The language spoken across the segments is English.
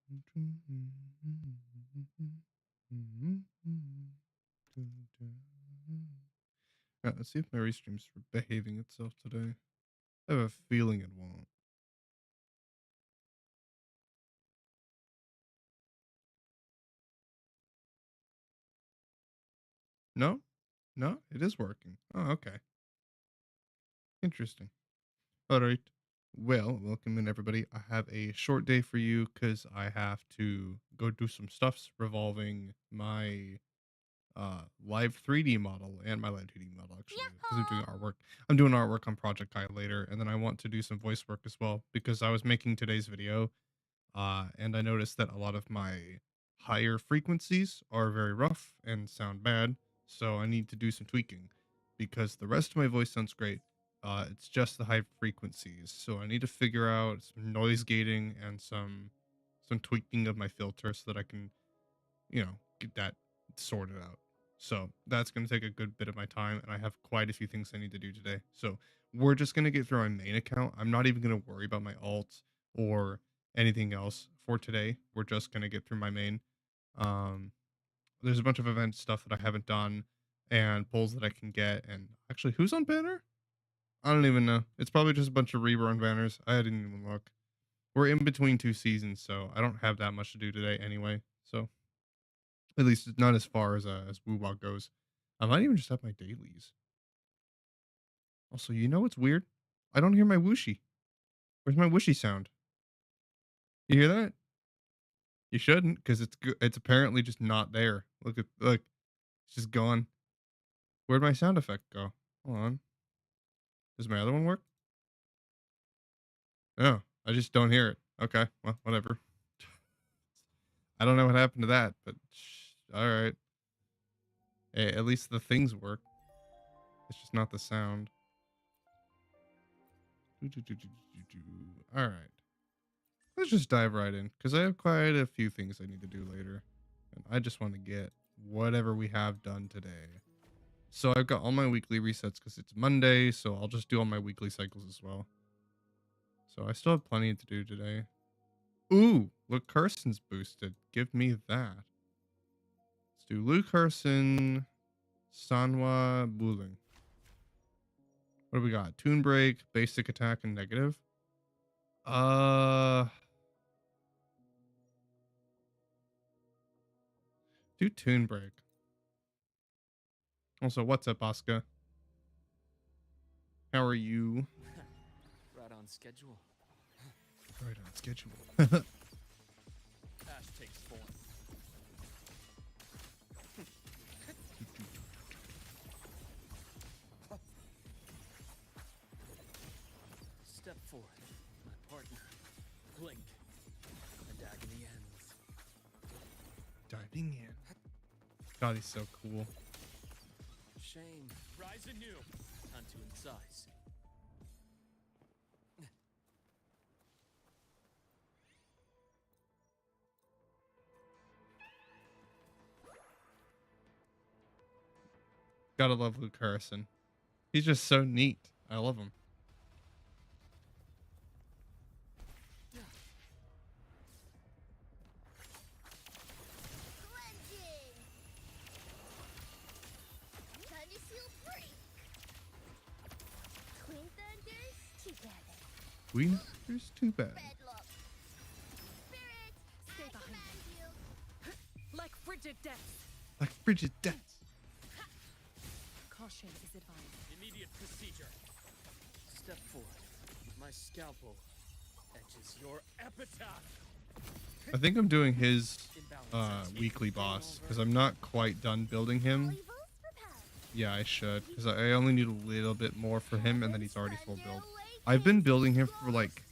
Let's see if my restream's behaving itself today. I have a feeling it won't. No? No? It is working. Oh, okay. Interesting. All right. Well, welcome in, everybody. I have a short day for you because I have to go do some stuffs revolving my live 3D model and my live 2D model, actually, because I'm doing artwork. I'm doing artwork on Project Kai later, and then I want to do some voice work as well because I was making today's video, and I noticed that a lot of my higher frequencies are very rough and sound bad, so I need to do some tweaking because the rest of my voice sounds great. It's just the high frequencies, so I need to figure out some noise gating and some tweaking of my filter so that I can, get that sorted out. So that's going to take a good bit of my time, and I have quite a few things I need to do today. So we're just going to get through my main account. I'm not even going to worry about my alts or anything else for today. We're just going to get through my main. Um, there's a bunch of event stuff that I haven't done and polls that I can get. And actually, who's on banner? I don't even know. It's probably just a bunch of reborn banners. I didn't even look. We're in between two seasons, so I don't have that much to do today anyway. So at least it's not as far as Woo goes. I might even just have my dailies. Also, you know what's weird? I don't hear my whooshy. Where's my whooshy sound? You hear that? You shouldn't, because it's apparently just not there. Look, it's just gone. Where'd my sound effect go? Hold on. Does my other one work? No, I just don't hear it. Okay, well, whatever. I don't know what happened to that, but all right. Hey, at least the things work. It's just not the sound. All right. Let's just dive right in because I have quite a few things I need to do later. And I just want to get whatever we have done today. So I've got all my weekly resets because it's Monday. So I'll just do all my weekly cycles as well. So I still have plenty to do today. Ooh, Luke Carson's boosted. Give me that. Let's do Luke Carson, Sanwa, Buling. What do we got? Toon Break, Basic Attack, and Negative. Do Toon Break. Also, what's up, Oscar? How are you? Right on schedule. Right on schedule. Ash takes form. Step forth, my partner. Blink, and agony ends. Diving in. God, he's so cool. Shame. Rise anew. Time to incise. Gotta love Luke Harrison. He's just so neat. I love him. Queen's too bad. Stay behind me. Like frigid death. Like frigid death. Caution is advised. Immediate procedure. Step forth. My scalpel etches your epitaph. I think I'm doing his weekly boss because I'm not quite done building him. Yeah, I should because I only need a little bit more for him and then he's already full build. I've been building him for like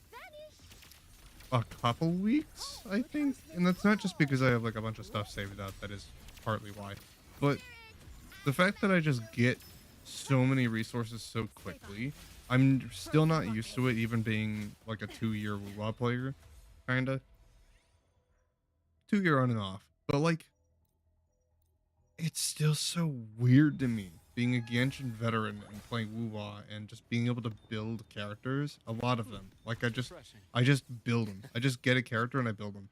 a couple weeks, I think, and that's not just because I have like a bunch of stuff saved up. That is partly why, but the fact that I just get so many resources so quickly, I'm still not used to it, even being like a 2-year WoW player, kinda. 2-year on and off, but like, it's still so weird to me being a Genshin veteran and playing WoW and just being able to build characters. A lot of them, like I just build them. I just get a character and I build them.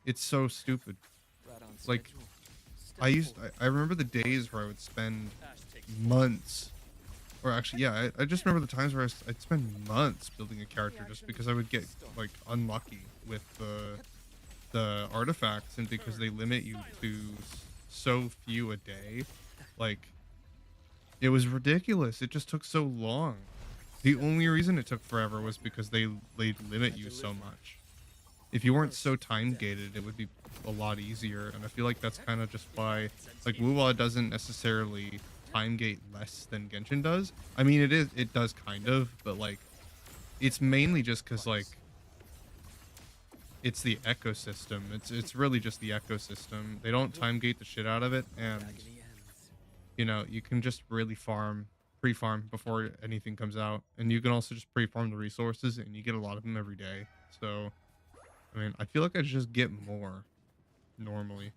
It's so stupid. Right on Like, schedule. Step forward. I remember the days where I would spend Ash takes months, or actually, yeah, I just remember the times where I'd spend months building a character just because I would get like unlucky with the artifacts, and because they limit you to so few a day, like it was ridiculous. It just took so long. The only reason it took forever was because they limit you so much. If you weren't so time gated, it would be a lot easier. And I feel like that's kind of just why, like, Wuwa doesn't necessarily time gate less than Genshin does. I mean, it does kind of, but like, it's mainly just because like it's the ecosystem. It's really just the ecosystem. They don't time gate the shit out of it, and agony ends. you know you can just really pre-farm before anything comes out, and you can also just pre-farm the resources, and you get a lot of them every day. So I mean, I feel like I just get more normally.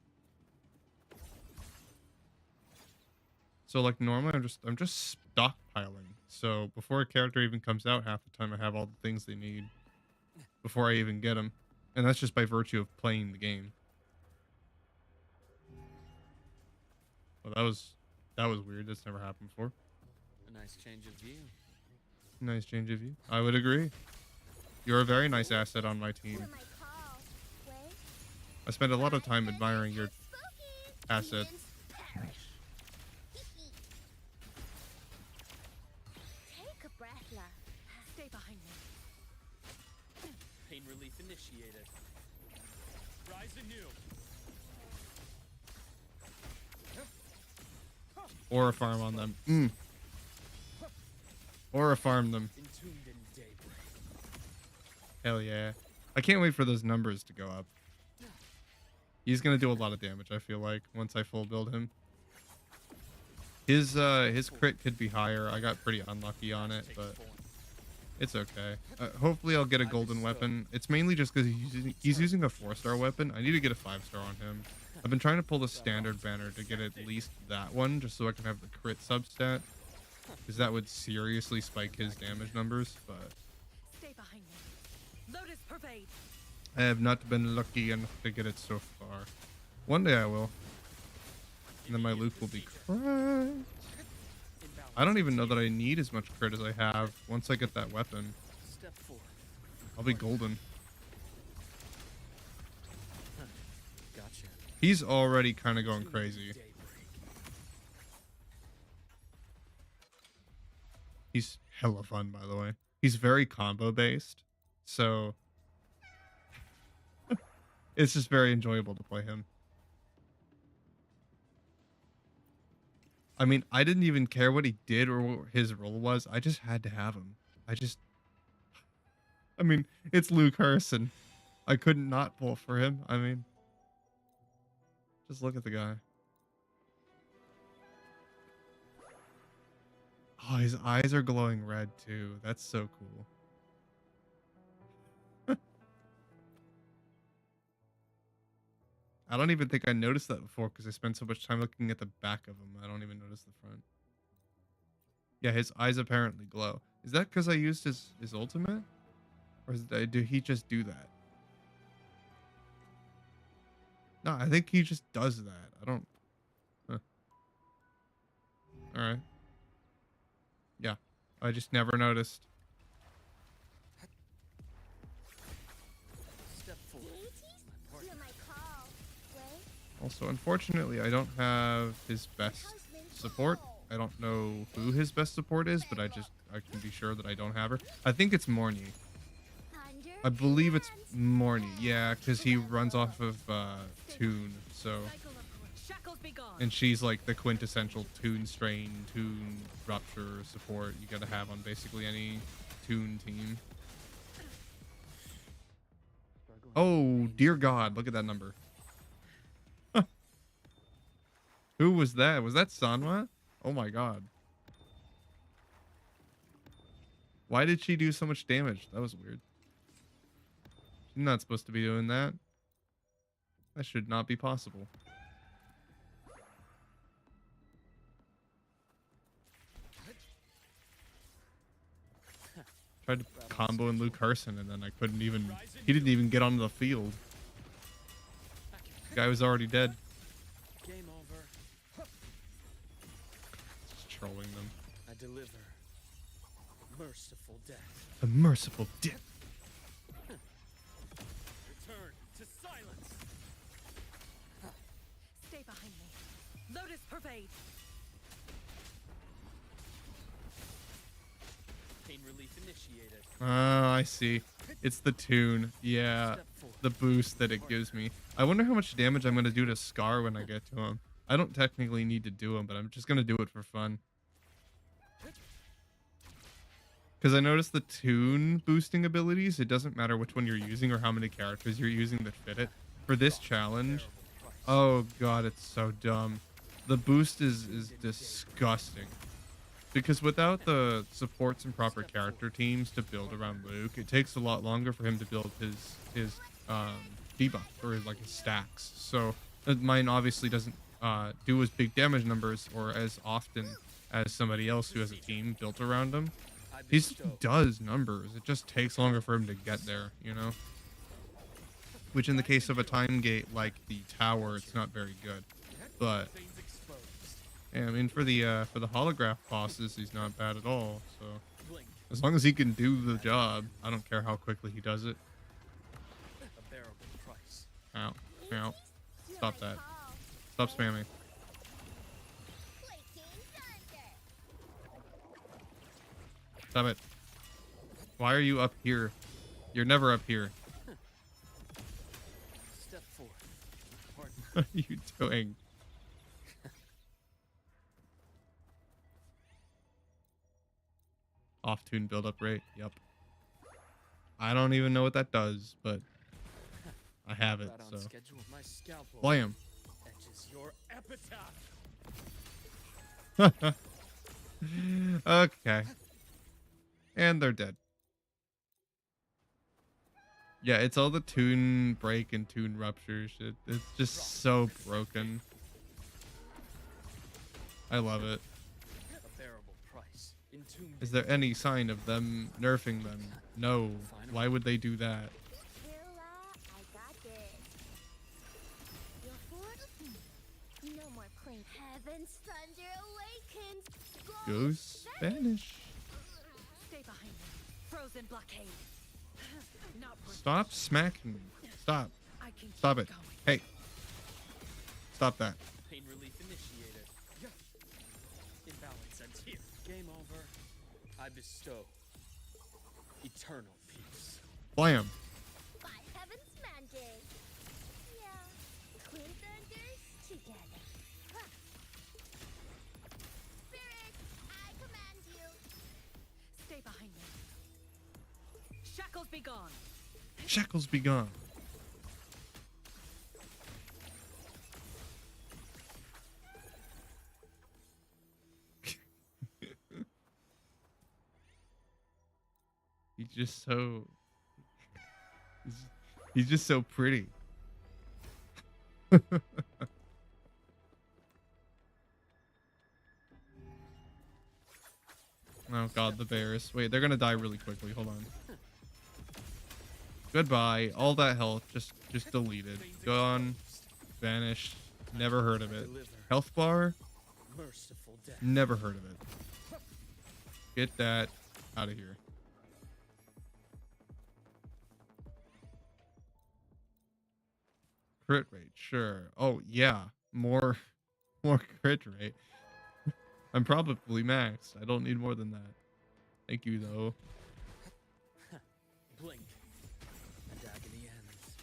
So like normally I'm just stockpiling. So before a character even comes out, half the time I have all the things they need before I even get them, and that's just by virtue of playing the game. Well, that was weird. That's never happened before. A nice change of view. Nice change of view. I would agree. You're a very nice asset on my team. Hear my call. Wait. I spend a lot of time admiring your Spooky. assets. Demons perish. Take a breath, love. Stay behind me. Pain relief initiated. Rise anew. Aura farm on them. Aura farm them. Entombed in daybreak. Hell yeah. I can't wait for those numbers to go up. He's gonna do a lot of damage, I feel like, once I full build him. His crit could be higher. I got pretty unlucky on it, but it's okay. Hopefully I'll get a golden weapon. It's mainly just because he's using a 4-star weapon. I need to get a 5-star on him. I've been trying to pull the standard banner to get at least that one, just so I can have the crit substat, because that would seriously spike his damage numbers, but Stay behind me. Lotus pervade. I have not been lucky enough to get it so far. One day I will. And then my Luke will be crit. I don't even know that I need as much crit as I have. Once I get that weapon, Step forward. I'll be golden. Gotcha. He's already kind of going Entombed in crazy. daybreak. He's hella fun, by the way. He's very combo based, so it's just very enjoyable to play him. I mean, I didn't even care what he did or what his role was. I just had to have him. I mean, it's Luke Harrison. I couldn't not pull for him. I mean, just look at the guy. Oh, his eyes are glowing red too. That's so cool. I don't even think I noticed that before because I spent so much time looking at the back of him. I don't even notice the front. Yeah, his eyes apparently glow. Is that because I used his ultimate? Or did he just do that? No, I think he just does that. I don't... Huh. Alright. Yeah. I just never noticed. Step forward. My Hear partner. my call. Wait. Also, unfortunately, I don't have his best support. I don't know who his best support is, but I can be sure that I don't have her. I think it's Morny. Thunder. I believe it's Morny. Yeah, because he runs off of Toon. So, Cycle of shackles be gone. and she's like the quintessential Toon strain, Toon rupture support you gotta have on basically any Toon team. Oh dear God! Look at that number. Who was that? Was that Sanwa? Oh my God. Why did she do so much damage? That was weird. She's not supposed to be doing that. That should not be possible. Tried to combo in Luke Carson and then I couldn't even... He didn't even get onto the field. Guy was already dead. Game over. Just trolling them. I deliver. Merciful death. A merciful death. Return to silence. Stay behind me. Lotus pervade. Pain relief initiated. Oh, I see. It's the tune. Yeah. Step forward. The boost that it gives me. I wonder how much damage I'm going to do to Scar when I get to him. I don't technically need to do him, but I'm just going to do it for fun. Because I noticed the tune boosting abilities, it doesn't matter which one you're using or how many characters you're using that fit it. For this challenge, oh god, it's so dumb. The boost is disgusting. Because without the supports and proper character teams to build around Luke, it takes a lot longer for him to build his debuff or like his stacks. So mine obviously doesn't do as big damage numbers or as often as somebody else who has a team built around him. He does numbers. It just takes longer for him to get there, you know? Which in the case of a time gate like the tower, it's not very good. But yeah, I mean for the holograph bosses, he's not bad at all. So as long as he can do the job, I don't care how quickly he does it. A bearable price. Ow. Ow. Stop that. Stop spamming. Stop it. Why are you up here? You're never up here. Step forward. Pardon. What are you doing? Off-tune build-up rate. Yep. I don't even know what that does, but I have it, Right on so. schedule. My scalpel Blam. etches your epitaph. Okay. And they're dead. Yeah, it's all the tune break and tune rupture shit. It's just so broken. I love it. A bearable price. Entombed Is there any sign of them nerfing them? No. Why would they do that? I got this. You're bored? No more playing. Heaven's thunder awakens. Goes Spanish. Stay behind me. Frozen blockade. Not worth Stop smacking me. Stop. I can Stop keep it. going. Hey. Stop that. pain relief initiated. Imbalance ends here. Game over. I bestow eternal peace. Blam. By heaven's mandate. Yeah. Twin thunders together. Huh. Spirit, I command you. Stay behind me. Shackles be gone. Shackles be gone. He's just so he's just so pretty. Oh god, the bears. Wait, they're gonna die really quickly. Hold on. Goodbye. All that health just deleted. Gone. Vanished. Never heard of it. Health bar? Merciful death. Never heard of it. Get that out of here. Crit rate, sure. Oh yeah, more crit rate. I'm probably maxed. I don't need more than that. Thank you though. Blink. And agony ends.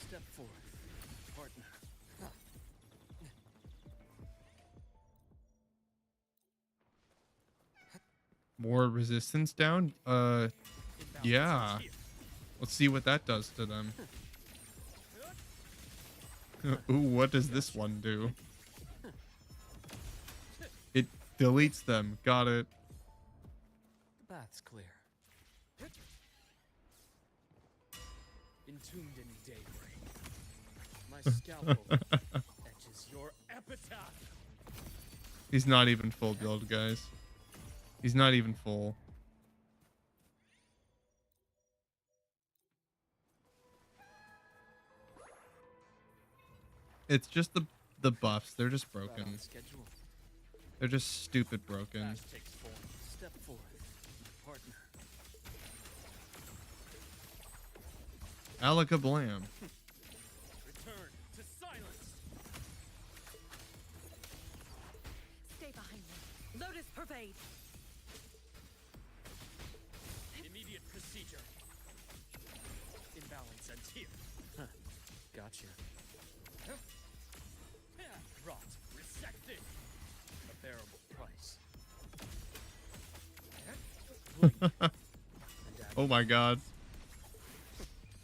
Step forward. Partner. More resistance down? Imbalance Yeah. ends here. Let's see what that does to them. Ooh, what does this one do? It deletes them. Got it. The path's clear. Entombed in daybreak. My scalpel etches your epitaph. He's not even full build, guys. He's not even full. It's just the buffs. They're just Right on broken. schedule. They're just stupid broken. Fast takes form. Step forward. Partner. Alakablam. Return to silence. Stay behind me. Lotus pervade. Immediate procedure. Imbalance ends here. Huh. Gotcha. Rot. Resected. A bearable price. Blink. And Oh my god.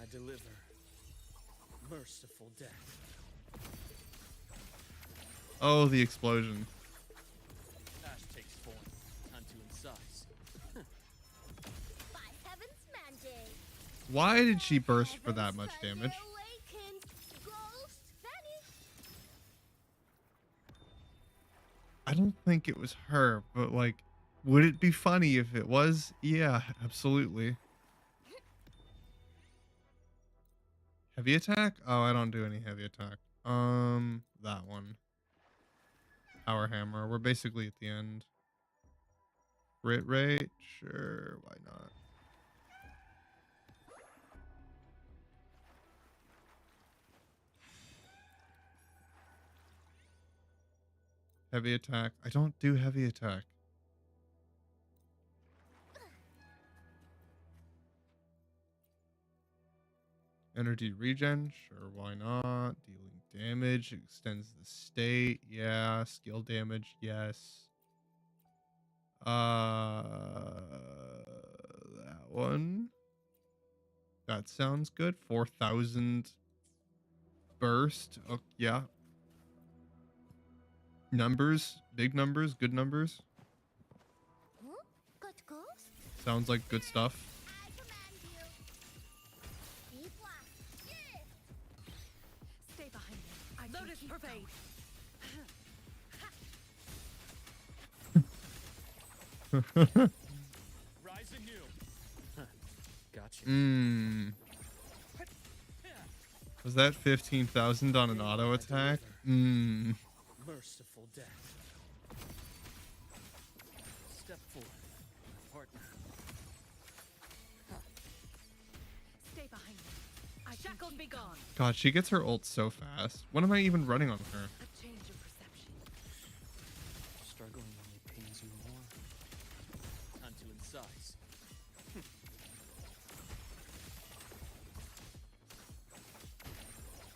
I deliver merciful death. Oh, the explosion. Ash takes form. Time to incise. By heaven's mandate. Why did she burst for that much damage? Awakened. Ghost vanish. I don't think it was her, but like, would it be funny if it was? Yeah, absolutely. Heavy attack? Oh, I don't do any heavy attack. That one. Power hammer. We're basically at the end. Crit rate? Sure, why not? Heavy attack. I don't do heavy attack. Energy regen? Sure, why not? Dealing damage. Extends the state. Yeah. Skill damage? Yes. That one. That sounds good. 4,000 burst. Oh, yeah. Numbers. Big numbers. Good numbers. Huh? Good ghost? Sounds like good stuff. I command you. Deep blast. Yeah. Stay behind me. I Lotus pervade. Rise anew. Gotcha. Was that 15,000 on an auto attack? Merciful death. Step forward. Partner. Stay behind me. Shackles be gone. God, she gets her ult so fast. When am I even running on her? A change of perception. Struggling only pains you more. Time to incise.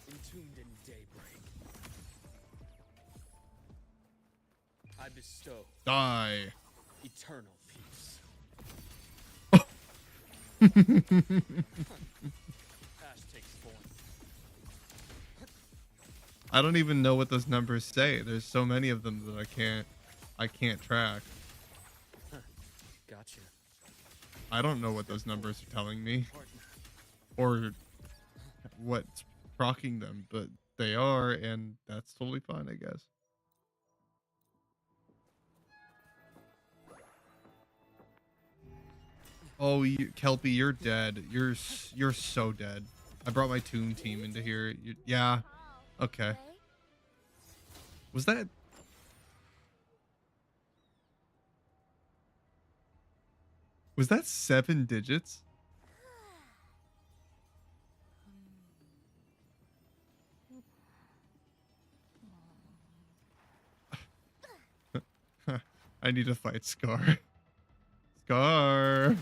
Entombed in daybreak. I bestow Die. eternal peace. Ash takes form. I don't even know what those numbers say. There's so many of them that I can't track. Gotcha. I don't know what those numbers are telling me Partner. or what's proccing them, but they are, and that's totally fine, I guess. Oh, Kelpie, you're dead. You're so dead. I brought my Toon team into here. Yeah. Okay. Was that? Was that 7 digits? I need to fight Scar. Scar.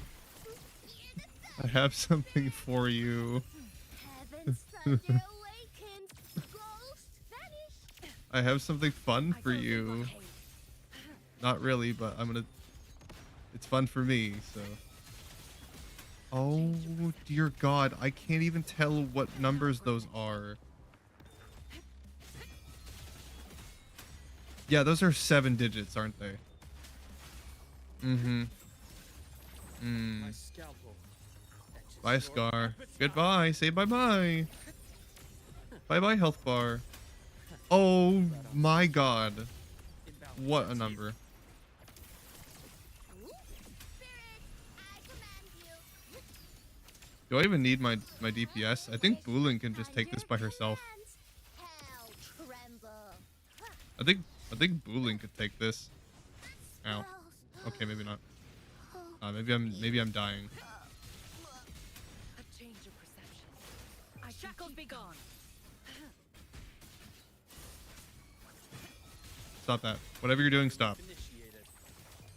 I have something for you. Heaven's thunder awakened. Ghost vanish. I have something fun for I go you. blockade. Not really, but it's fun for me, so. Oh, dear God. I can't even tell what numbers those are. Yeah, those are 7 digits, aren't they? Mm-hmm. My scalpel. etches Bye, your Scar. appetite. Goodbye. Say bye-bye. Bye-bye, health bar. Oh, my God. Imbalance What a ends number. Spirit, I command you. Do I even need my DPS? I think Bulin can just take this by herself. Hell I think I think Booling could take this. Ow. Spells. Okay, maybe not. Maybe I'm dying. A change of perception. I shackles be gone. Stop that. Whatever you're doing, stop. Initiated.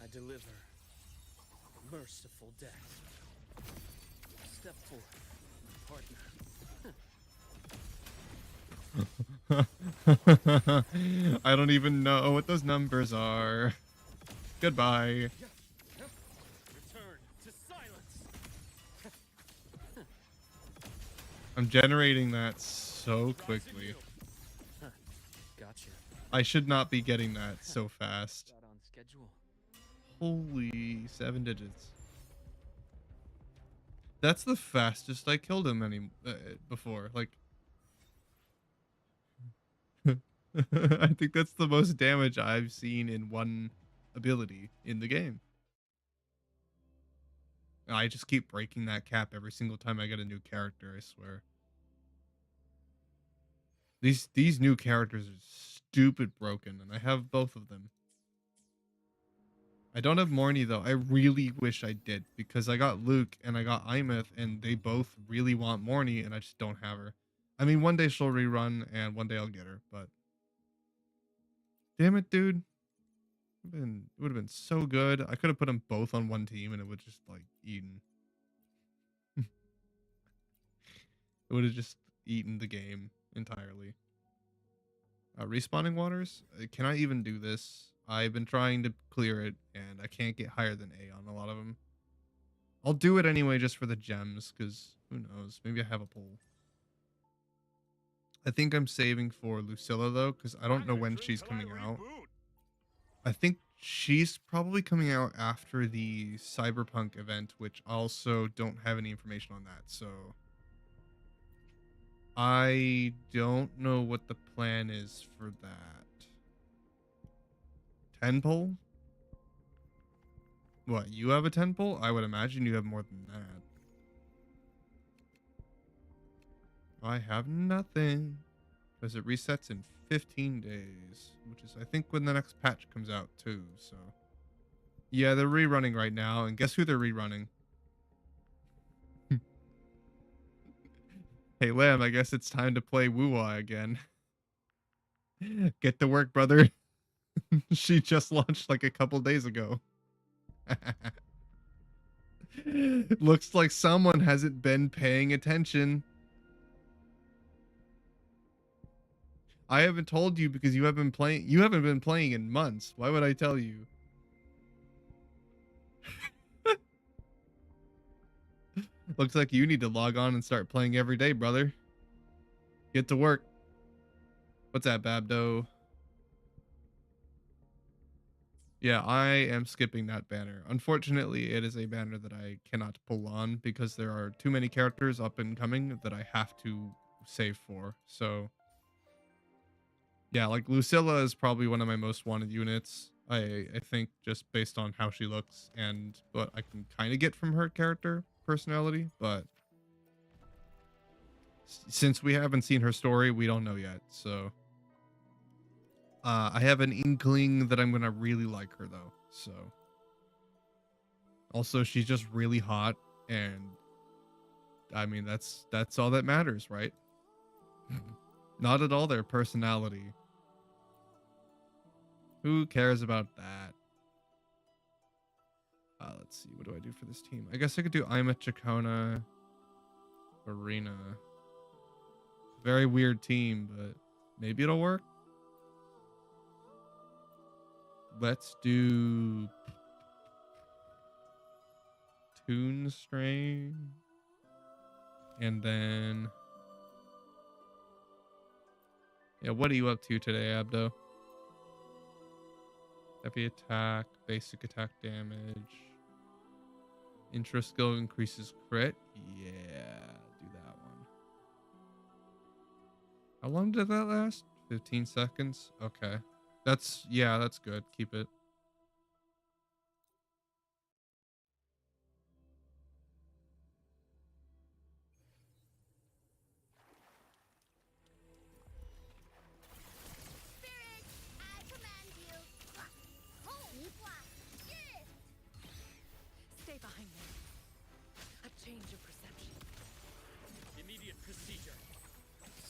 I deliver merciful death. Step forth, partner. I don't even know what those numbers are. Goodbye. Return to silence. I'm generating that so quickly. Huh. Gotcha. I should not be getting that so fast. Got on schedule. Holy 7 digits. That's the fastest I killed him before. Like, I think that's the most damage I've seen in one ability in the game. I just keep breaking that cap every single time I get a new character, I swear. These new characters are stupid broken, and I have both of them. I don't have Morny though. I really wish I did because I got Luke and I got Imeth and they both really want Morny and I just don't have her. I mean, one day she'll rerun and one day I'll get her, but damn it, dude. It would have been so good. I could have put them both on one team and it would just like eaten. It would have just eaten the game entirely. Respawning waters? Can I even do this? I've been trying to clear it, and I can't get higher than A on a lot of them. I'll do it anyway just for the gems, because who knows? Maybe I have a pull. I think I'm saving for Lucilla, though, because I don't know when she's coming out. I think she's probably coming out after the Cyberpunk event, which I also don't have any information on that, so... I don't know what the plan is for that. 10 pull? What, you have a 10 pull? I would imagine you have more than that. I have nothing. Because it resets in 15 days. Which is, I think, when the next patch comes out, too, so... Yeah, they're rerunning right now, and guess who they're rerunning? Hey, Lamb, I guess it's time to play Woo-Wah again. Get to work, brother. She just launched like a couple days ago. Looks like someone hasn't been paying attention. I haven't told you because you haven't been playing in months. Why would I tell you? Looks like you need to log on and start playing every day, brother. Get to work. What's that, Babdo? Yeah, I am skipping that banner. Unfortunately, it is a banner that I cannot pull on because there are too many characters up and coming that I have to save for. So, yeah, like Lucilla is probably one of my most wanted units. I think just based on how she looks and what I can kind of get from her character personality, but since we haven't seen her story, we don't know yet. So, I have an inkling that I'm gonna really like her though. So, also she's just really hot, and I mean that's all that matters, right? Not at all their personality. Who cares about that? Let's see. What do I do for this team? I guess I could do Ima, Chacona, Arena. Very weird team, but maybe it'll work. Let's do Toon Strain. And then... Yeah, what are you up to today, Abdo? Heavy attack, basic attack damage. Intro skill increases crit. Yeah, do that one. How long did that last? 15 seconds? Okay. That's good. Keep it.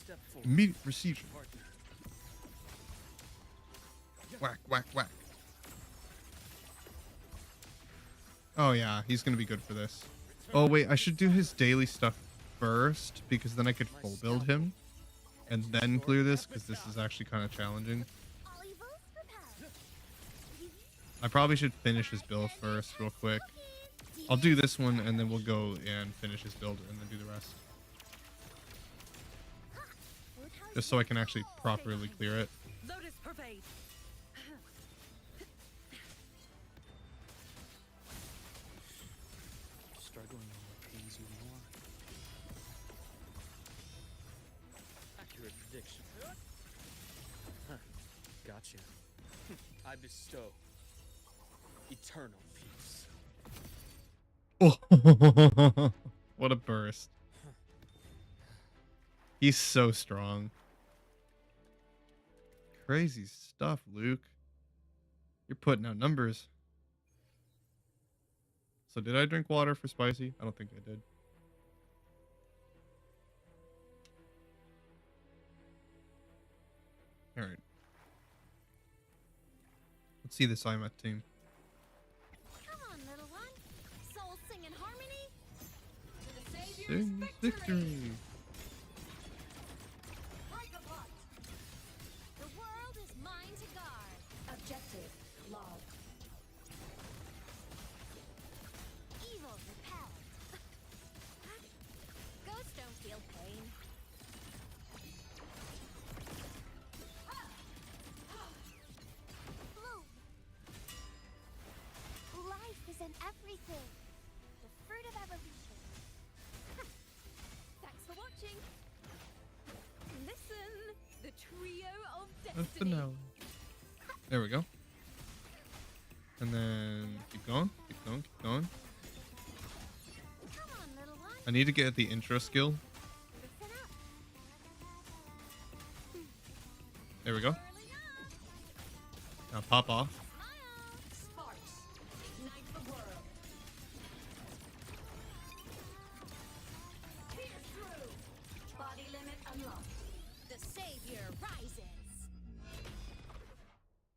Step forward. Immediate procedure. Partner. Whack, whack, whack. Oh yeah, he's gonna be good for this. Oh wait, I should do his daily stuff first because then I could full build him and then clear this because this is actually kind of challenging. All evils repelled. I probably should finish his build first real quick. I'll do this one and then we'll go and finish his build and then do the rest. Just so I can actually properly clear it. Lotus pervade. Struggling only pains you more. Accurate prediction. Huh. Gotcha. I bestow eternal peace. Oh, what a burst. He's so strong. Crazy stuff, Luke. You're putting out numbers. So did I drink water for spicy? I don't think I did. All right. Let's see this IMAT team. Come on, little one. Souls sing in harmony. To the Sing Savior's victory. Break apart. The world is mine to guard. Objective logged. Evil repelled. Ghosts don't feel pain. Bloom. Life is in everything. The fruit of evolution. Thanks for watching. Listen, the trio of That's the destiny. no. There we go. And then keep going, keep going, keep going. Come on, little one. I need to get the intro skill. Listen up. There we go. Whirling up. Now pop off. Smile. Sparks. Ignite the world. Pierce through. Body limit unlocked. The Savior rises.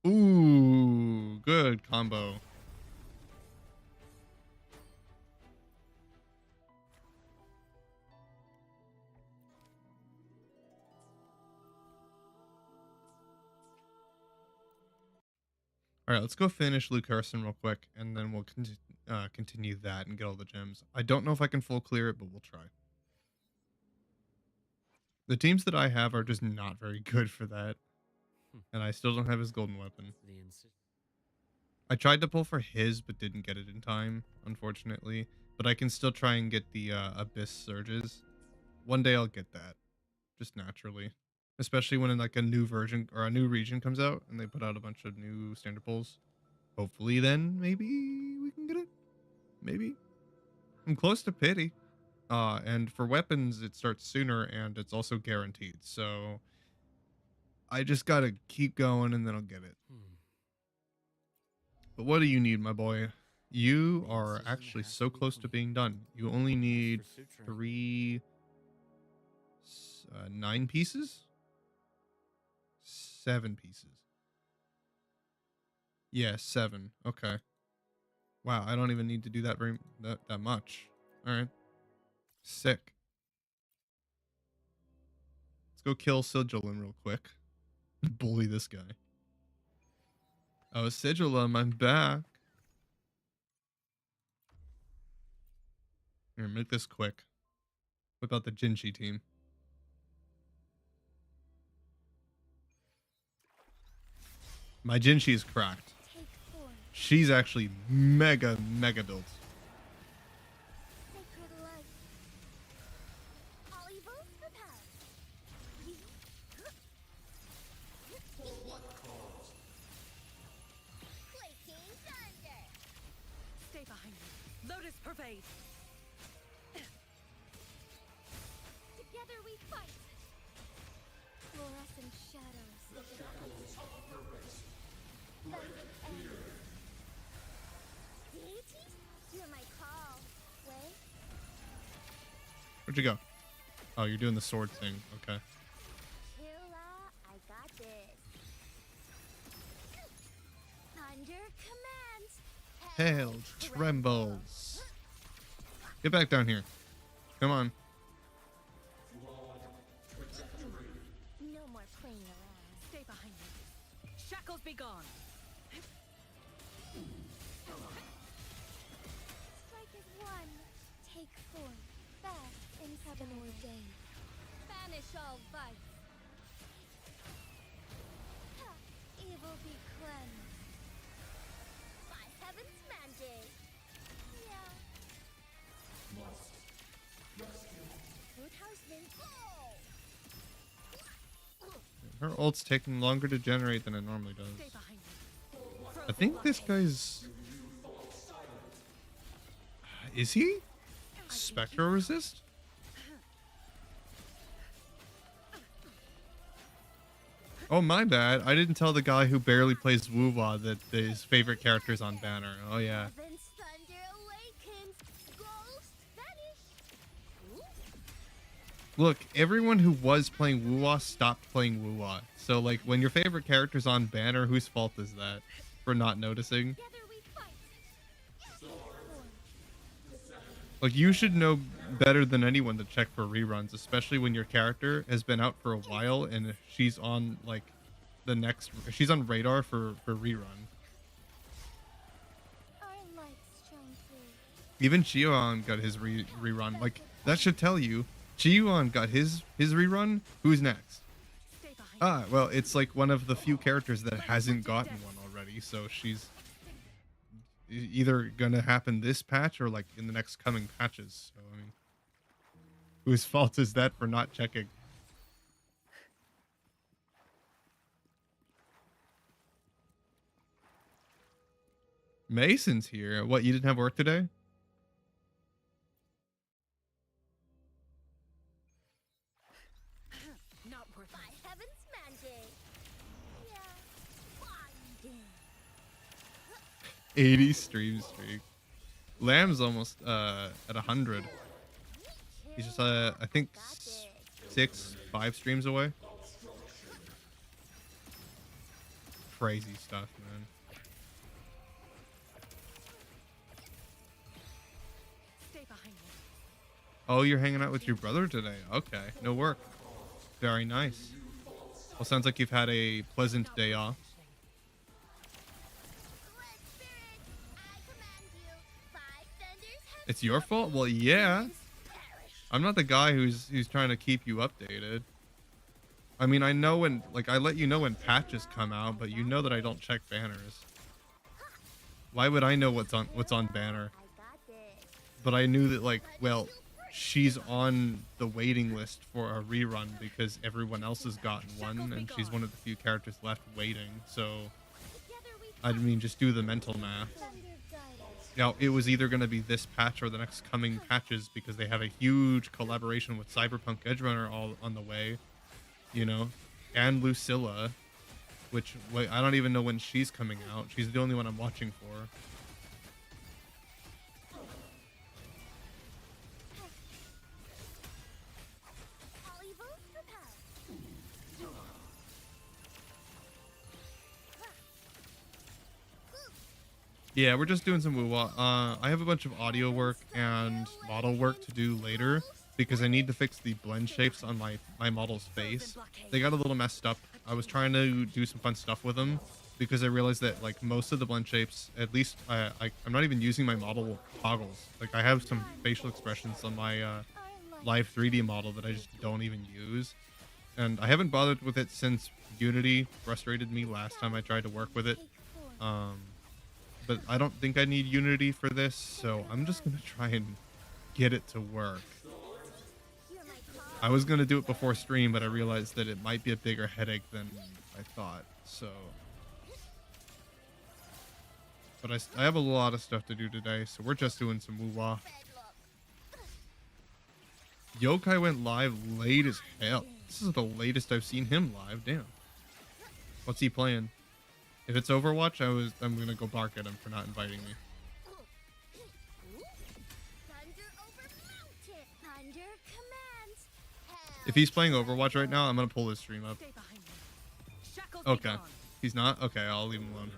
Ooh, good combo. All right, let's go finish Luke Harrison real quick, and then we'll continue that and get all the gems. I don't know if I can full clear it, but we'll try. The teams that I have are just not very good for that, and I still don't have his golden weapon. The insist. I tried to pull for his, but didn't get it in time, unfortunately. But I can still try and get the Abyss Surges. One day I'll get that, just naturally. Especially when like a new version or a new region comes out and they put out a bunch of new standard pulls. Hopefully then maybe we can get it. Maybe. I'm close to pity. And for weapons it starts sooner and it's also guaranteed. So I just gotta keep going and then I'll get it. But what do you need, my boy? You are actually so close to being done. You only need 9 pieces? 7 pieces. Yeah, 7. Okay. Wow, I don't even need to do that that much. All right. Sick. Let's go kill Sigilum real quick. Bully this guy. Oh, Sigilum, I'm back. Here, make this quick. Whip out the Jinchi team. My Jinchi is cracked. Take form. She's actually mega built. Sacred light. All evils repelled. Quaking thunder. Stay behind me. Lotus pervade. Together we fight. Fluorescent shadows. Light and deities, hear my call. Way. Where'd you go? Oh, you're doing the sword thing. Okay. tail trembles. Get back down here. Come on. No more playing around. Stay behind me. Shackles be gone. Strike is one. Take four. Fast and heaven ordained. Banish all vice. Ha! Evil be cleansed. By heaven's mandate. Yeah. Good husband. Her ult's taking longer to generate than it normally does. Stay behind me. I think this guy's... Is he? Spectro resist? Oh, my bad. I didn't tell the guy who barely plays Wuwa that his favorite character is on banner. Oh, yeah. Heaven's thunder awakens. Ghost vanish. Look, everyone who was playing Wuwa stopped playing Wuwa. So, like, when your favorite character's on banner, whose fault is that? For not noticing? Together we fight. Like, you should know better than anyone to check for reruns, especially when your character has been out for a while and she's on, like, the next... She's on radar for rerun. Our lights shine through. Even Chiyuan got his rerun. Like, that should tell you. Chiyuan got his rerun. Who's next? Stay behind me. Ah, well, it's like one of the few characters that hasn't gotten one already, so she's either gonna happen this patch or like in the next coming patches. So I mean, whose fault is that for not checking? Mason's here. What, you didn't have work today? Not worth By it. heaven's mandate. Yeah. Binding. 80 stream streak. Lamb's almost at 100. He's just I think 5 streams away. Crazy stuff, man. Stay behind me. Oh, you're hanging out with your brother today. Okay, no work. Very nice. Well, sounds like you've had a pleasant day off. Red spirit, I command you. Five thunders have It's your fault? Well, yeah. perish. I'm not the guy who's trying to keep you updated. I mean, I know when, like, I let you know when patches come out, but you know that I don't check banners. Why would I know what's on banner? I got this. But I knew that, like, well, she's on the waiting list for a rerun because everyone else has gotten one, and she's one of the few characters left waiting. So, Together we I mean, just do the mental math. thunder guided. Now, it was either going to be this patch or the next coming patches because they have a huge collaboration with Cyberpunk Edgerunner all on the way, you know, and Lucilla, which I don't even know when she's coming out. She's the only one I'm watching for. All evils repel. Yeah, we're just doing some woo-wah. I have a bunch of audio work and model work to do later because I need to fix the blend shapes on my model's face. They got a little messed up. I was trying to do some fun stuff with them because I realized that like most of the blend shapes, at least I'm not even using my model toggles. Like I have some facial expressions on my live 3D model that I just don't even use. And I haven't bothered with it since Unity frustrated me last time I tried to work with it. Take four. But I don't think I need Unity for this, so I'm just gonna try and get it to work. Hear my call. I was gonna do it before stream, but I realized that it might be a bigger headache than I thought, so... But I have a lot of stuff to do today, so we're just doing some woo-wah. Bedlock. Yokai went live late as hell. This is the latest I've seen him live, damn. What's he playing? If it's Overwatch, I'm gonna go bark at him for not inviting me. Thunder over mountain. Thunder commands. Hell. If he's playing Overwatch right now, I'm gonna pull his stream up. Stay behind me. Shackles be Okay. gone. He's not? Okay, I'll leave him alone.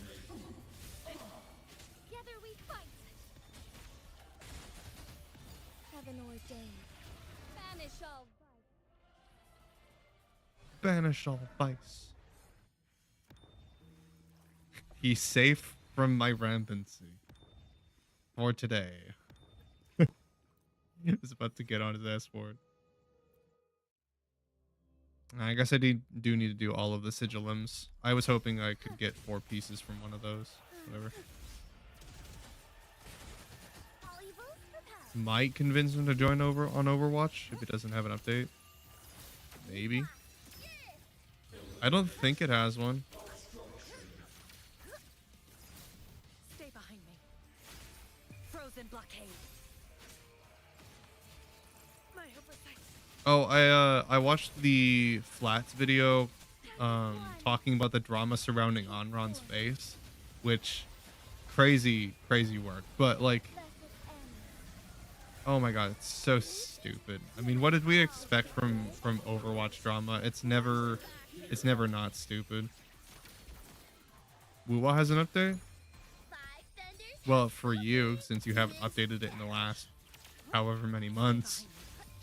Together we fight. heaven ordained. Banish all vice. Banish all vice. He's safe from my rampancy. For today. He's about to get on his ass for it. I guess I do need to do all of the sigillums. I was hoping I could get 4 pieces from one of those. Whatever. All evils repelled. Might convince him to join over on Overwatch if it doesn't have an update. Maybe. I don't think it has one. Stay behind me. Frozen blockade. My oversight. Oh, I watched the Flats video talking about the drama surrounding Onron's face, which crazy work. But like, Blessed end. oh my god, it's so stupid. I mean, what did we expect from Overwatch drama? It's never not stupid. Wuwa has an update? Five thunders. Well, for you, since you haven't updated it in the last however many months.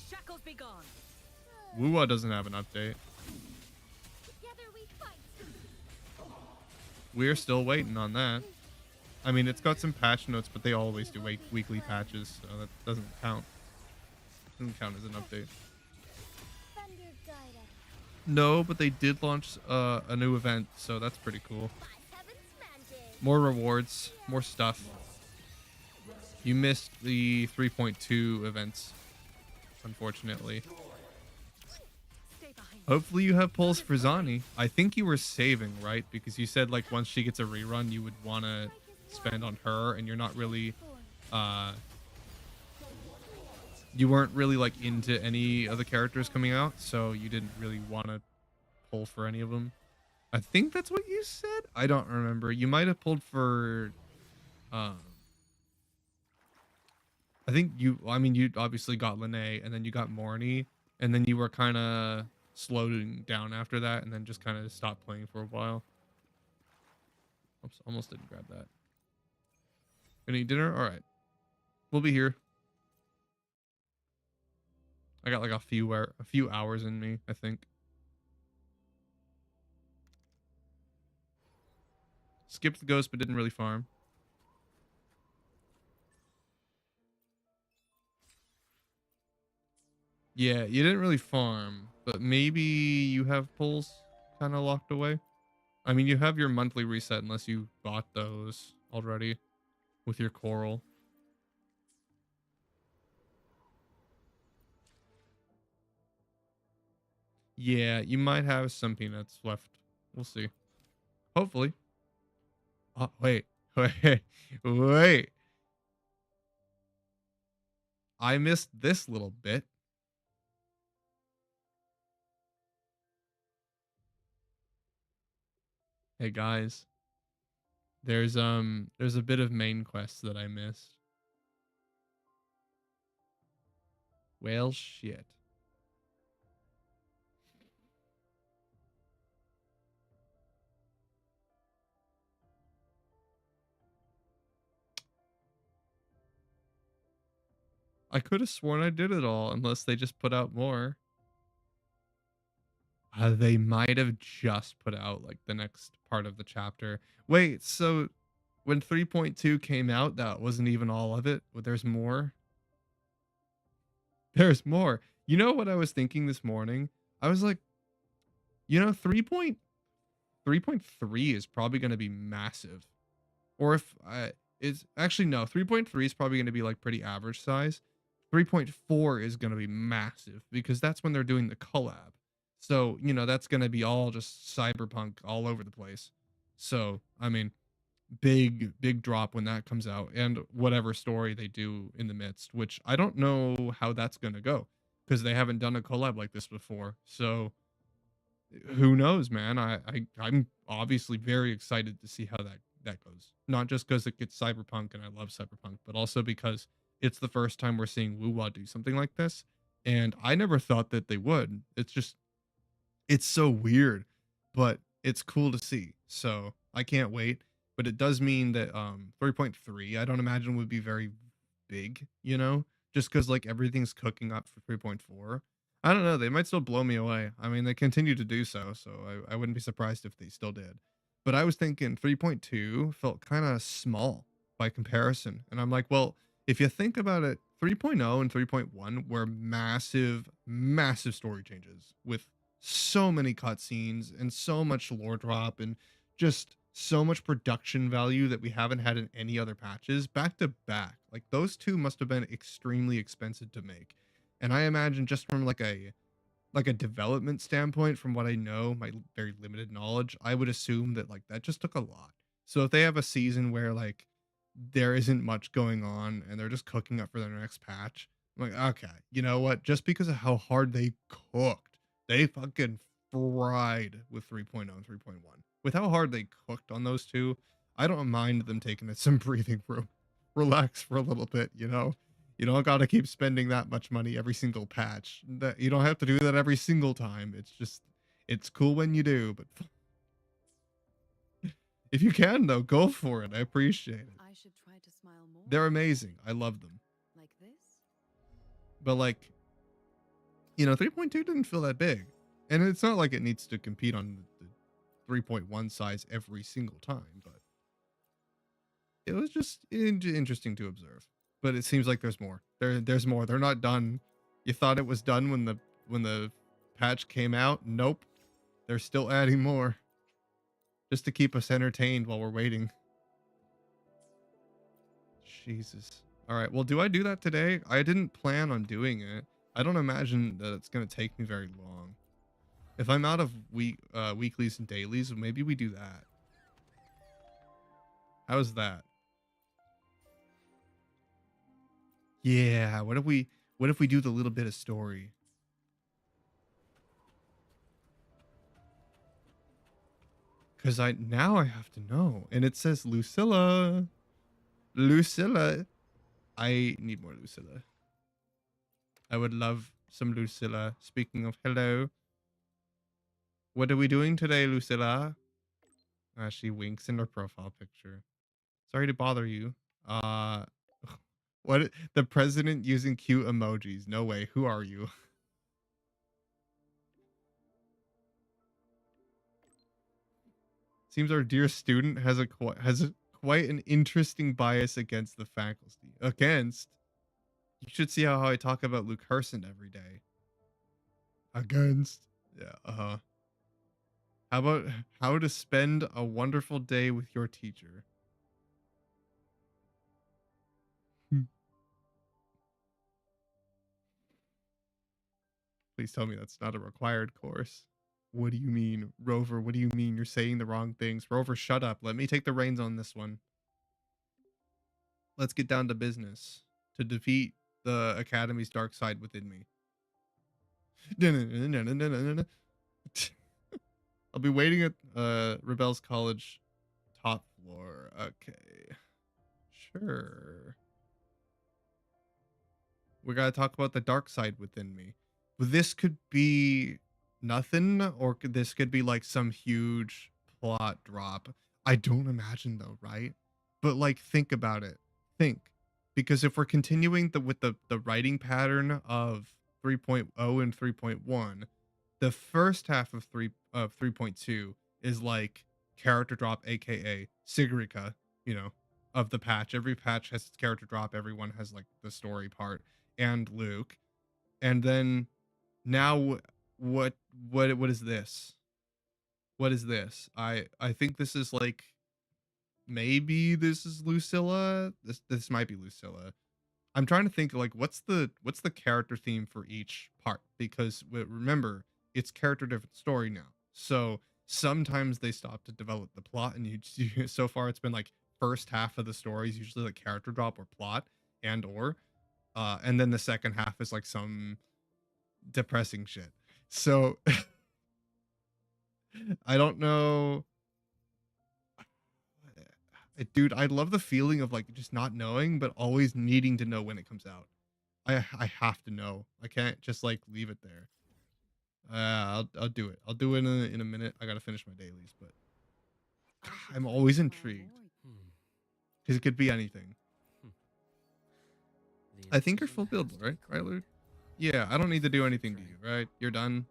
Shackles be gone. Wuwa doesn't have an update. Together we fight. We're still waiting on that. I mean, it's got some patch notes, but they always do weekly patches, so that doesn't count. Doesn't count as an update. Thunder guide us. No, but they did launch a new event, so that's pretty cool. By heaven's mandate. More rewards, more stuff. You missed the 3.2 events, unfortunately. Stay behind me. Hopefully you have pulls for Zani. I think you were saving, right? Because you said like once she gets a rerun, you would want to spend on her, and you're not really, you weren't really like into any of the characters coming out, so you didn't really want to pull for any of them. I think that's what you said. I don't remember. You might have pulled for, I think you. I mean, you obviously got Lene, and then you got Morny, and then you were kind of slowing down after that, and then just kind of stopped playing for a while. Oops, almost didn't grab that. Gonna eat dinner? All right, we'll be here. I got like a few hours in me, I think. Skipped the ghost, but didn't really farm. Yeah, you didn't really farm, but maybe you have pulls kind of locked away. I mean, you have your monthly reset unless you bought those already with your coral. Yeah, you might have some peanuts left. We'll see. Hopefully. Oh, wait. Wait. I missed this little bit. Hey guys. There's a bit of main quest that I missed. Well, shit. I could have sworn I did it all, unless they just put out more. They might have just put out like the next part of the chapter. Wait, so when 3.2 came out, that wasn't even all of it? There's more? There's more. You know what I was thinking this morning? I was like, 3.3 is probably going to be massive. Or if it's actually no, 3.3 is probably going to be like pretty average size. 3.4 is going to be massive because that's when they're doing the collab. So, that's going to be all just cyberpunk all over the place. So, I mean, big drop when that comes out, and whatever story they do in the midst, which I don't know how that's going to go because they haven't done a collab like this before. So, who knows, man? I'm obviously very excited to see how that goes. Not just because it gets cyberpunk and I love cyberpunk, but also because it's the first time we're seeing Wuwa do something like this, and I never thought that they would. It's so weird, but it's cool to see. So I can't wait. But it does mean that 3.3 I don't imagine would be very big, just because like everything's cooking up for 3.4. I don't know. They might still blow me away. I mean, they continue to do so, so I wouldn't be surprised if they still did. But I was thinking 3.2 felt kind of small by comparison. And I'm like, well, if you think about it, 3.0 and 3.1 were massive, massive story changes with so many cutscenes and so much lore drop and just so much production value that we haven't had in any other patches back to back. Like those two must have been extremely expensive to make. And I imagine just from like a development standpoint, from what I know, my very limited knowledge, I would assume that like that just took a lot. So if they have a season where like there isn't much going on and they're just cooking up for their next patch, I'm like, okay, you know what? Just because of how hard they cooked, they fucking fried with 3.0 and 3.1. With how hard they cooked on those two, I don't mind them taking some breathing room. Relax for a little bit, you know? You don't got to keep spending that much money every single patch. That you don't have to do that every single time. It's just it's cool when you do, but if you can though, go for it. I appreciate it. I should try to smile more. They're amazing. I love them. Like this? But like, you know, 3.2 didn't feel that big. And it's not like it needs to compete on the 3.1 size every single time, but it was just interesting to observe. But it seems like there's more. There's more. They're not done. You thought it was done when the patch came out? Nope. They're still adding more just to keep us entertained while we're waiting. Jesus. All right. Well, do I do that today? I didn't plan on doing it. I don't imagine that it's going to take me very long. If I'm out of weeklies and dailies, maybe we do that. How's that? Yeah, what if we do the little bit of story? Cuz I have to know. And it says Lucilla. Lucilla. I need more Lucilla. I would love some Lucilla. Speaking of hello. What are we doing today, Lucilla? She winks in her profile picture. Sorry to bother you. Uh what the president using cute emojis. No way. Who are you? Seems our dear student has quite an interesting bias against the faculty. Against? You should see how I talk about Luke Herson every day. Against? Yeah, uh-huh. How about how to spend a wonderful day with your teacher? Hmm. Please tell me that's not a required course. What do you mean, Rover? What do you mean? You're saying the wrong things. Rover, shut up. Let me take the reins on this one. Let's get down to business to defeat the Academy's dark side within me. I'll be waiting at Rebel's College top floor. Okay. Sure. We gotta talk about the dark side within me. This could be nothing, or this could be like some huge plot drop. I don't imagine though, right? But like think about it. Think. Because if we're continuing with the writing pattern of 3.0 and 3.1, the first half of 3.2 is like character drop, aka Sigrica, you know, of the patch. Every patch has its character drop, everyone has like the story part, and Luke. And then now what is this? What is this? I think this is like maybe this is Lucilla. This might be Lucilla. I'm trying to think like what's the character theme for each part, because remember it's character different story now. So sometimes they stop to develop the plot, and so far it's been like first half of the story is usually like character drop or plot and then the second half is like some depressing shit. So I don't know. Dude, I love the feeling of like just not knowing, but always needing to know when it comes out. I have to know. I can't just like leave it there. I'll do it. I'll do it in a minute. I gotta finish my dailies, but I should I'm try always to smile intrigued more. Hmm. because it could be anything. The I think you're incision full build, has to right? be Right, clear. Luke? Yeah, I don't need to do anything to you, right? You're done.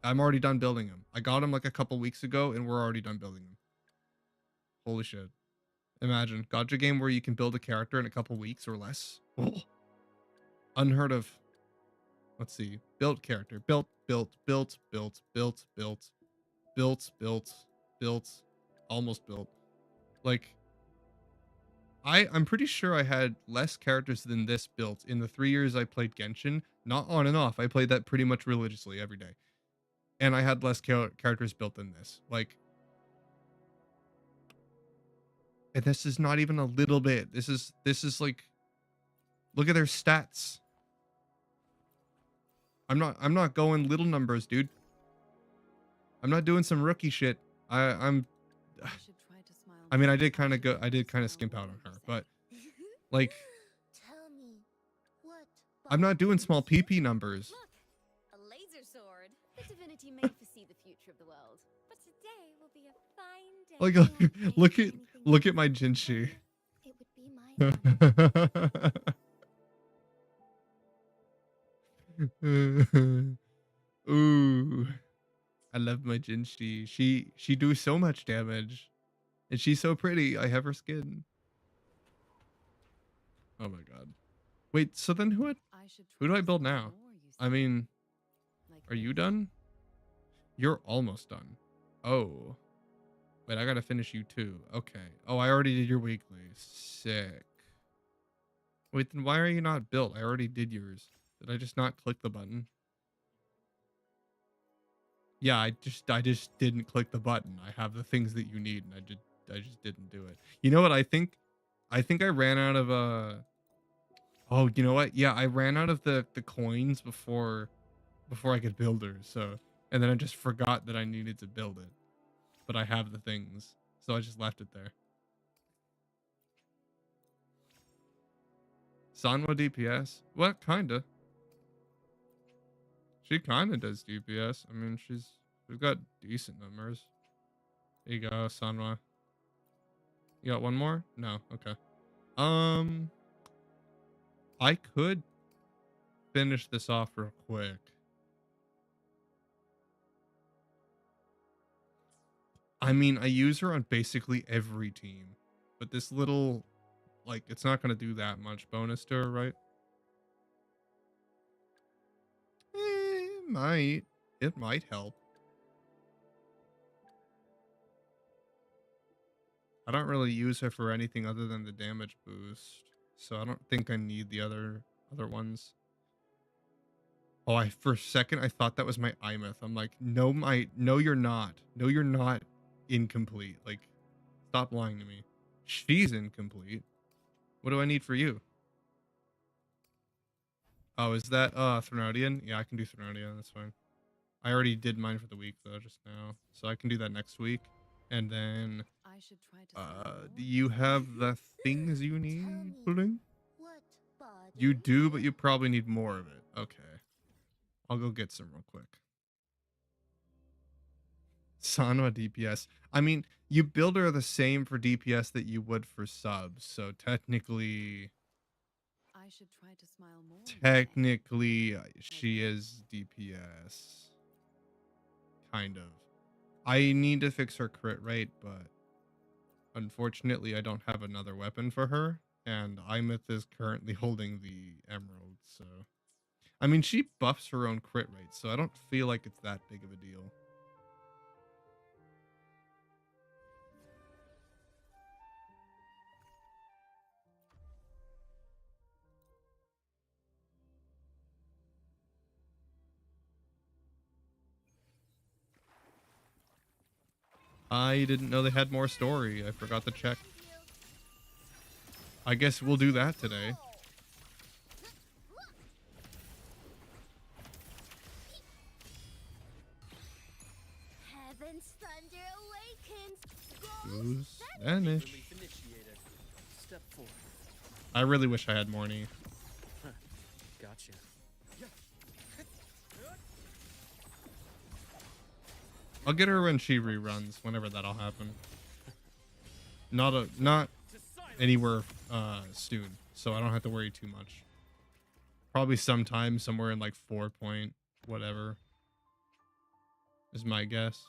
I'm already done building him. I got him like a couple weeks ago, and we're already done building him. Holy shit. Imagine. Gotcha game where you can build a character in a couple weeks or less. Oh, unheard of. Let's see. Built character. Built, built, built, built, built, built, built, built, built, almost built. Like, I'm pretty sure I had less characters than this built in the 3 years I played Genshin. Not on and off. I played that pretty much religiously every day. And I had less characters built than this. Like, and this is not even a little bit. This is like, look at their stats. I'm not going little numbers, dude. I'm not doing some rookie shit. I'm I should try to smile I mean, more. I did kind of should go. try I to did kind of smile skimp out more, on you her, say. but like, Tell me, what I'm not doing small bothers you? PP numbers. Look, a laser sword. The divinity made to see the future of the world. But today will be a fine day. Like, I won't pay look for at anything look you at my do. Jinshi. It would be my honor. Ooh, I love my Jinshi. She do so much damage, and she's so pretty. I have her skin. Oh my god. Wait, so then I should who try do I to build smile now? more, you I say. mean, Like are you this. done? You're almost done. Oh. Wait, I gotta finish you too. Okay. Oh, I already did your weekly. Sick. Wait, then why are you not built? I already did yours. Did I just not click the button? Yeah, I just didn't click the button. I have the things that you need, and I just didn't do it. You know what I think? I think I ran out of oh, you know what? Yeah, I ran out of the coins before I could build her. So, and then I just forgot that I needed to build it. But I have the things. So I just left it there. Sanwa DPS? What kinda? She kinda does DPS. I mean, we've got decent numbers. There you go, Sanwa. You got one more? No, okay. Um, I could finish this off real quick. I mean, I use her on basically every team, but this little, like, it's not gonna do that much bonus to her, right? It might. It might help. I don't really use her for anything other than the damage boost, so I don't think I need the other ones. Oh, for a second I thought that was my Imeth. I'm like, no, you're not. No, you're not incomplete. Like, stop lying to me. She's incomplete. What do I need for you? Oh, is that Threnodian? Yeah, I can do Threnodian. That's fine. I already did mine for the week though, just now, so I can do that next week. And then, I should try to smile more, do you say. have the things you Tell need, me, Pudding? what bothers You do, but you? you probably need more of it. Okay. I'll go get some real quick. Sanwa DPS. I mean, you build her the same for DPS that you would for subs. So technically, I should try to smile more, you say. technically, she is DPS. Kind of. I need to fix her crit rate, but unfortunately, I don't have another weapon for her. And Imeth is currently holding the emerald, so... I mean, she buffs her own crit rate, so I don't feel like it's that big of a deal. I didn't know they had more story. I forgot to check. I guess we'll do that today. Heaven's thunder awakens. Who's Spanish? Relief initiated. Step 4. I really wish I had Morny. Gotcha. I'll get her when she reruns, whenever that'll happen. Not To silence. anywhere soon, so I don't have to worry too much. probably sometime somewhere in like 4 point whatever is my guess.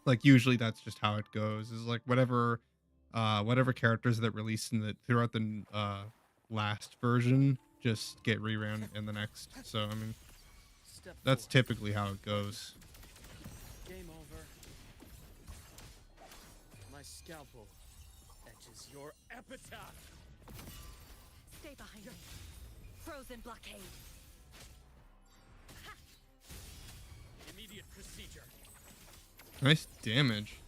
Like usually that's just how it goes. Is like whatever characters that released in the throughout the last version just get reran in the next. So I mean Step that's 4. typically how it goes. Game over. My scalpel etches your epitaph. Stay behind me. Frozen blockade. Immediate procedure. Nice damage.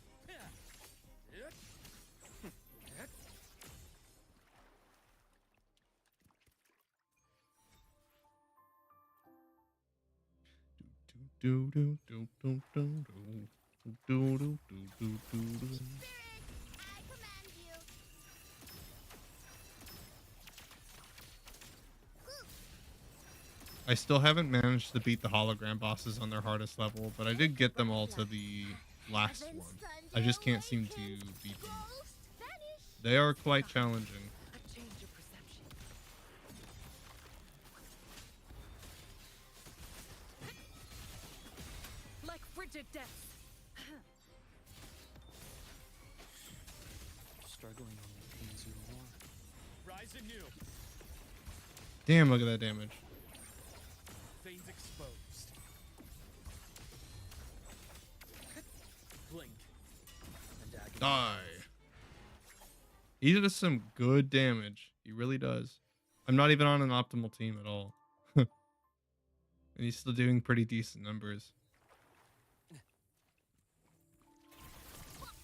Do do do do do do do do do do do. I command you. I still haven't managed to beat the hologram bosses on their hardest level, but I did get them all to the last one. I just can't seem to beat them. Ghost vanish. They are quite challenging. A change of perception. Like frigid death. Struggling only pains you more. Rise anew. Damn, look at that damage. Veins exposed. Blink. And agony. Die. He does some good damage. He really does. I'm not even on an optimal team at all. And he's still doing pretty decent numbers.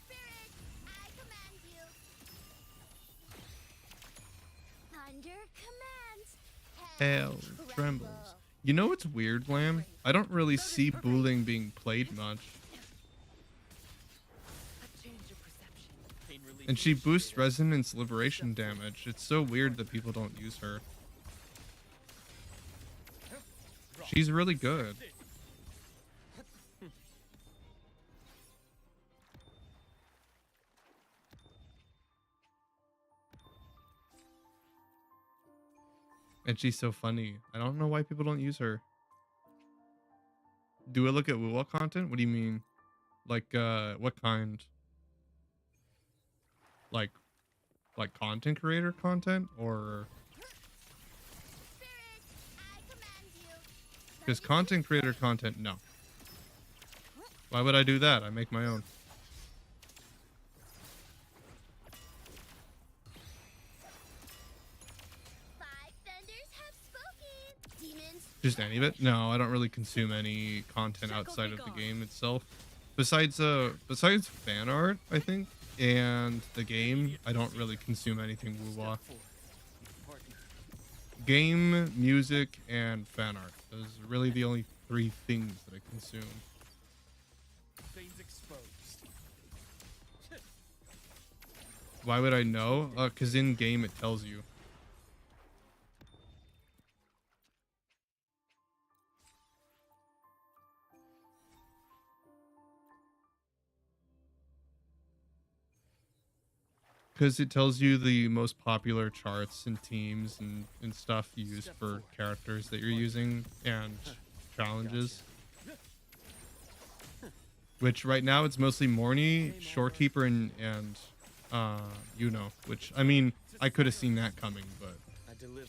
Spirit, I command you. Thunder commands. Hell trembles. You know what's weird, Lamb? I don't really see Booling being played much. A change of perception. Pain relief And she boosts initiated. resonance liberation damage. It's so weird that people don't use her. She's really good. And she's so funny. I don't know why people don't use her. Do I look at Wuwa content? What do you mean? Like, what kind? Like content creator content? Or... Spirit, I command you. Because content creator content, no. Why would I do that? I make my own. Five thunders have spoken. Demons. Just any of it? No, I don't really consume any content outside of the game itself. Besides fan art, I think, and the game, I don't really consume anything Wuwa. Step 4. Pardon. Game, music, and fan art. Those are really the only 3 things that I consume. Veins exposed. Why would I know? Because in game it tells you. Because it tells you the most popular charts and teams and stuff used for characters that you're using and challenges. Which right now it's mostly Morny, Shorekeeper, and Yuno. Which, I mean, I could have seen that coming, but I deliver.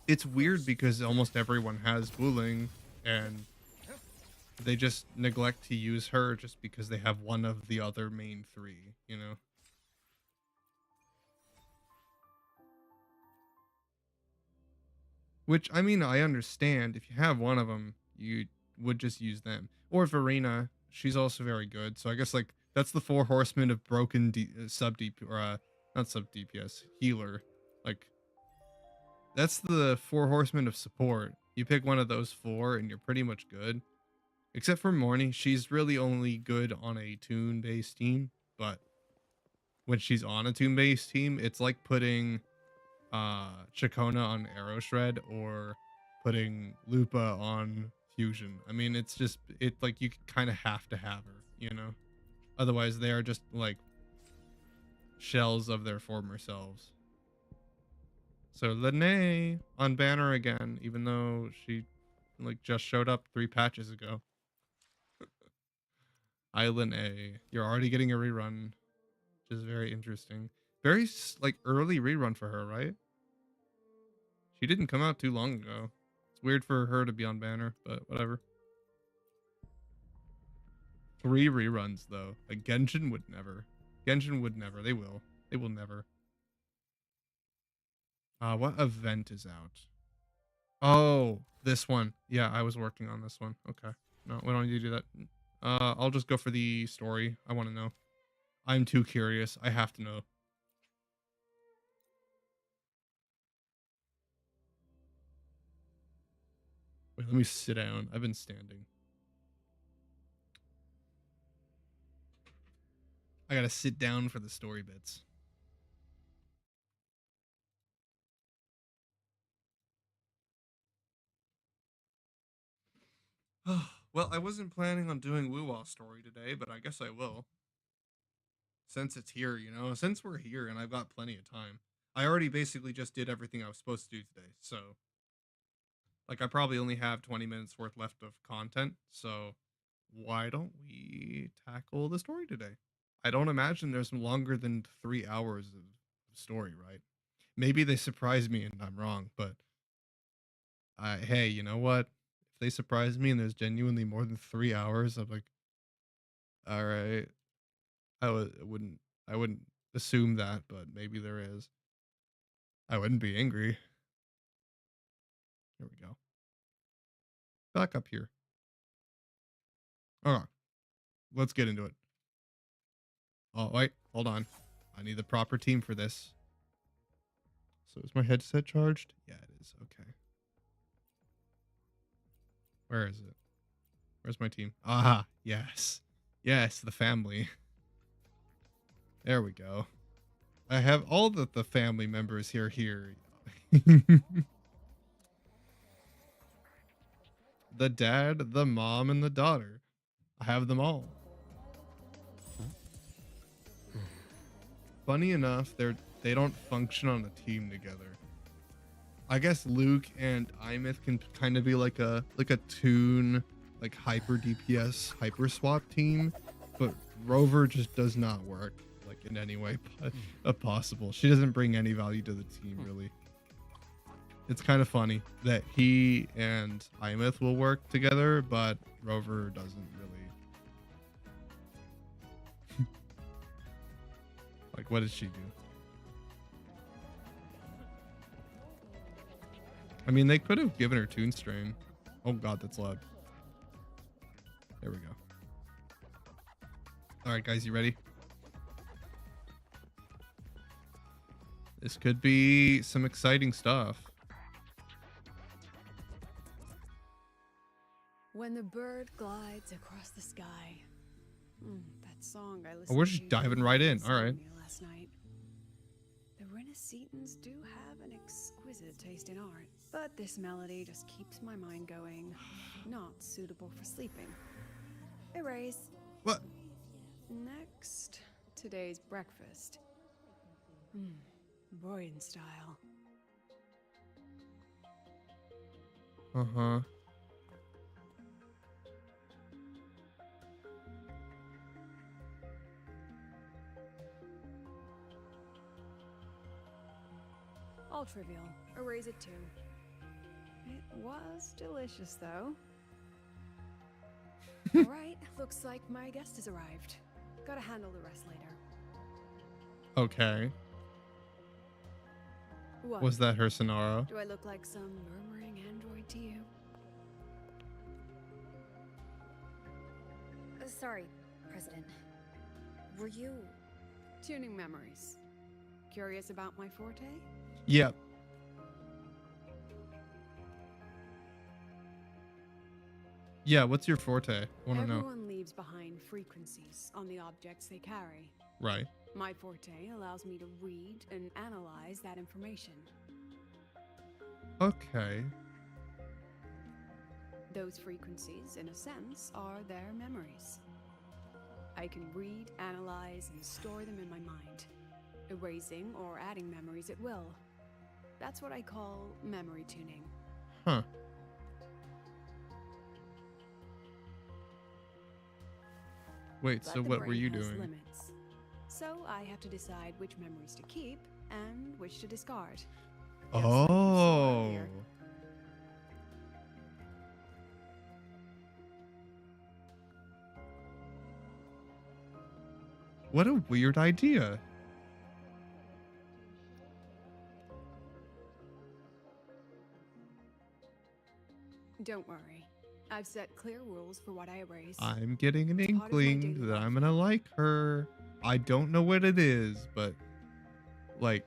it's weird because almost everyone has Wuling, and they just neglect to use her just because they have one of the other main 3, you know? Which, I mean, I understand. If you have one of them, you would just use them. Or Verena, she's also very good. So I guess, like, that's the 4 horsemen of broken sub DP, or, not sub DPS, healer. Like, that's the 4 horsemen of support. You pick one of those 4 and you're pretty much good. Except for Morny, she's really only good on a toon-based team. But when she's on a toon-based team, it's like putting Chakona on Arrow Shred or putting Lupa on Fusion. I mean, it's just, it like you kind of have to have her, you know? Otherwise, they are just like shells of their former selves. So Lene on banner again, even though she like just showed up 3 patches ago. Island A. You're already getting a rerun, which is very interesting. Very like early rerun for her, right? She didn't come out too long ago. It's weird for her to be on banner, but whatever. 3 reruns though. Like Genshin would never. Genshin would never. They will. They will never. What event is out? Oh, this one. Yeah, I was working on this one. Okay. No, we don't need to do that. I'll just go for the story. I want to know. I'm too curious. I have to know. Wait, let me sit down. I've been standing. I gotta sit down for the story bits. Well, I wasn't planning on doing Woo-Wah story today, but I guess I will. Since it's here, you know, since we're here and I've got plenty of time. I already basically just did everything I was supposed to do today. So, like, I probably only have 20 minutes worth left of content. So, why don't we tackle the story today? I don't imagine there's longer than 3 hours of story, right? Maybe they surprise me and I'm wrong, but hey, you know what? If they surprise me and there's genuinely more than 3 hours, I'm like, all right, I wouldn't assume that, but maybe there is. I wouldn't be angry. Here we go. Back up here. Okay, let's get into it. Oh wait, hold on. I need the proper team for this. So is my headset charged? Yeah, it is. Okay. Where is it? Where's my team? Ah, yes. Yes, the family. There we go. I have all the family members here. The dad, the mom, and the daughter. I have them all. Funny enough, they don't function on a team together. I guess Luke and Imith can kind of be like a Toon, like hyper DPS hyper swap team, but Rover just does not work like in any way possible. She doesn't bring any value to the team really. It's kind of funny that he and Imith will work together, but Rover doesn't really. Like, what did she do? I mean, they could have given her Toon Strain. Oh god, that's loud. There we go. Alright, guys, you ready? This could be some exciting stuff. When the bird glides across the sky. That song I listened Oh, we're just diving right in. All right. last night. The Renaissance do have an exquisite taste in art, but this melody just keeps my mind going. Not suitable for sleeping. Erase. What? Next, today's breakfast. Boyan style. Uh-huh. All trivial. Erase it too. It was delicious, though. Alright, looks like my guest has arrived. Gotta handle the rest later. Okay. What? Was that her Sonara? Do I look like some murmuring android to you? Sorry, President. Were you... Tuning memories. Curious about my forte? Yep. Yeah, what's your forte? I want to know. Everyone leaves behind frequencies on the objects they carry. Right. My forte allows me to read and analyze that information. Okay. Those frequencies, in a sense, are their memories. I can read, analyze, and store them in my mind, erasing or adding memories at will. That's what I call memory tuning. Huh. Wait, But so the what were brain you has doing? limits. So I have to decide which memories to keep and which to discard. Just like you saw Oh. earlier. What a weird idea. Don't worry. I've set clear rules for what I erase. I'm getting an It's part of my daily inkling that life I'm gonna now. like her. I don't know what it is, but like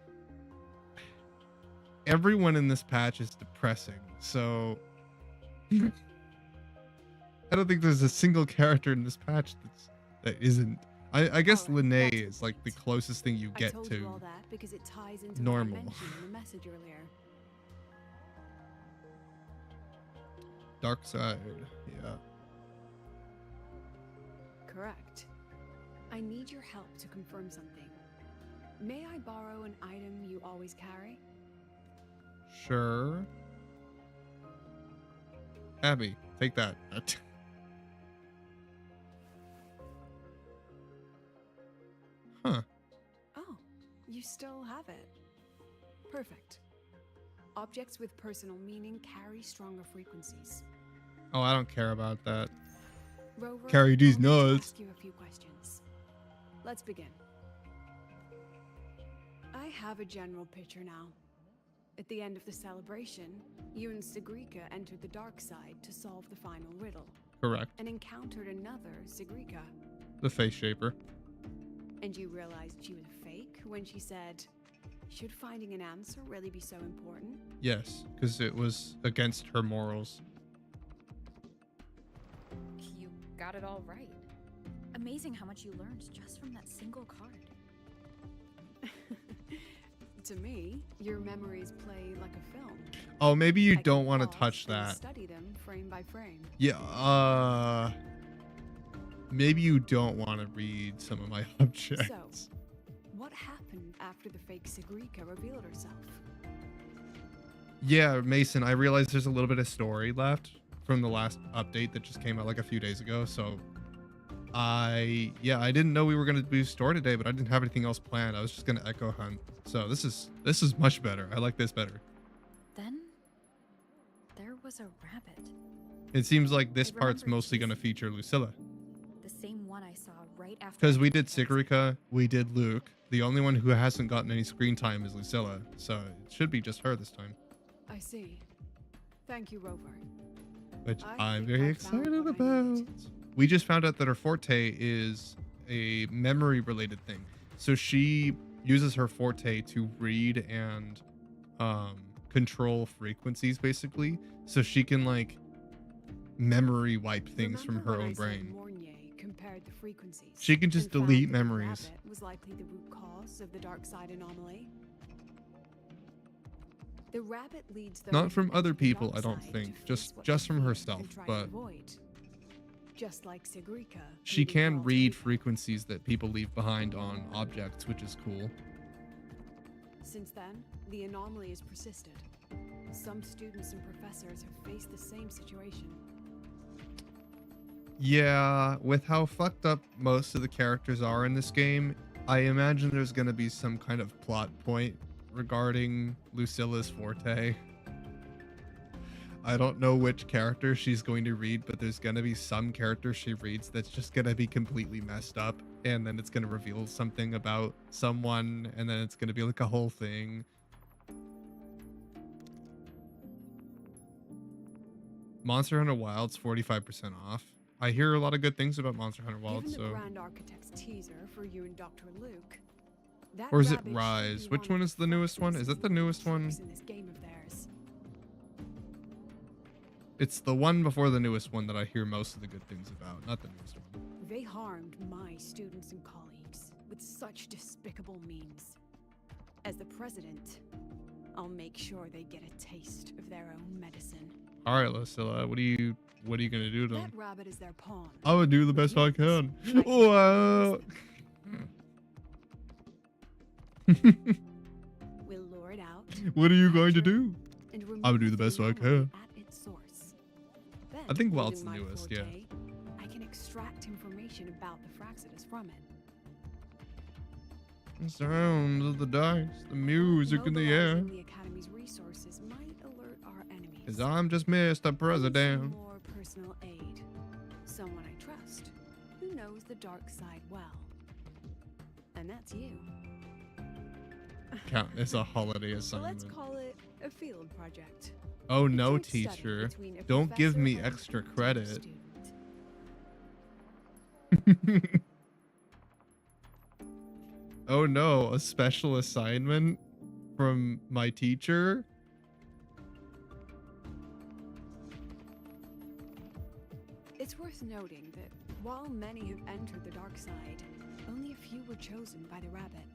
everyone in this patch is depressing. So I don't think there's a single character in this patch that isn't. I guess All right, Linnea that's is like the important. closest thing you I get told you to all that because it ties into normal. what I mentioned in the message earlier. Dark side. Yeah. Correct. I need your help to confirm something. May I borrow an item you always carry? Sure. Abby, take that. Huh. Oh, you still have it. Perfect. Objects with personal meaning carry stronger frequencies. Oh, I don't care about that. Rover, Carry these I'll need to nuts. ask you a few questions. Let's begin. I have a general picture now. At the end of the celebration, you and Sigrika entered the dark side to solve the final riddle Correct. and encountered another Sigrika. The face shaper. And you realized she was fake when she said, "Should finding an answer really be so important?" Yes, because it was against her morals. You got it all right. Amazing how much you learned just from that single card. To me, your memories play like a film. Oh, maybe you I can don't want to pause touch and that. Study them frame by frame. Yeah, maybe you don't want to read some of my objects. So, what happened after the fake Sigrika revealed herself? Yeah, Mason, I realized there's a little bit of story left from the last update that just came out like a few days ago. So I didn't know we were going to do story today, but I didn't have anything else planned. I was just going to echo hunt. So this is much better. I like this better. Then there was a rabbit. It seems like this I part's remember mostly going to chasing feature Lucilla. The same one I saw right after. Because I we took did the test. Sigrika, we did Luke. The only one who hasn't gotten any screen time is Lucilla. So it should be just her this time. I see. Thank you, Rover. Which I I'm think very I found excited what I about. need. We just found out that her forte is a memory related thing. So she uses her forte to read and control frequencies basically. So she can like memory wipe things from Remember her when own I said brain. Mornier compared the frequencies. She can just and found delete that the memories. rabbit was likely the root cause of the dark side anomaly. The rabbit leads those Not from who other enter the people, dark I don't side think. to face what Just they from fear herself, and try to but avoid. Just like Sigrika. she leading can Paul to read Eva. frequencies that people leave behind on objects, which is cool. Since then, the anomaly has persisted. Some students and professors have faced the same situation. Yeah, with how fucked up most of the characters are in this game, I imagine there's going to be some kind of plot point regarding Lucilla's forte. I don't know which character she's going to read, but there's going to be some character she reads that's just going to be completely messed up, and then it's going to reveal something about someone, and then it's going to be like a whole thing. Monster Hunter Wild's 45% off. I hear a lot of good things about Monster Hunter Wild, Given the so... Grand Architect's teaser for you and Dr. Luke, that Or is it rabbit should Rise? be Which one one of is the newest one? Is Fox's that the newest one? tricks in this game of theirs. It's the one before the newest one that I hear most of the good things about, not the newest one. They harmed my students and colleagues with such despicable means. As the president, I'll make sure they get a taste of their own medicine. All right, Lucilla, what are you gonna do to them? That rabbit is their pawn. I would do the With best I humans, can. I Wow. We'll lure it out, What are you going to capture do? it, and I'm gonna do remove the best I anomaly can. at its source. Then, I think while it's using the my newest, yeah. forte, I can extract information about the Fraxidus from it. The sounds of the dice, the music in the air. Mobilizing the Academy's resources might alert our enemies. Cause I'm just Mr. I need some President. more personal aid. Someone I trust, who knows the dark side well. And that's you. Count as a holiday So let's assignment. call it a field project. Oh A no, joint study teacher. between a Don't give professor me and extra a deaf credit. student. Oh no, a special assignment from my teacher? It's worth noting that while many have entered the dark side, only a few were chosen by the rabbit.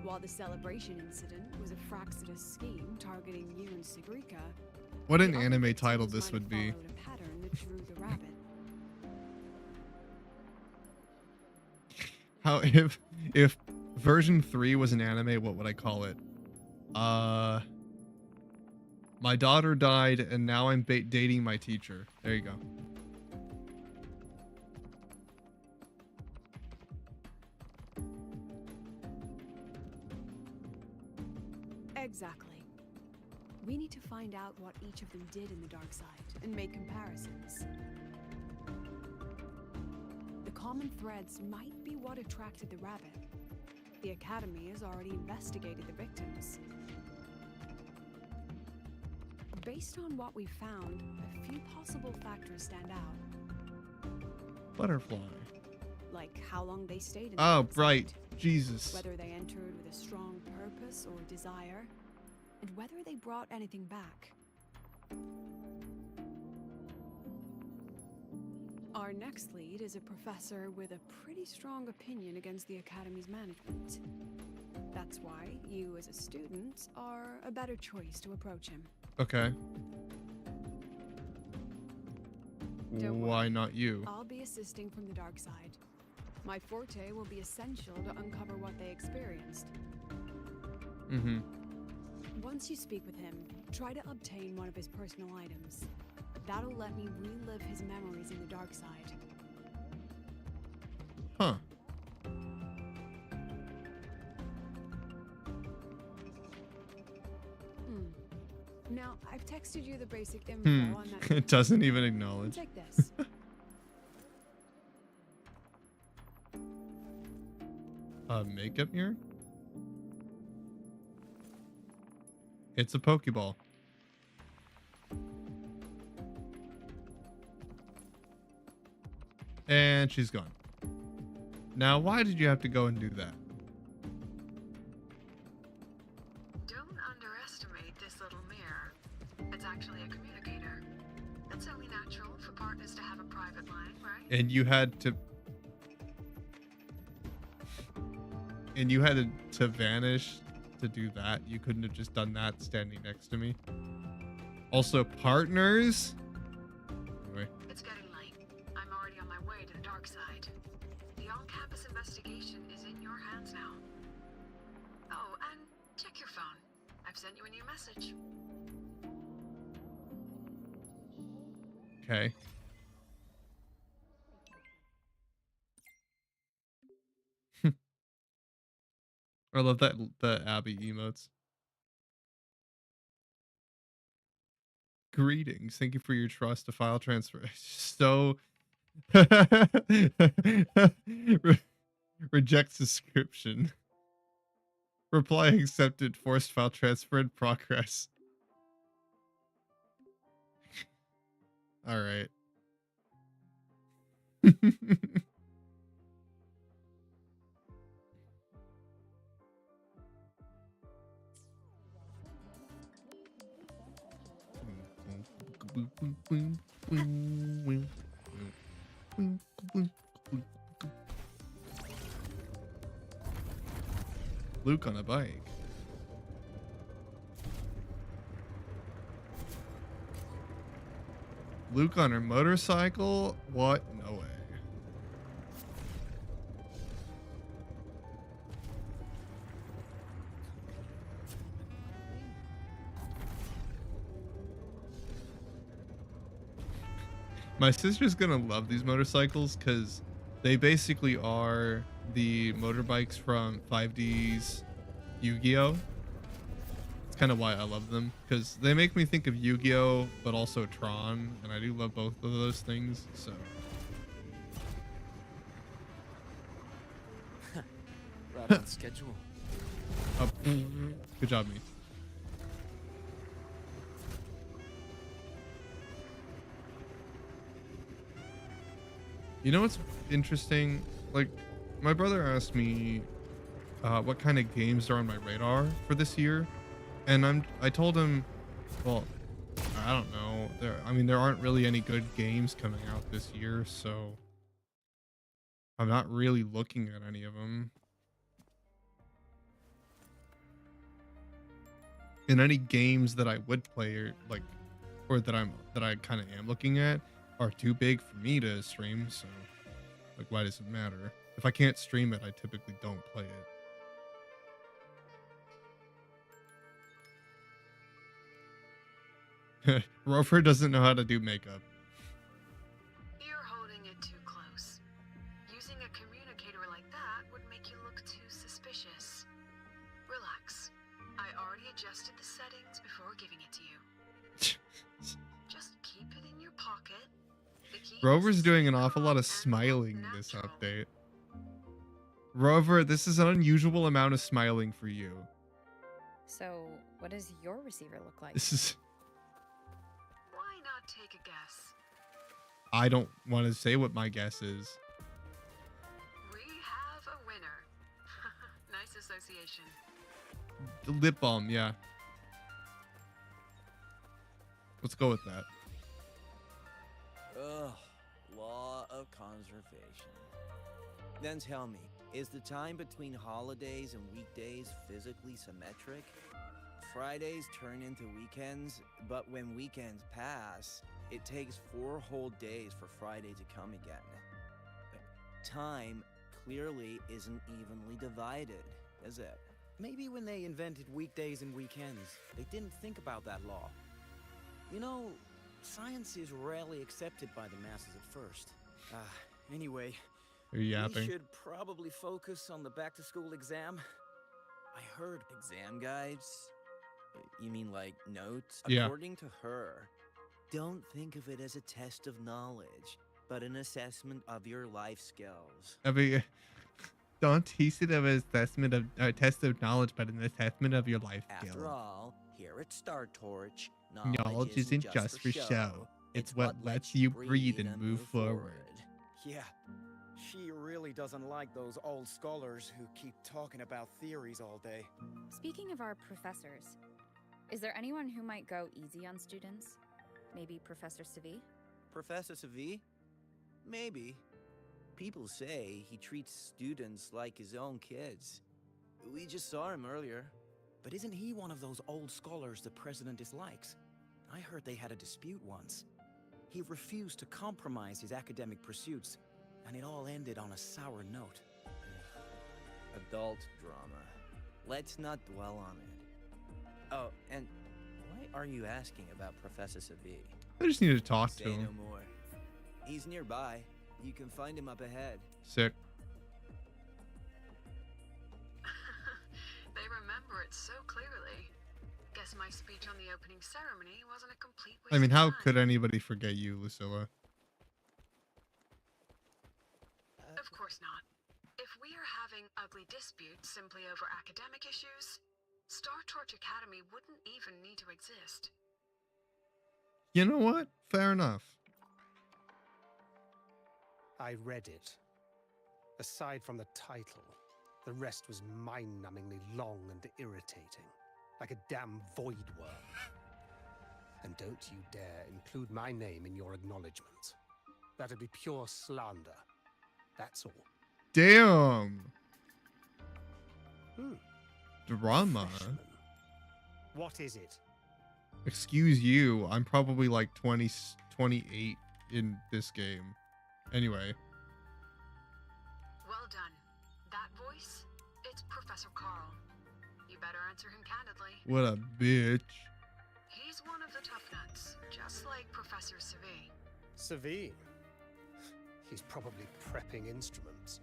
While the celebration incident was a Fraxidus scheme targeting you and Sigrika, What an the other anime victims title might this have would be. followed a pattern that drew the rabbit. How if version 3 was an anime, what would I call it? My daughter died and now I'm dating my teacher. There you go. Exactly. We need to find out what each of them did in the dark side and make comparisons. The common threads might be what attracted the rabbit. The Academy has already investigated the victims. Based on what we found, a few possible factors stand out. Butterfly. Like how long they stayed in the Oh, dark right. side, Jesus. whether they entered with a strong purpose or desire, and whether they brought anything back. Our next lead is a professor with a pretty strong opinion against the Academy's management. That's why you, as a student, are a better choice to approach him. Okay. Don't Why worry. not you? I'll be assisting from the dark side. My forte will be essential to uncover what they experienced. Mm-hmm. Once you speak with him, try to obtain one of his personal items. That'll let me relive his memories in the dark side. Huh. Now, I've texted you the basic info on that. It doesn't even acknowledge. Take this. Makeup mirror? It's a Pokeball. And she's gone. Now, why did you have to go and do that? Don't underestimate this little mirror. It's actually a communicator. It's only natural for partners to have a private line, right? And you had to... And you had to vanish to do that. You couldn't have just done that standing next to me. Also, partners? Anyway. It's getting late. I'm already on my way to the dark side. The on-campus investigation is in your hands now. Oh, and check your phone. I've sent you a new message. Okay. I love that the Abby emotes. Greetings. Thank you for your trust to file transfer. So reject subscription. Reply accepted. Forced file transfer in progress. All right. Luke on a bike. Luke on her motorcycle? What? No way. My sister's gonna love these motorcycles because they basically are the motorbikes from 5D's Yu-Gi-Oh! It's kind of why I love them because they make me think of Yu-Gi-Oh! But also Tron, and I do love both of those things. So Right on schedule. good job, me. You know what's interesting? Like, my brother asked me what kind of games are on my radar for this year, and I told him, well, I don't know. There aren't really any good games coming out this year, so I'm not really looking at any of them. And any games that I would play or that I kind of am looking at are too big for me to stream, so like why does it matter? If I can't stream it, I typically don't play it. Rover doesn't know how to do makeup. You're holding it too close. Using a communicator like that would make you look too suspicious. Relax. I already adjusted the settings before giving it to you. Just keep it in your pocket. The key Rover's is doing an to awful lot of calm and smiling look this natural. update. Rover, this is an unusual amount of smiling for you. So, what does your receiver look like? This is Why not take a guess? I don't want to say what my guess is. We have a winner. Nice association. The lip balm, yeah. Let's go with that. Ugh, law of conservation. Then tell me, is the time between holidays and weekdays physically symmetric? Fridays turn into weekends, but when weekends pass, it takes 4 whole days for Friday to come again. Time clearly isn't evenly divided, is it? Maybe when they invented weekdays and weekends, they didn't think about that law. You know, science is rarely accepted by the masses at first. Anyway, Are you yapping? we should probably focus on the back-to-school exam. I heard Exam guides? You mean like notes? Yeah. According to her, don't think of it as a test of knowledge, but an assessment of your life skills. Don't tease it of an assessment of a test of knowledge, but an assessment of your life After skills. all, here at Star Torch, Knowledge isn't just for show. It's what lets you breathe and move forward. Yeah, she really doesn't like those old scholars who keep talking about theories all day. Speaking of our professors, is there anyone who might go easy on students? Maybe Professor Savi? Professor Savi? Maybe. People say he treats students like his own kids. We just saw him earlier. But isn't he one of those old scholars the president dislikes? I heard they had a dispute once. He refused to compromise his academic pursuits, and it all ended on a sour note. Adult drama. Let's not dwell on it. Oh, and why are you asking about Professor Savi? I just need to talk to Say him. no more. He's nearby. You can find him up ahead. Sick. They remember it so clearly. Guess my speech on the opening ceremony wasn't a complete waste I mean, of how time. could anybody forget you, Lucilla? Of course not. If we are having ugly disputes simply over academic issues, Star Torch Academy wouldn't even need to exist. You know what? Fair enough. I read it. Aside from the title, the rest was mind-numbingly long and irritating, like a damn void worm. And don't you dare include my name in your acknowledgements. That'd be pure slander. That's all. Damn. Hmm. Drama. Freshman. What is it? Excuse you. I'm probably like 20, 28 in this game. Anyway. Well done. That voice? It's Professor Carl. You better answer him candidly. What a bitch. He's one of the tough nuts, just like Professor Savi. Savine. He's probably prepping instruments.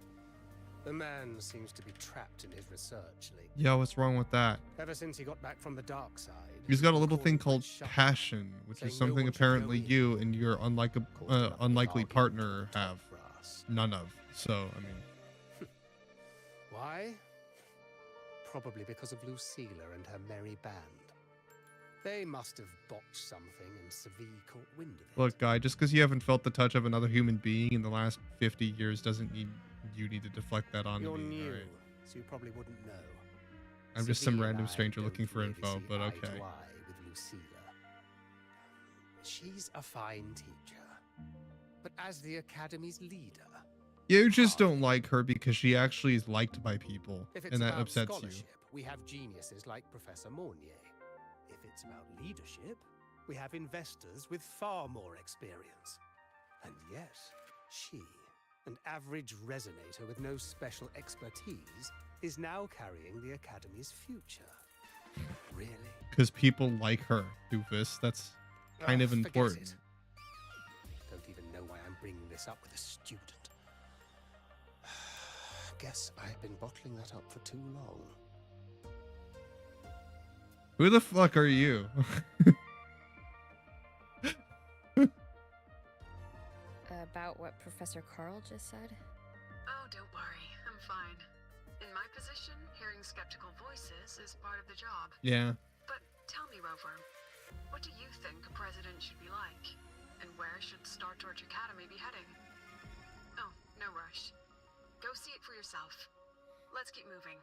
The man seems to be trapped in his research lately. Yeah, what's wrong with that? Ever since he got back from the dark side. He's got a little called thing it called shut down, passion, which saying is no something one should go apparently in. you and your Caused enough unlikely argument partner on top have brass. none of. So, I mean, Why? Probably because of Lucilla and her merry band. They must have botched something and Seville caught wind of it. look, guy, just because you haven't felt the touch of another human being in the last 50 years doesn't mean you need to deflect that onto You're me. new, All right? so you probably wouldn't know. I'm just some Seville random and I stranger don't looking for really info, see but eye okay. to eye with Lucilla. She's a fine teacher, but as the Academy's leader, You just don't like her because she actually is liked by people, if it's and that about upsets you. scholarship, we have geniuses like Professor Mornier. If it's about leadership, we have investors with far more experience. And yes, she, an average resonator with no special expertise, is now carrying the Academy's future. Really? Because people like her, doofus. That's kind of Forget important. it. Don't even know why I'm bringing this up with a student. Guess I've been bottling that up for too long. Who the fuck are you? About what Professor Carl just said? Oh, don't worry. I'm fine. In my position, hearing skeptical voices is part of the job. Yeah. But tell me, Rover, what do you think a president should be like? And where should Star Torch Academy be heading? Oh, no rush. Go see it for yourself. Let's keep moving.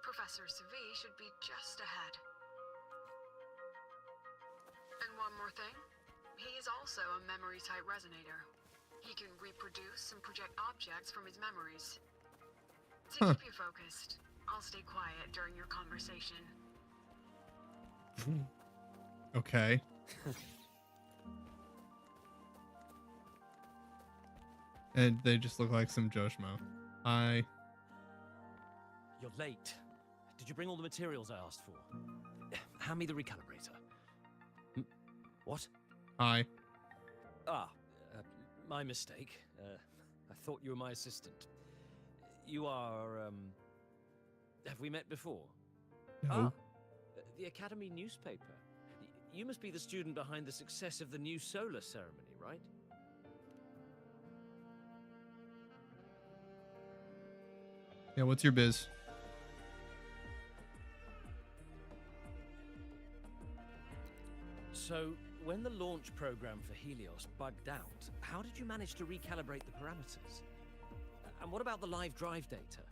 Professor Savi should be just ahead. And one more thing. He is also a memory-type resonator. He can reproduce and project objects from his memories. To keep you focused, I'll stay quiet during your conversation. Okay. And they just look like some Joe Schmo. Hi. You're late. Did you bring all the materials I asked for? Hand me the recalibrator. What? Hi. Ah, my mistake. I thought you were my assistant. You are, have we met before? No. The Academy newspaper. You must be the student behind the success of the new solar ceremony, right? Yeah, what's your biz? So, when the launch program for Helios bugged out, how did you manage to recalibrate the parameters? And what about the live drive data?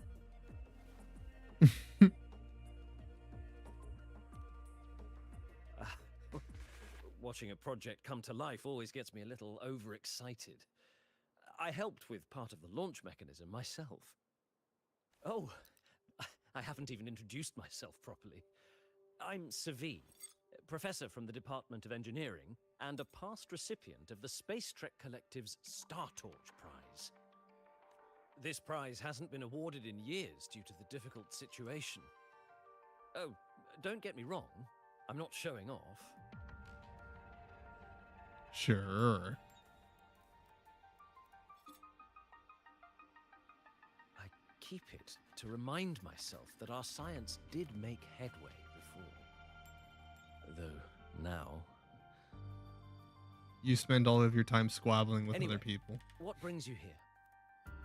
Watching a project come to life always gets me a little overexcited. I helped with part of the launch mechanism myself. Oh, I haven't even introduced myself properly. I'm Savi, professor from the Department of Engineering and a past recipient of the Space Trek Collective's Star Torch Prize. This prize hasn't been awarded in years due to the difficult situation. Oh, don't get me wrong, I'm not showing off. Sure. I keep it to remind myself that our science did make headway before. Though now... You spend all of your time squabbling with Anyway, other people. what brings you here?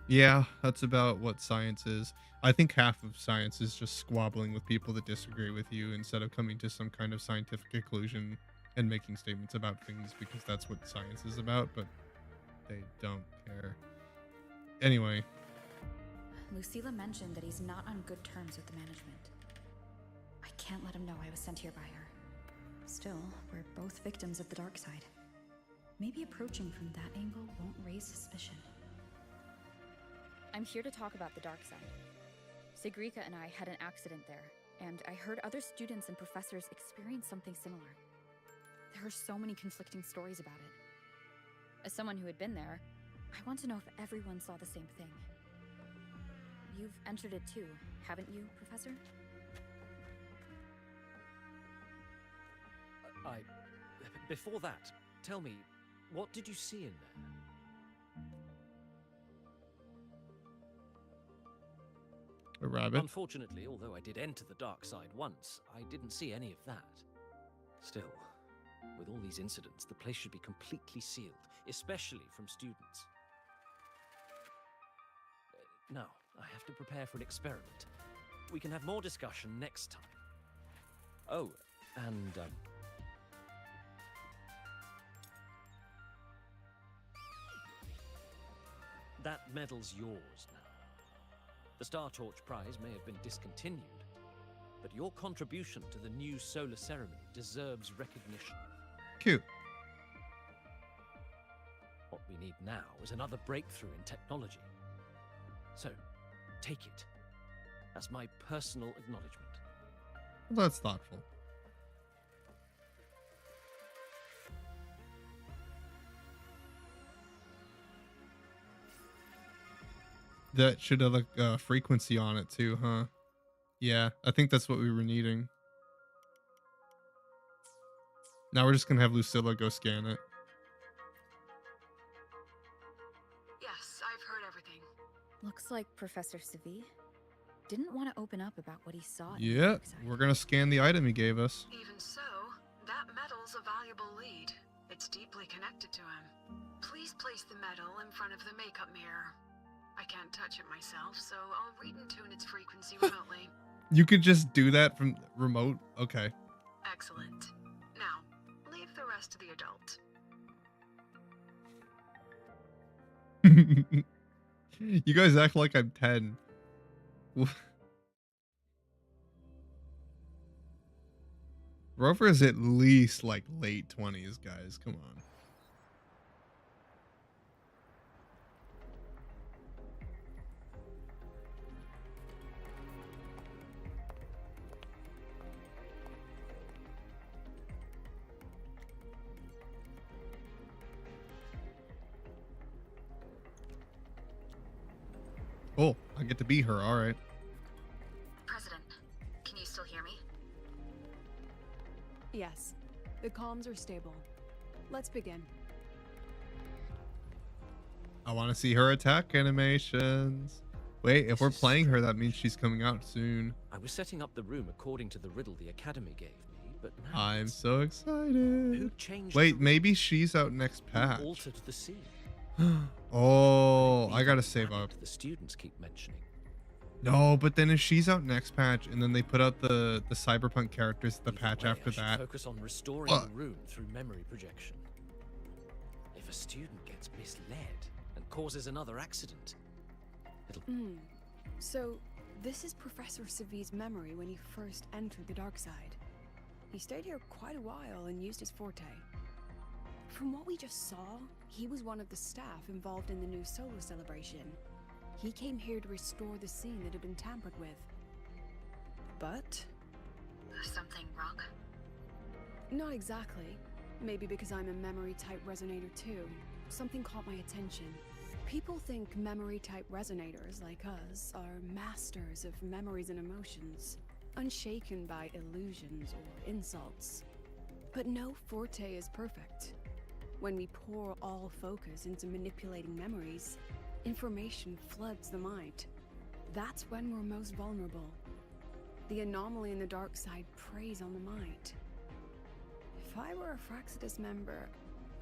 Yeah, that's about what science is. I think half of science is just squabbling with people that disagree with you instead of coming to some kind of scientific conclusion and making statements about things, because that's what science is about, but they don't care. Anyway. Lucilla mentioned that he's not on good terms with the management. I can't let him know I was sent here by her. Still, we're both victims of the dark side. Maybe approaching from that angle won't raise suspicion. I'm here to talk about the dark side. Sigrika and I had an accident there, and I heard other students and professors experience something similar. There are so many conflicting stories about it. As someone who had been there, I want to know if everyone saw the same thing. You've entered it too, haven't you, Professor? Before that, tell me, What did you see in there? A rabbit. Unfortunately, although I did enter the dark side once, I didn't see any of that. Still, with all these incidents, the place should be completely sealed, especially from students. Now, I have to prepare for an experiment. We can have more discussion next time. Oh, and, that medal's yours now. The Star Torch Prize may have been discontinued, but your contribution to the new solar ceremony deserves recognition. Cute. What we need now is another breakthrough in technology. So, take it as my personal acknowledgement. Well, that's thoughtful. That should have like a frequency on it too, huh? Yeah, I think that's what we were needing. Now we're just gonna have Lucilla go scan it. Yes, I've heard everything. Looks like Professor Savi didn't want to open up about what he saw. in the Yeah, dark side. we're gonna scan the item he gave us. Even so, that medal's a valuable lead. It's deeply connected to him. Please place the medal in front of the makeup mirror. I can't touch it myself, so I'll read and tune its frequency remotely. You could just do that from remote? Okay. Excellent. Now, leave the rest to the adult. You guys act like I'm 10. Rover is at least like late 20s, guys. Come on. Oh, I get to be her. All right. President, can you still hear me? Yes, the comms are stable. Let's begin. I want to see her attack animations. Wait, if This we're is playing her, that means she's coming out soon. I was setting up the room according to the riddle the Academy gave me, but now I'm it's- so excited. Who changed Wait, the maybe she's out next Who patch. altered the scene? Oh, I gotta Even save planet up. The students keep mentioning. No, but then if she's out next patch and then they put out the cyberpunk characters the Either patch way, after I should that. focus on restoring What? the room through memory projection. If a student gets misled and causes another accident, it'll So, this is Professor Savi's memory when he first entered the dark side. He stayed here quite a while and used his forte. From what we just saw, he was one of the staff involved in the new solar celebration. He came here to restore the scene that had been tampered with. But Something wrong? not exactly. Maybe because I'm a memory-type resonator too. Something caught my attention. People think memory-type resonators like us are masters of memories and emotions, unshaken by illusions or insults. But no forte is perfect. When we pour all focus into manipulating memories, information floods the mind. That's when we're most vulnerable. The anomaly in the dark side preys on the mind. If I were a Fraxidus member,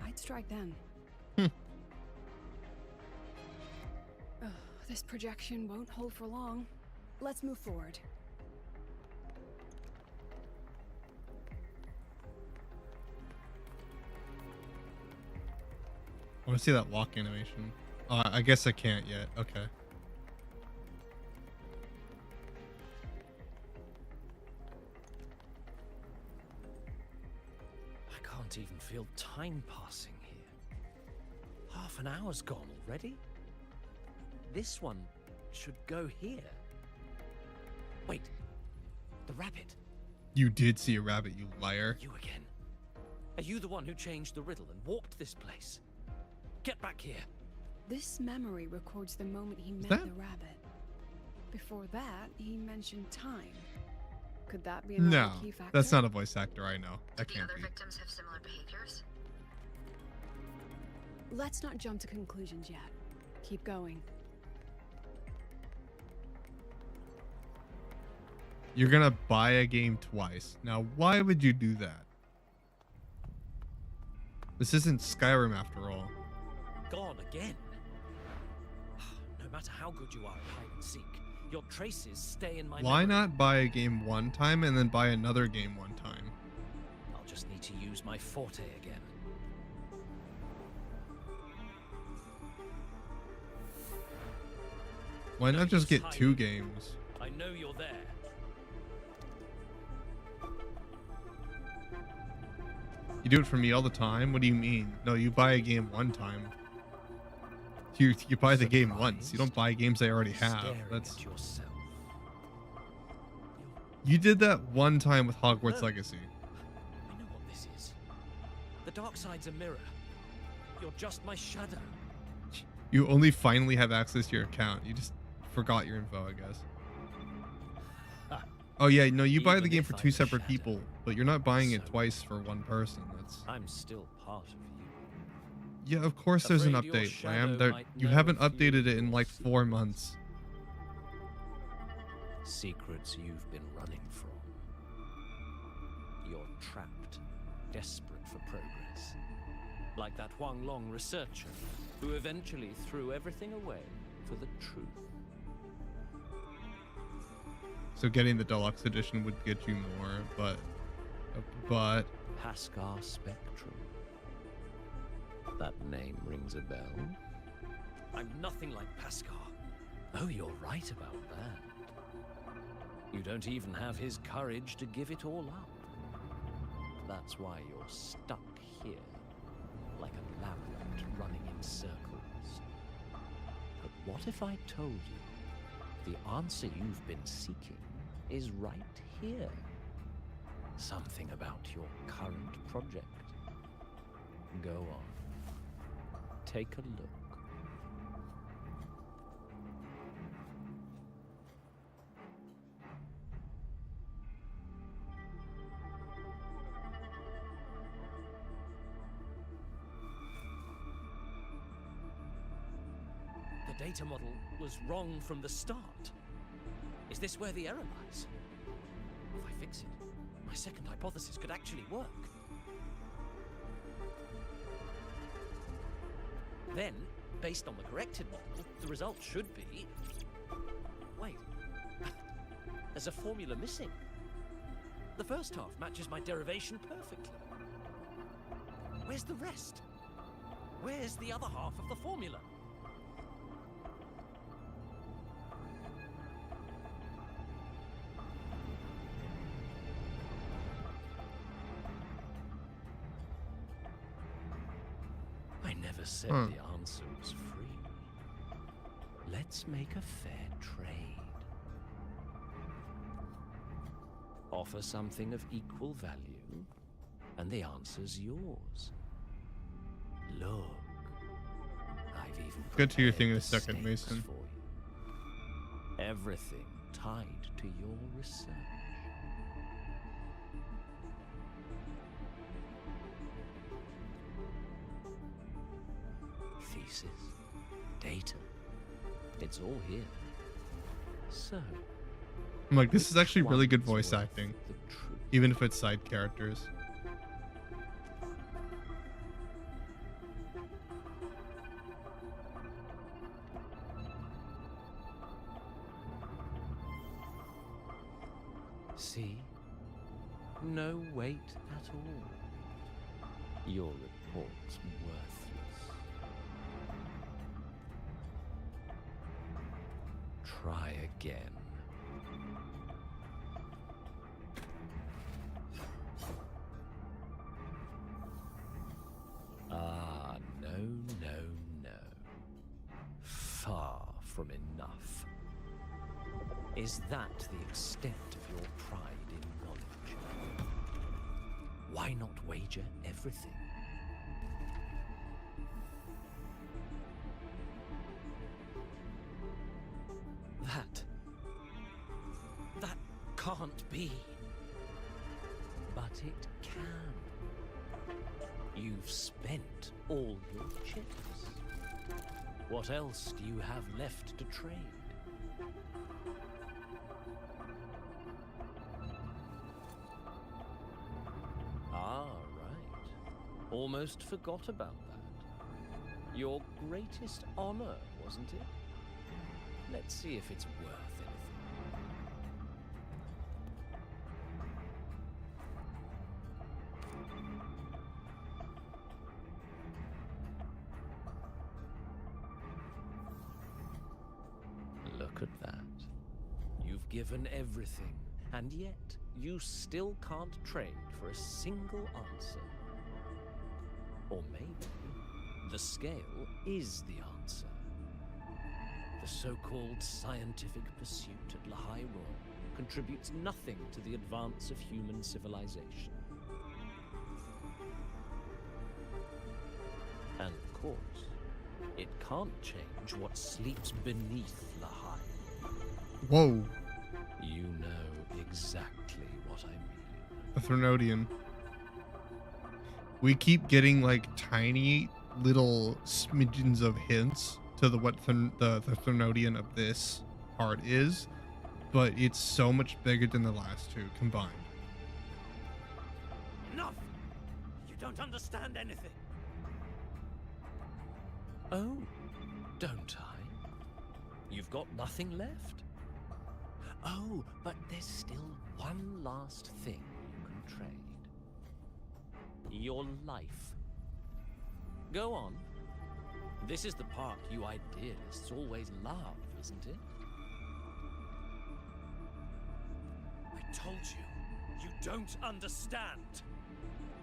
I'd strike then. Ugh, this projection won't hold for long. Let's move forward. I want to see that walk animation. I guess I can't yet. Okay. I can't even feel time passing here. Half an hour's gone already? This one should go here. Wait, the rabbit. You did see a rabbit, you liar. You again. Are you the one who changed the riddle and warped this place? Get back here. This memory records the moment he met that- the rabbit. Before that, he mentioned time. Could that be another No, key factor? that's not a voice actor. I know. That The can't other be. victims have similar behaviors? let's not jump to conclusions yet. Keep going. You're gonna buy a game twice. Now, why would you do that? This isn't Skyrim after all. Gone again. No matter how good you are at hide and seek, your traces stay in my Why memory. not buy a game one time and then buy another game one time? I'll just need to use my forte again. Why No not just use get 2 hiding. games? I know you're there. You do it for me all the time? What do you mean? No, you buy a game one time. You buy the game once. You don't buy games I already have. Staring That's at yourself. You did that one time with Hogwarts No. Legacy. I know what this is. The dark side's a mirror. You're just my shadow. You only finally have access to your account. You just forgot your info, I guess. Ha. Oh yeah, no, you buy the Even game if for I'm 2 a separate shadow, people, but you're not buying it so twice for one person. That's I'm still part of you. Yeah, of course there's an Afraid your update, Lamb. shadow There, might you know haven't a few updated it in of like yours. 4 months. Secrets you've been running from. You're trapped, desperate for progress. Like that Huang Long researcher, who eventually threw everything away for the truth. So getting the deluxe edition would get you more, but Pascal Spectrum. That name rings a bell. I'm nothing like Pascal. Oh, you're right about that. You don't even have his courage to give it all up. That's why you're stuck here, like a labyrinth running in circles. But what if I told you the answer you've been seeking is right here? Something about your current project. Go on. Take a look. The data model was wrong from the start. Is this where the error lies? If I fix it, my second hypothesis could actually work. Then, based on the corrected model, the result should be... Wait. There's a formula missing. The first half matches my derivation perfectly. Where's the rest? Where's the other half of the formula? I never said Huh. the answer was free. Let's make a fair trade. Offer something of equal value, and the answer's yours. Look, I've even Get to your prepared thing in the a second, stakes Mason. for you. Everything tied to your research. Thesis, data, it's all here. So, I'm like, this is which actually really good one's voice worth acting, the truth? even if it's side characters. See? No weight at all. Your report's worthless. Try again. Ah, no, no, no. Far from enough. Is that the extent of your pride in knowledge? Why not wager everything? That can't be. But it can. You've spent all your chips. What else do you have left to trade? Ah, right. Almost forgot about that. Your greatest honor, wasn't it? Let's see if it's worth anything. Look at that. You've given everything, and yet you still can't trade for a single answer. Or maybe the scale is the answer. The so-called scientific pursuit at Lahai Royal contributes nothing to the advance of human civilization. And of course, it can't change what sleeps beneath Lahai. Whoa. You know exactly what I mean. The Threnodian. We keep getting like tiny little smidgens of hints to the Threnodian of this part is, but it's so much bigger than the last two combined. Enough! You don't understand anything. Oh, don't I? You've got nothing left? Oh, but there's still one last thing you can trade. Your life. Go on. This is the part you idealists always love, isn't it? I told you, you don't understand.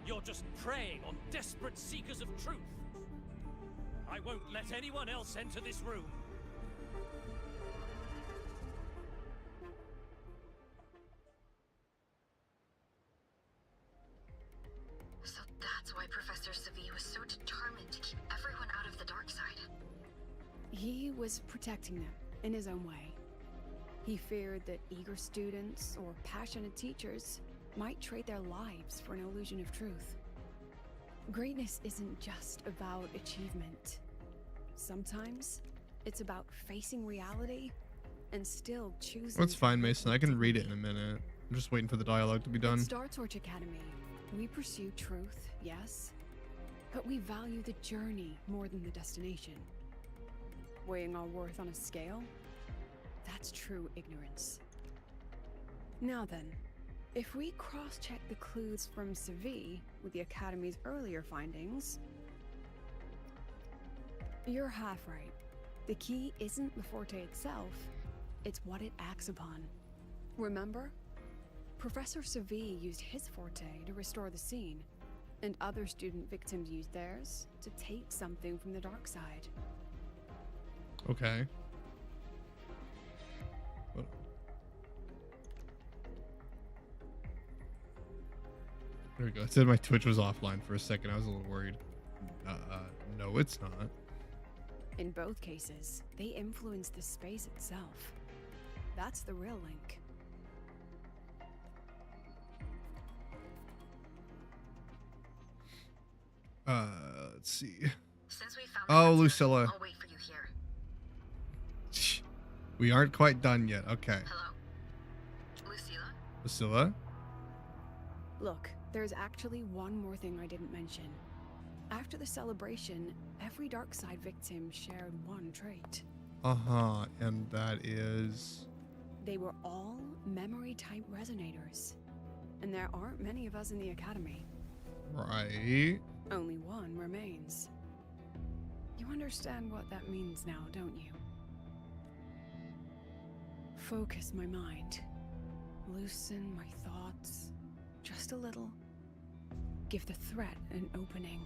You're just preying on desperate seekers of truth. I won't let anyone else enter this room. So that's why Professor Savi was so determined to keep everyone out of the dark side. He was protecting them in his own way. He feared that eager students or passionate teachers might trade their lives for an illusion of truth. Greatness isn't just about achievement. Sometimes it's about facing reality and still choosing. That's fine, Mason. I can read it in a minute. I'm just waiting for the dialogue to be done. At Star Torch Academy, we pursue truth, yes, but we value the journey more than the destination. Weighing our worth on a scale? That's true ignorance. Now then, if we cross-check the clues from Savi with the Academy's earlier findings, you're half right. The key isn't the forte itself, it's what it acts upon. Remember? Professor Savi used his forte to restore the scene, and other student victims used theirs to take something from the dark side. Okay. What? There we go. It said my Twitch was offline for a second. I was a little worried. No, it's not. In both cases, they influence the space itself. That's the real link. Let's see. Since we found Oh, the answer, Lucilla. I'll wait for you here. We aren't quite done yet. Okay. Hello? Lucilla? Lucilla? Look, there's actually one more thing I didn't mention. After the celebration, every dark side victim shared one trait. Uh-huh. And that is... They were all memory-type resonators. And there aren't many of us in the Academy. Right. Only one remains. You understand what that means now, don't you? Focus my mind. Loosen my thoughts. Just a little. Give the threat an opening.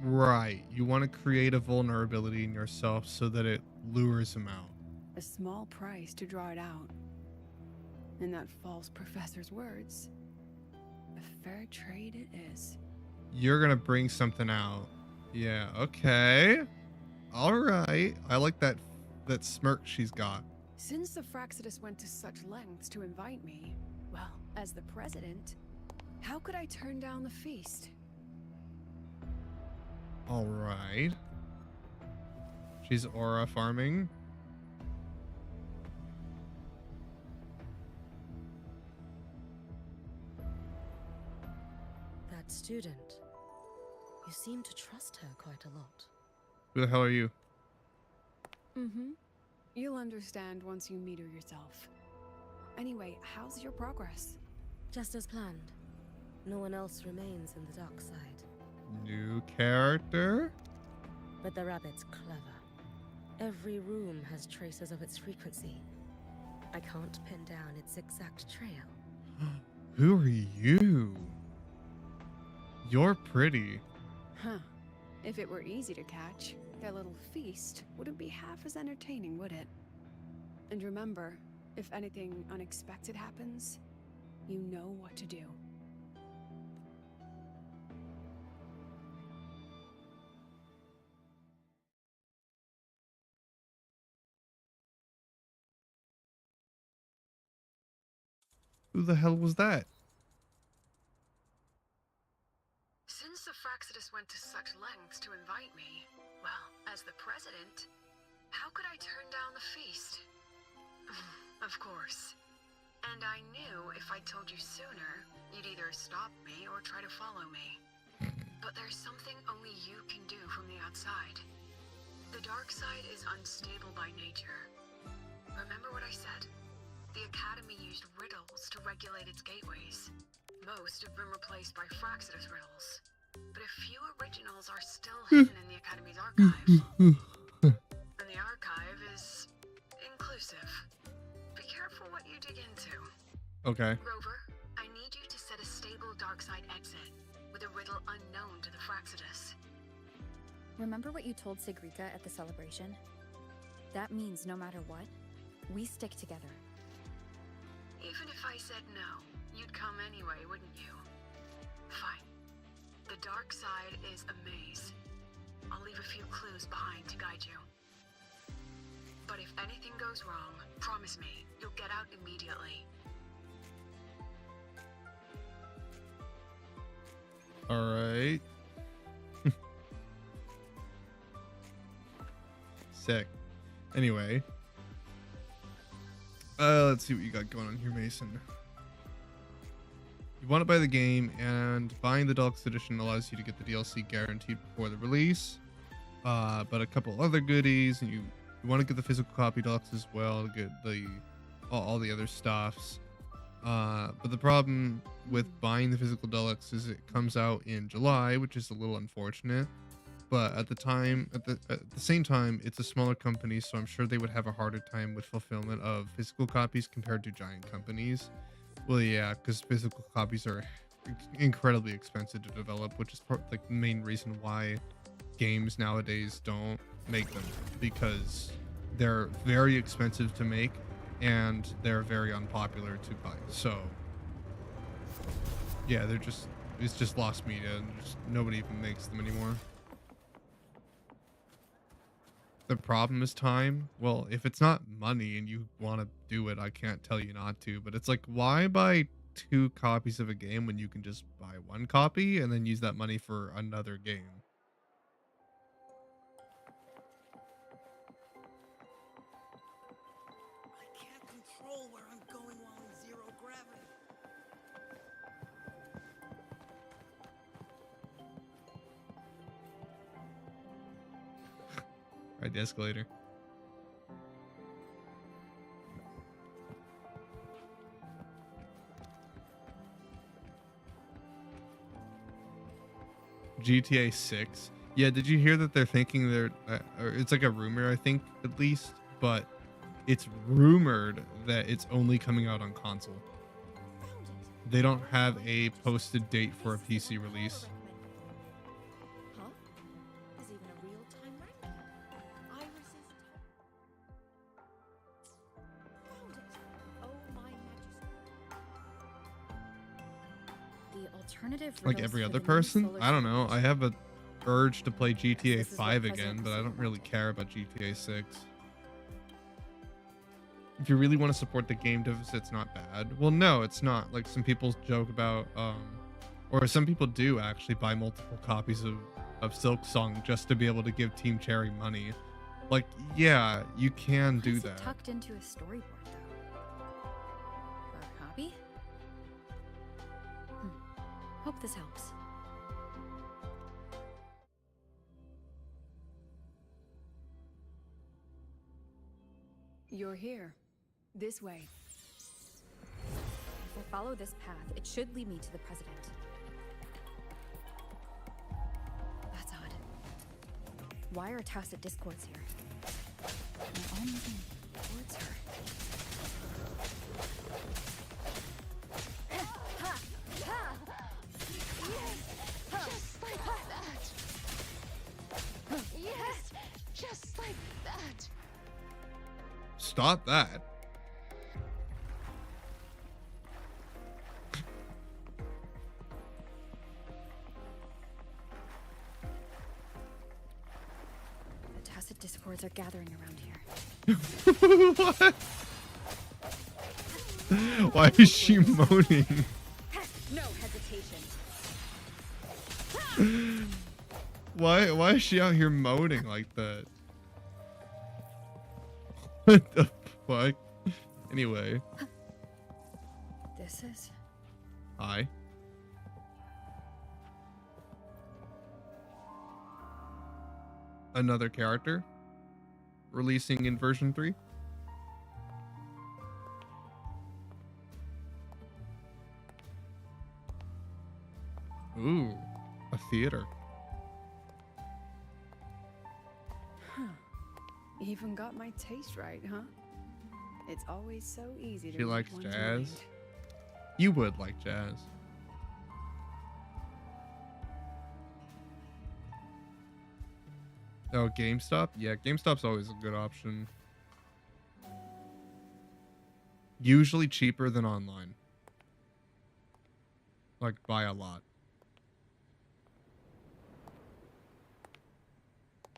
Right. You want to create a vulnerability in yourself so that it lures him out. A small price to draw it out. In that false professor's words, a fair trade it is. You're going to bring something out. Yeah, okay. All right. I like that smirk she's got. Since the Fraxidus went to such lengths to invite me, well, as the president, how could I turn down the feast? All right. She's aura farming. That student. You seem to trust her quite a lot. Who the hell are you? Mm-hmm. You'll understand once you meet her yourself. Anyway, how's your progress? Just as planned. No one else remains in the dark side. New character? But the rabbit's clever. Every room has traces of its frequency. I can't pin down its exact trail. Who are you? You're pretty. Huh. If it were easy to catch, their little feast wouldn't be half as entertaining, would it? And remember, if anything unexpected happens, you know what to do. Who the hell was that? Since the Fraxidus went to such lengths to invite me, well, as the president, how could I turn down the feast? Of course. And I knew if I told you sooner, you'd either stop me or try to follow me. But there's something only you can do from the outside. The dark side is unstable by nature. Remember what I said? The Academy used riddles to regulate its gateways. Most have been replaced by Fraxidus riddles. But a few originals are still hidden in the Academy's archive. And the archive is inclusive. Be careful what you dig into. Okay. Rover, I need you to set a stable dark side exit with a riddle unknown to the Fraxidus. Remember what you told Sigrika at the celebration? That means no matter what, we stick together. Even if I said no, you'd come anyway, wouldn't you? Fine. The dark side is a maze. I'll leave a few clues behind to guide you. But if anything goes wrong, promise me you'll get out immediately. All right. Sick. Anyway. Let's see what you got going on here, Mason. You want to buy the game, and buying the deluxe edition allows you to get the DLC guaranteed before the release. But a couple other goodies, and you want to get the physical copy deluxe as well to get the all the other stuffs. But the problem with buying the physical deluxe is it comes out in July, which is a little unfortunate. But at the same time, it's a smaller company, so I'm sure they would have a harder time with fulfillment of physical copies compared to giant companies. Well, yeah, because physical copies are incredibly expensive to develop, which is like the main reason why games nowadays don't make them, because they're very expensive to make and they're very unpopular to buy. So yeah, it's just lost media, and just nobody even makes them anymore. The problem is time. Well, if it's not money and you want to do it, I can't tell you not to. But it's like, why buy 2 copies of a game when you can just buy 1 copy and then use that money for another game? I can't control where I'm going while in zero gravity. Ride the escalator. GTA 6. Yeah, did you hear that they're thinking or it's like a rumor, I think, at least, but it's rumored that it's only coming out on console. They don't have a posted date for a PC release. Huh? Is even a real-time rank? Iris is found it. Oh my majesty. The alternative Like riddles every for other the new person? solar I don't know. system. I have a urge to play GTA This is what 5 President again, but I don't Casino really wanted. care about GTA 6. If you really want to support the game devs, it's not bad. Well, no, it's not. Like some people joke about, or some people do actually buy multiple copies of of Silk Song just to be able to give Team Cherry money. Like, yeah, you can Why do is it that. tucked into a storyboard, though? For a copy? Hope this helps. You're here. This way. If I follow this path, it should lead me to the president. That's odd. Why are tacit discords here? They're all moving towards her. Just like that. Yes, just like that. Stop that. The tacit discords are gathering around here. What? Why is she moaning? No hesitation. Why is she out here moaning like that? What the fuck? Anyway. This is... Hi. Another character releasing in version 3. Ooh, a theater. Even got my taste right, huh? It's always so easy to She read likes one's jazz. mind. You would like jazz. Oh, GameStop? Yeah, GameStop's always a good option. Usually cheaper than online. Like, by a lot.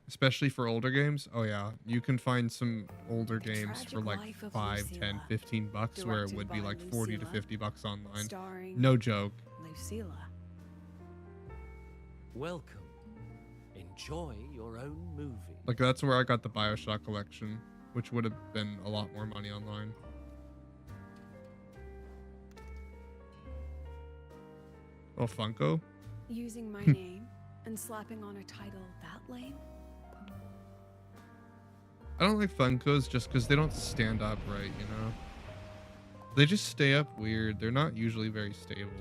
Especially for older games. Oh yeah, you can find some older games for Tragic like Life of 5, 10, Lucilla. 15 bucks where it Directed would be by like 40 to Lucilla, 50 bucks online. starring No joke. Lucilla. Welcome. Enjoy your own movie. Like that's where I got the BioShock collection, which would have been a lot more money online. Oh, Funko? Using my name and slapping on a title that lame? I don't like Funkos just because they don't stand up right, you know? They just stay up weird. They're not usually very stable.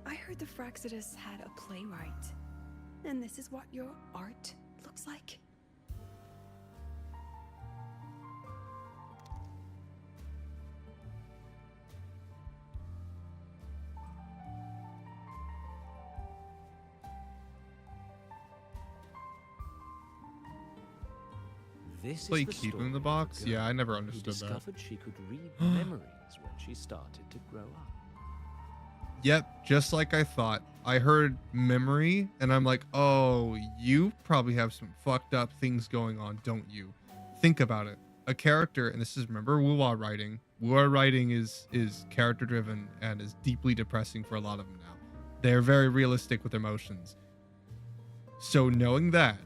I heard the Fraxidus had a playwright. And this is what your art looks like? This So is you the keep story in the of a box? girl Yeah, I never who understood that. discovered she could read memories when she started to grow up. Yep, just like I thought. I heard memory, and I'm like, oh, you probably have some fucked up things going on, don't you? Think about it. A character, and this is, remember, Wuwa writing. Wuwa writing is character driven and is deeply depressing for a lot of them now. They're very realistic with emotions. So knowing that,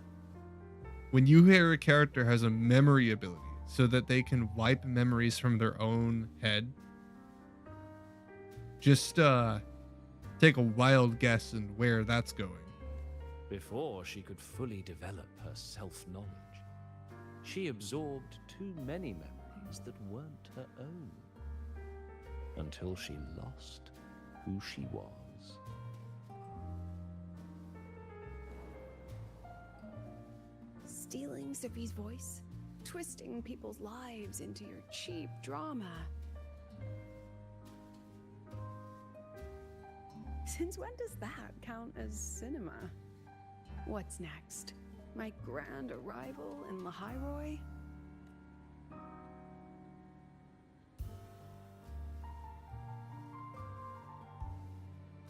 when you hear a character has a memory ability so that they can wipe memories from their own head, just take a wild guess in where that's going. Before she could fully develop her self-knowledge, she absorbed too many memories that weren't her own. Until she lost who she was. Stealing Sophie's voice? Twisting people's lives into your cheap drama? Since when does that count as cinema? What's next? My grand arrival in Lahairoi?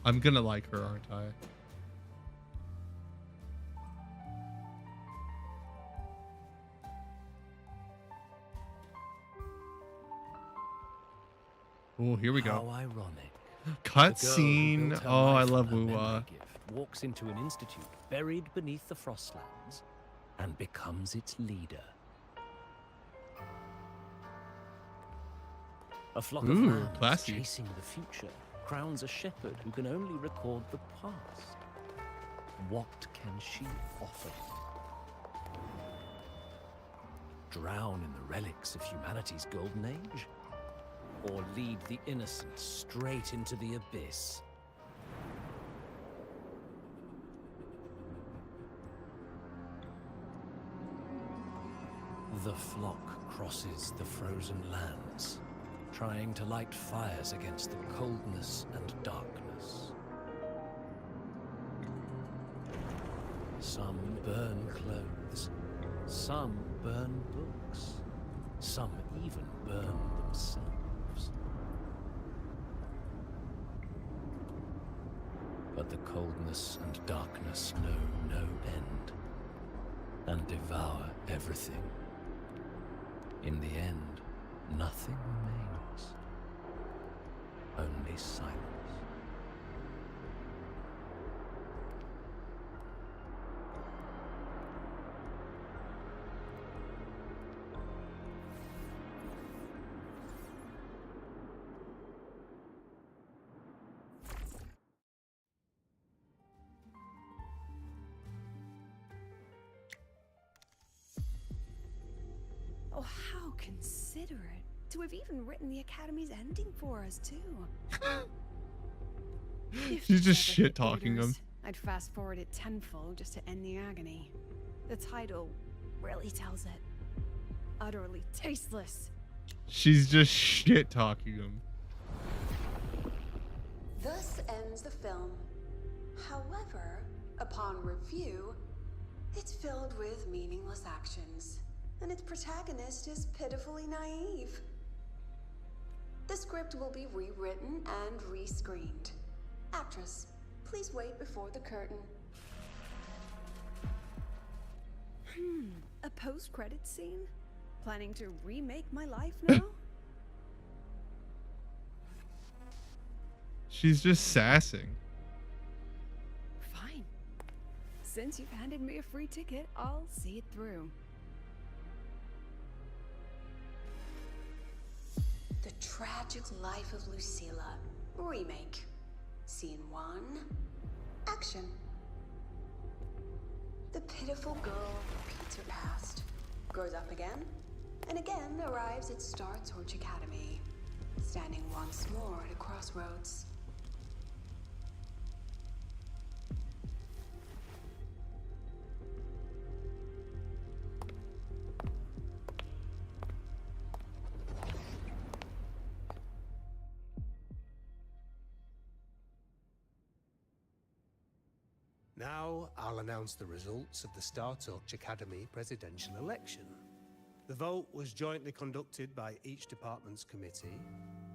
I'm gonna like her, aren't I? Oh, here we How go. ironic. Cutscene. Oh, I love Wuwa. Walks into an institute buried beneath the Frostlands and becomes its leader. A flock of Ooh, lambs classy. chasing the future crowns a shepherd who can only record the past. What can she offer? Drown in the relics of humanity's golden age? Or lead the innocent straight into the abyss? The flock crosses the frozen lands, trying to light fires against the coldness and darkness. Some burn clothes, some burn books, some even burn themselves. But the coldness and darkness know no end, and devour everything. In the end, nothing remains, only silence. Oh, how considerate to have even written the Academy's ending for us, too. If She's this just ever shit hit talking theaters, him. I'd fast forward it tenfold just to end the agony. The title really tells it. Utterly tasteless. She's just shit talking him. Thus ends the film. However, upon review, it's filled with meaningless actions, and its protagonist is pitifully naive. The script will be rewritten and rescreened. Actress, please wait before the curtain. A post-credit scene? Planning to remake my life now? She's just sassing. Fine. Since you've handed me a free ticket, I'll see it through. The Tragic Life of Lucilla, remake. Scene 1, action. The pitiful girl repeats her past, grows up again, and again arrives at Star Torch Academy, standing once more at a crossroads. Now I'll announce the results of the Star Torch Academy presidential election. The vote was jointly conducted by each department's committee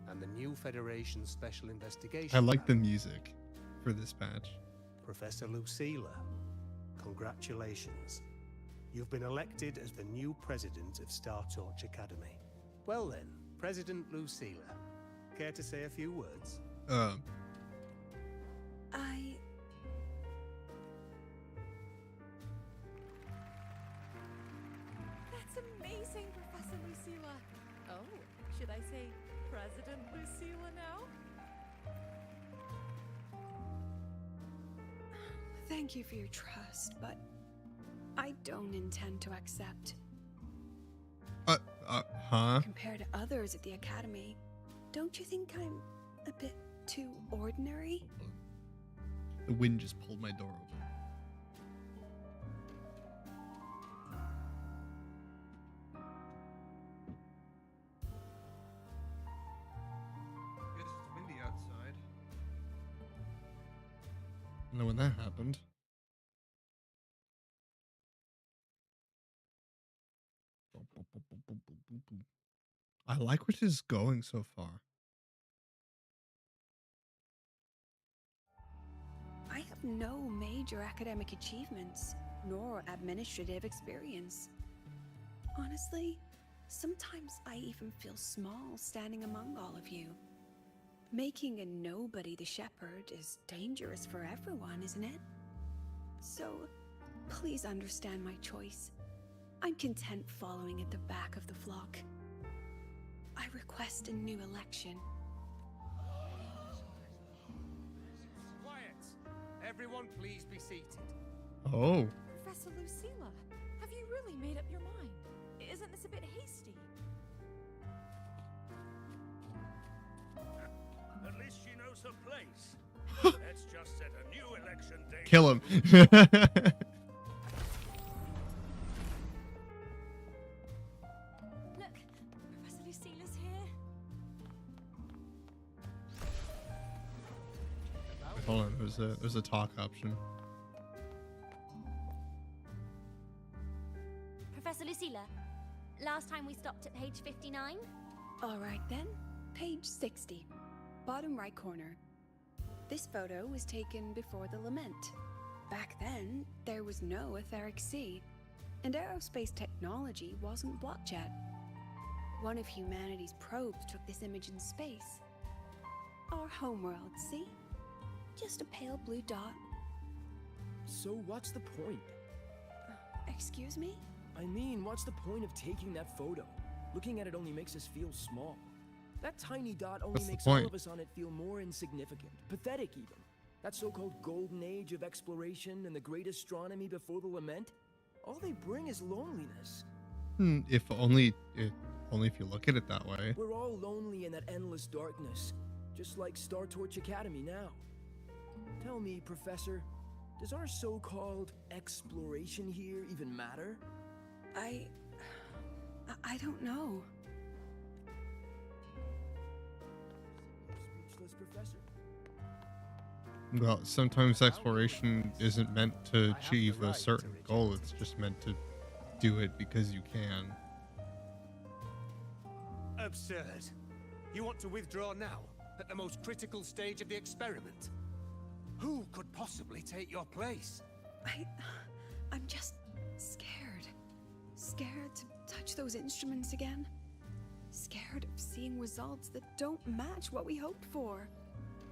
and the new Federation's Special Investigation I like the Panel. music for this patch. Professor Lucilla, congratulations. You've been elected as the new president of Star Torch Academy. Well then, President Lucilla, care to say a few words? That's amazing, Professor Lucilla. Oh, should I say President Lucilla now? Thank you for your trust, but I don't intend to accept. Huh? Compared to others at the Academy, don't you think I'm a bit too ordinary? The wind just pulled my door open. Guess it's windy outside. I don't know when that happened. I like where this is going so far. I have no major academic achievements, nor administrative experience. Honestly, sometimes I even feel small standing among all of you. Making a nobody the shepherd is dangerous for everyone, isn't it? So, please understand my choice. I'm content following at the back of the flock. I request a new election. Quiet! Everyone, please be seated. Oh. Professor Lucilla, have you really made up your mind? Isn't this a bit hasty? At least she knows her place. Let's just set a new election date. Kill him. Look, Professor Lucilla's here. Hold on, there's a talk option. Professor Lucilla, last time we stopped at page 59? Alright then, page 60, bottom right corner. This photo was taken before the lament. Back then, there was no etheric sea, and aerospace technology wasn't blocked yet. One of humanity's probes took this image in space. Our homeworld, see? Just a pale blue dot. So what's the point? Excuse me? I mean, what's the point of taking that photo? Looking at it only makes us feel small. That tiny dot only What's the makes all point? of us on it feel more insignificant, pathetic even. That so-called golden age of exploration and the great astronomy before the lament, all they bring is loneliness. If only if you look at it that way. We're all lonely in that endless darkness, just like Star Torch Academy now. Tell me, Professor, does our so-called exploration here even matter? I don't know. Speechless, Professor. Well, sometimes exploration isn't meant to achieve a certain goal. It's just meant to do it because you can. Absurd. You want to withdraw now, at the most critical stage of the experiment? Who could possibly take your place? I'm just scared. Scared to touch those instruments again. Scared of seeing results that don't match what we hoped for.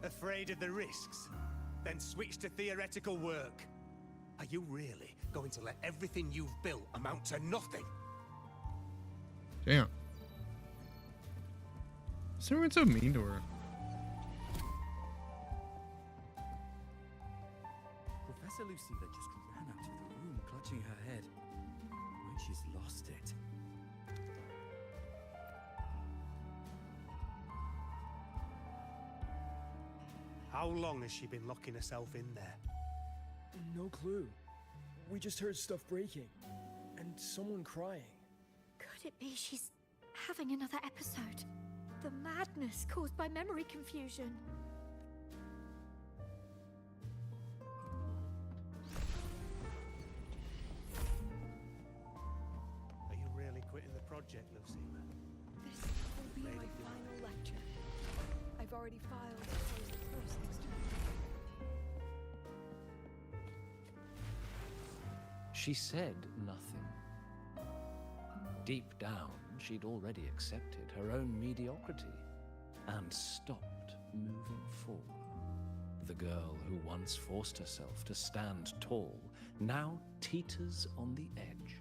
Afraid of the risks? Then switch to theoretical work. Are you really going to let everything you've built amount to nothing? Damn. Is everyone so mean to her? Professor Lucilla just ran out of the room, clutching her head. Like she's lost it. How long has she been locking herself in there? No clue. We just heard stuff breaking. And someone crying. Could it be she's having another episode? The madness caused by memory confusion. Are you really quitting the project, Lucilla? This will be my final lecture. I've already filed to close the course next term. She said nothing. Deep down, she'd already accepted her own mediocrity and stopped moving forward. The girl who once forced herself to stand tall now teeters on the edge.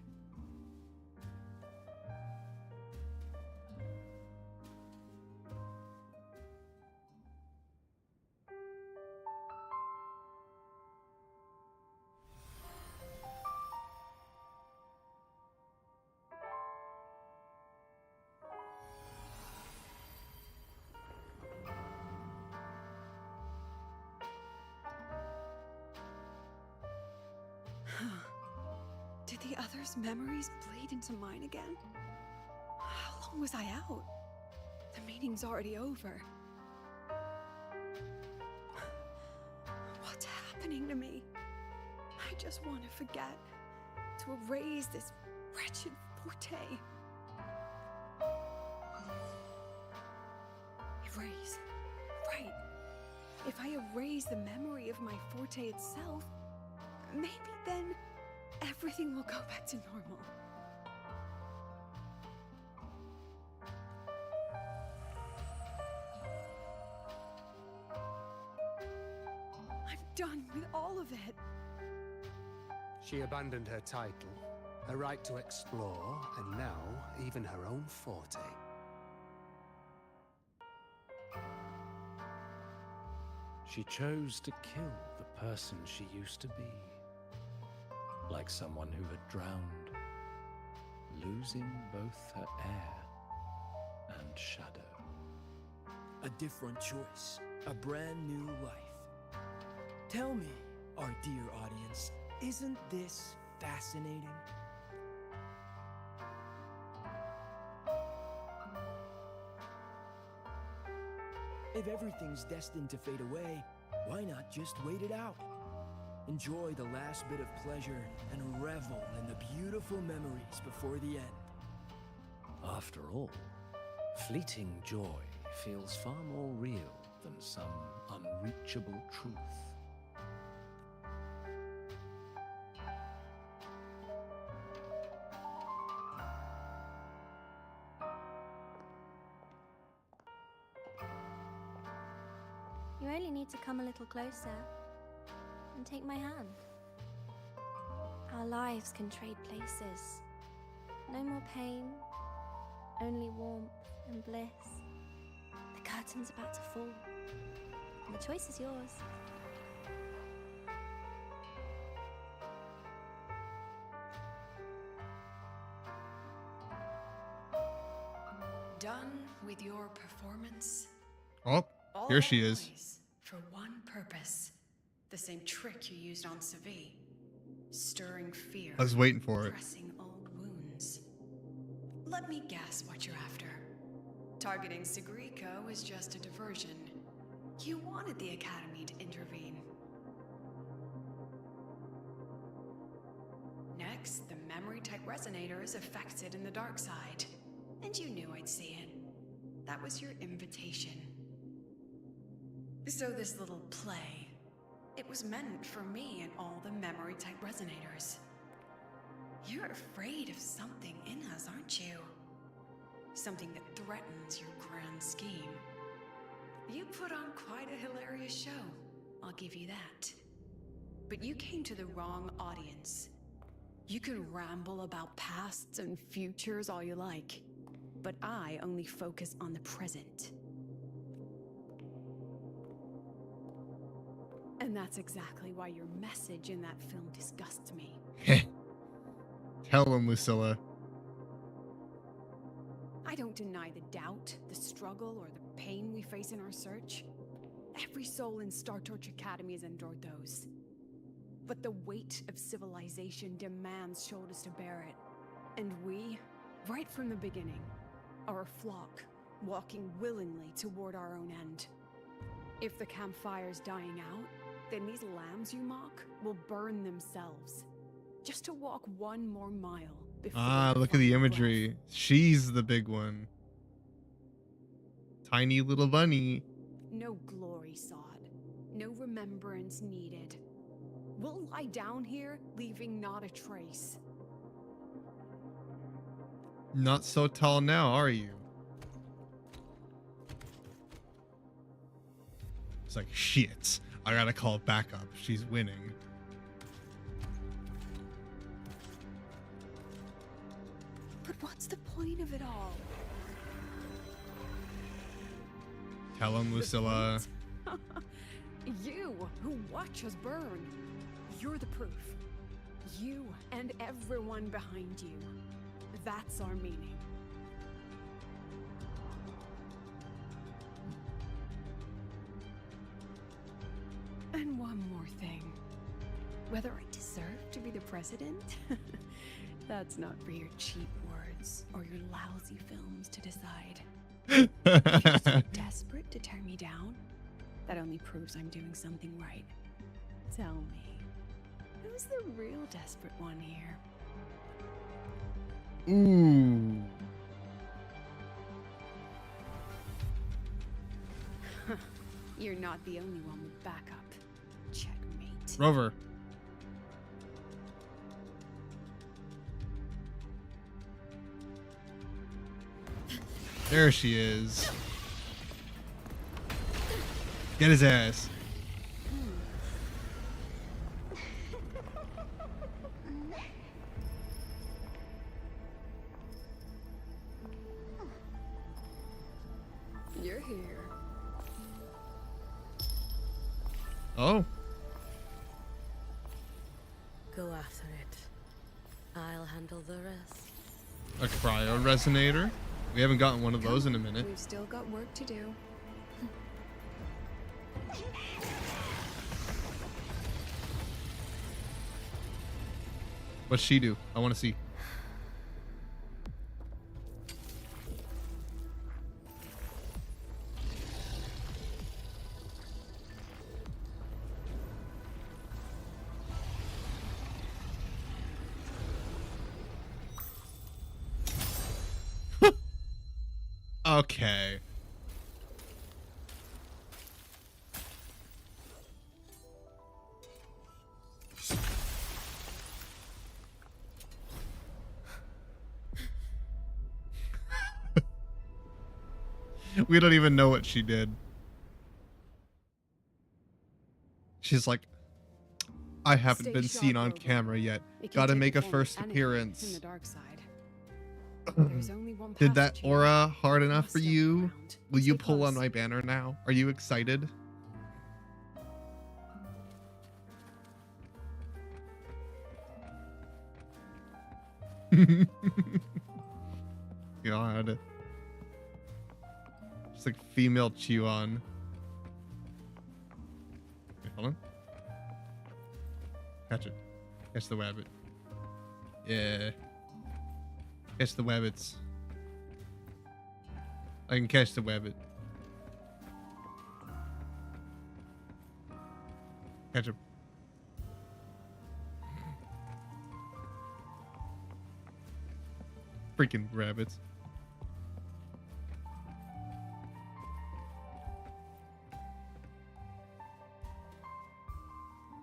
Did the others' memories bleed into mine again? How long was I out? The meeting's already over. What's happening to me? I just want to forget. To erase this wretched forte. Erase. Right. If I erase the memory of my forte itself, maybe then everything will go back to normal. done with all of it? She abandoned her title, her right to explore, and now even her own forte. She chose to kill the person she used to be. Like someone who had drowned, losing both her air and shadow. A different choice, a brand new life. Tell me, our dear audience, isn't this fascinating? If everything's destined to fade away, why not just wait it out? Enjoy the last bit of pleasure and revel in the beautiful memories before the end. After all, fleeting joy feels far more real than some unreachable truth. You only need to come a little closer and take my hand. Our lives can trade places. No more pain, only warmth and bliss. The curtain's about to fall, and the choice is yours. Done with your performance? Oh, All here that she is. noise for one purpose. The same trick you used on Savi. Stirring fear. I was waiting for it. Pressing old wounds. Let me guess what you're after. Targeting Sigriko was just a diversion. You wanted the Academy to intervene. Next, the memory-type resonator is affected in the dark side. And you knew I'd see it. That was your invitation. So this little play, it was meant for me and all the memory-type resonators. You're afraid of something in us, aren't you? Something that threatens your grand scheme. You put on quite a hilarious show, I'll give you that. But you came to the wrong audience. You can ramble about pasts and futures all you like, but I only focus on the present. And that's exactly why your message in that film disgusts me. Tell him, Lucilla. I don't deny the doubt, the struggle, or the pain we face in our search. Every soul in Star Torch Academy has endured those. But the weight of civilization demands shoulders to bear it. And we, right from the beginning, are a flock, walking willingly toward our own end. If the campfire's dying out, then these lambs you mock will burn themselves, just to walk one more mile before Look at the imagery. She's the big one. Tiny little bunny. No glory sought, no remembrance needed. We'll lie down here, leaving not a trace. Not so tall now, are you? It's like, shit. I gotta call backup. She's winning. But what's the point of it all? Tell him, Lucilla. You, who watch us burn. You're the proof. You and everyone behind you. That's our meaning. And one more thing. Whether I deserve to be the president? That's not for your cheap words or your lousy films to decide. If you're so desperate to tear me down, that only proves I'm doing something right. Tell me, who's the real desperate one here? Ooh. You're not the only one with backup. Checkmate. Rover. There she is. Get his ass. You're here. Oh. Go after it. I'll handle the rest. A cryo resonator. We haven't gotten one of those in a minute. We've still got work to do. What's she do? I want to see. Okay. We don't even know what she did. She's like, I haven't Stay been seen sharp, on Rogue. camera yet. It can Gotta take make a form of first anything appearance. In the dark side. There's only one Did that passage here. aura hard enough Must for still be you? around. Will you Stay pull on close. my banner now? Are you excited? God. It's like female Chew-on. Wait, hold on. Catch it. Catch the wabbit. Yeah. Catch the wabbits. I can catch the wabbit. Catch him. Freaking rabbits.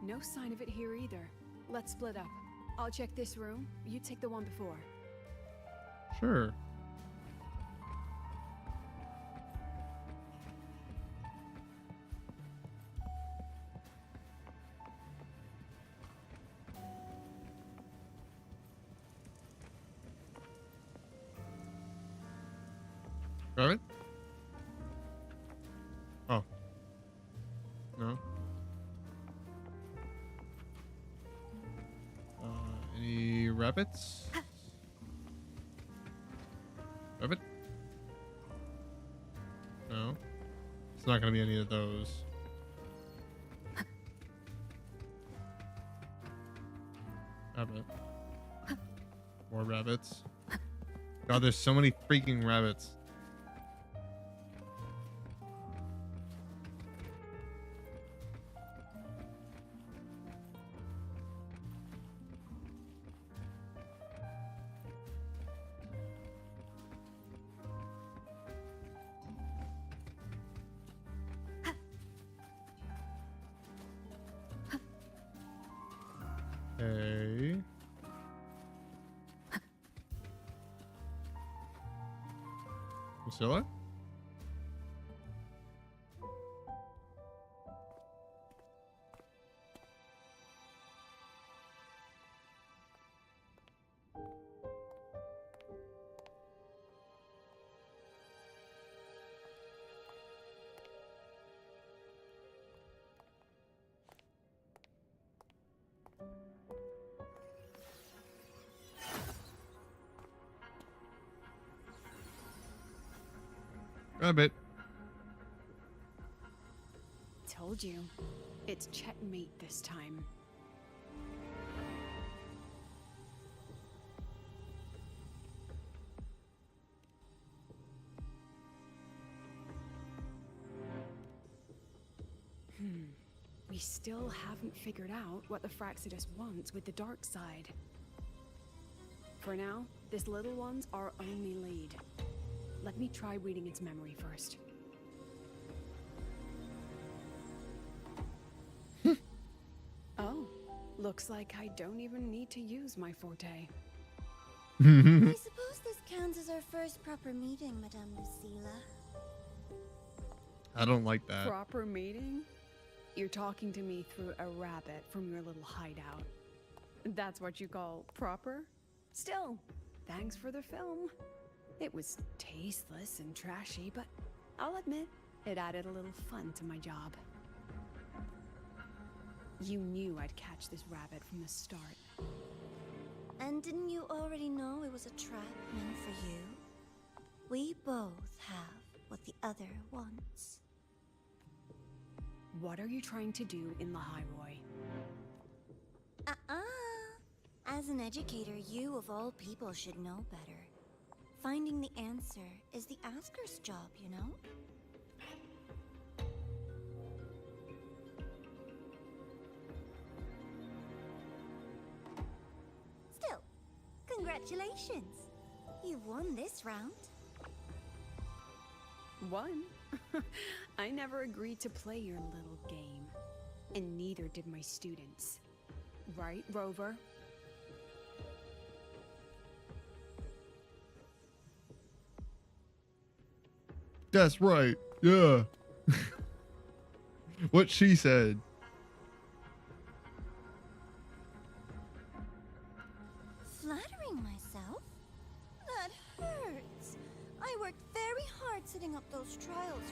No sign of it here either. Let's split up. I'll check this room. You take the one before. Sure. Rabbit? Oh. No. Any rabbits? Rabbit? No. It's not gonna be any of those. Rabbit. More rabbits. God, there's so many freaking rabbits. Okay. Priscilla? Rabbit. Told you. It's checkmate this time. We still haven't figured out what the Fraxidus wants with the dark side. For now, this little one's our only lead. Let me try reading its memory first. Oh, looks like I don't even need to use my forte. I suppose this counts as our first proper meeting, Madame Lucilla. I don't like that. Proper meeting? You're talking to me through a rabbit from your little hideout. That's what you call proper? Still, thanks for the film. It was tasteless and trashy, but I'll admit, it added a little fun to my job. You knew I'd catch this rabbit from the start. And didn't you already know it was a trap meant for you? We both have what the other wants. What are you trying to do in the Highroy? As an educator, you of all people should know better. Finding the answer is the asker's job, you know? Still, congratulations! You've won this round. Won? I never agreed to play your little game. And neither did my students. Right, Rover? That's right. Yeah. What she said. Flattering myself? That hurts. I worked very hard setting up those trials.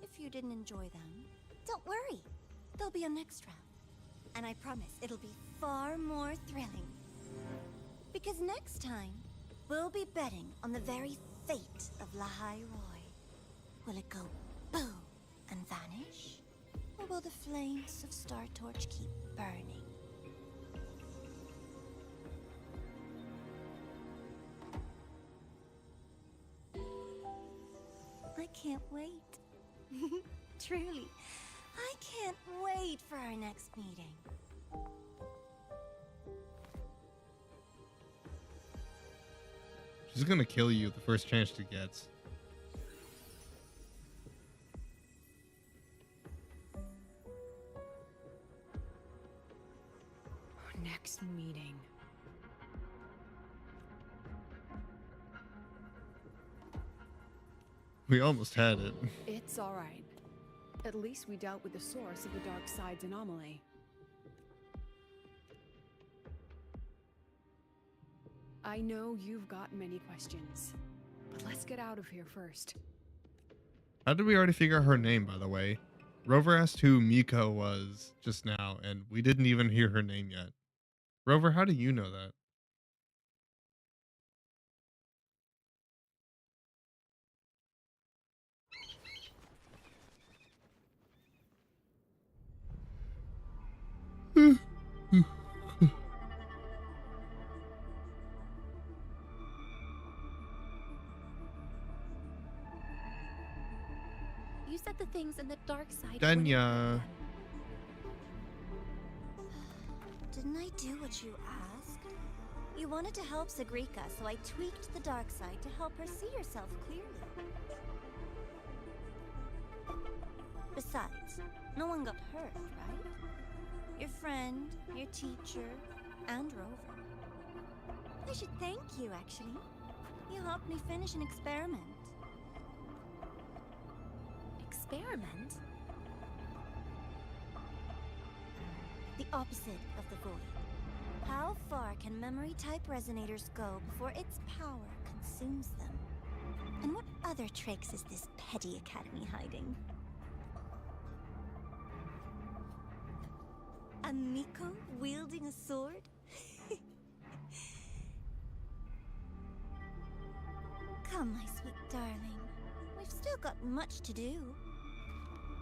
If you didn't enjoy them, don't worry. There'll be a next round. And I promise it'll be far more thrilling. Because next time, we'll be betting on the very fate of Lahai Roy. Will it go boom and vanish? Or will the flames of Star Torch keep burning? I can't wait. Truly, I can't wait for our next meeting. She's gonna kill you the first chance she gets. Next meeting. We almost had it. It's alright. At least we dealt with the source of the dark side's anomaly. I know you've got many questions, but let's get out of here first. How did we already figure out her name, by the way? Rover asked who Miko was just now, and we didn't even hear her name yet. Rover, how do you know that? You said the things in the dark side. Danya. Didn't I do what you asked? You wanted to help Sagrika, so I tweaked the dark side to help her see herself clearly. Besides, no one got hurt, right? Your friend, your teacher, and Rover. I should thank you, actually. You helped me finish an experiment. Experiment? The opposite of the void. How far can memory-type resonators go before its power consumes them? And what other tricks is this petty academy hiding? A Miko wielding a sword? Come, my sweet darling. We've still got much to do.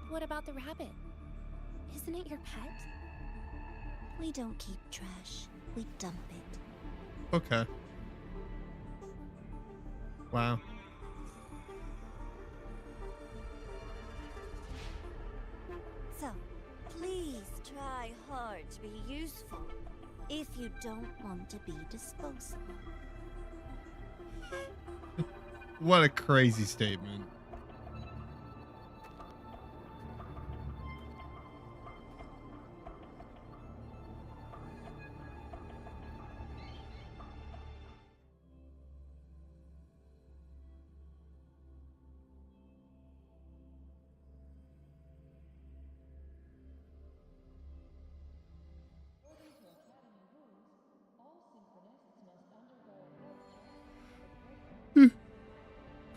What about the rabbit? Isn't it your pet? We don't keep trash. We dump it. Okay. Wow. So, please try hard to be useful if you don't want to be disposable. What a crazy statement.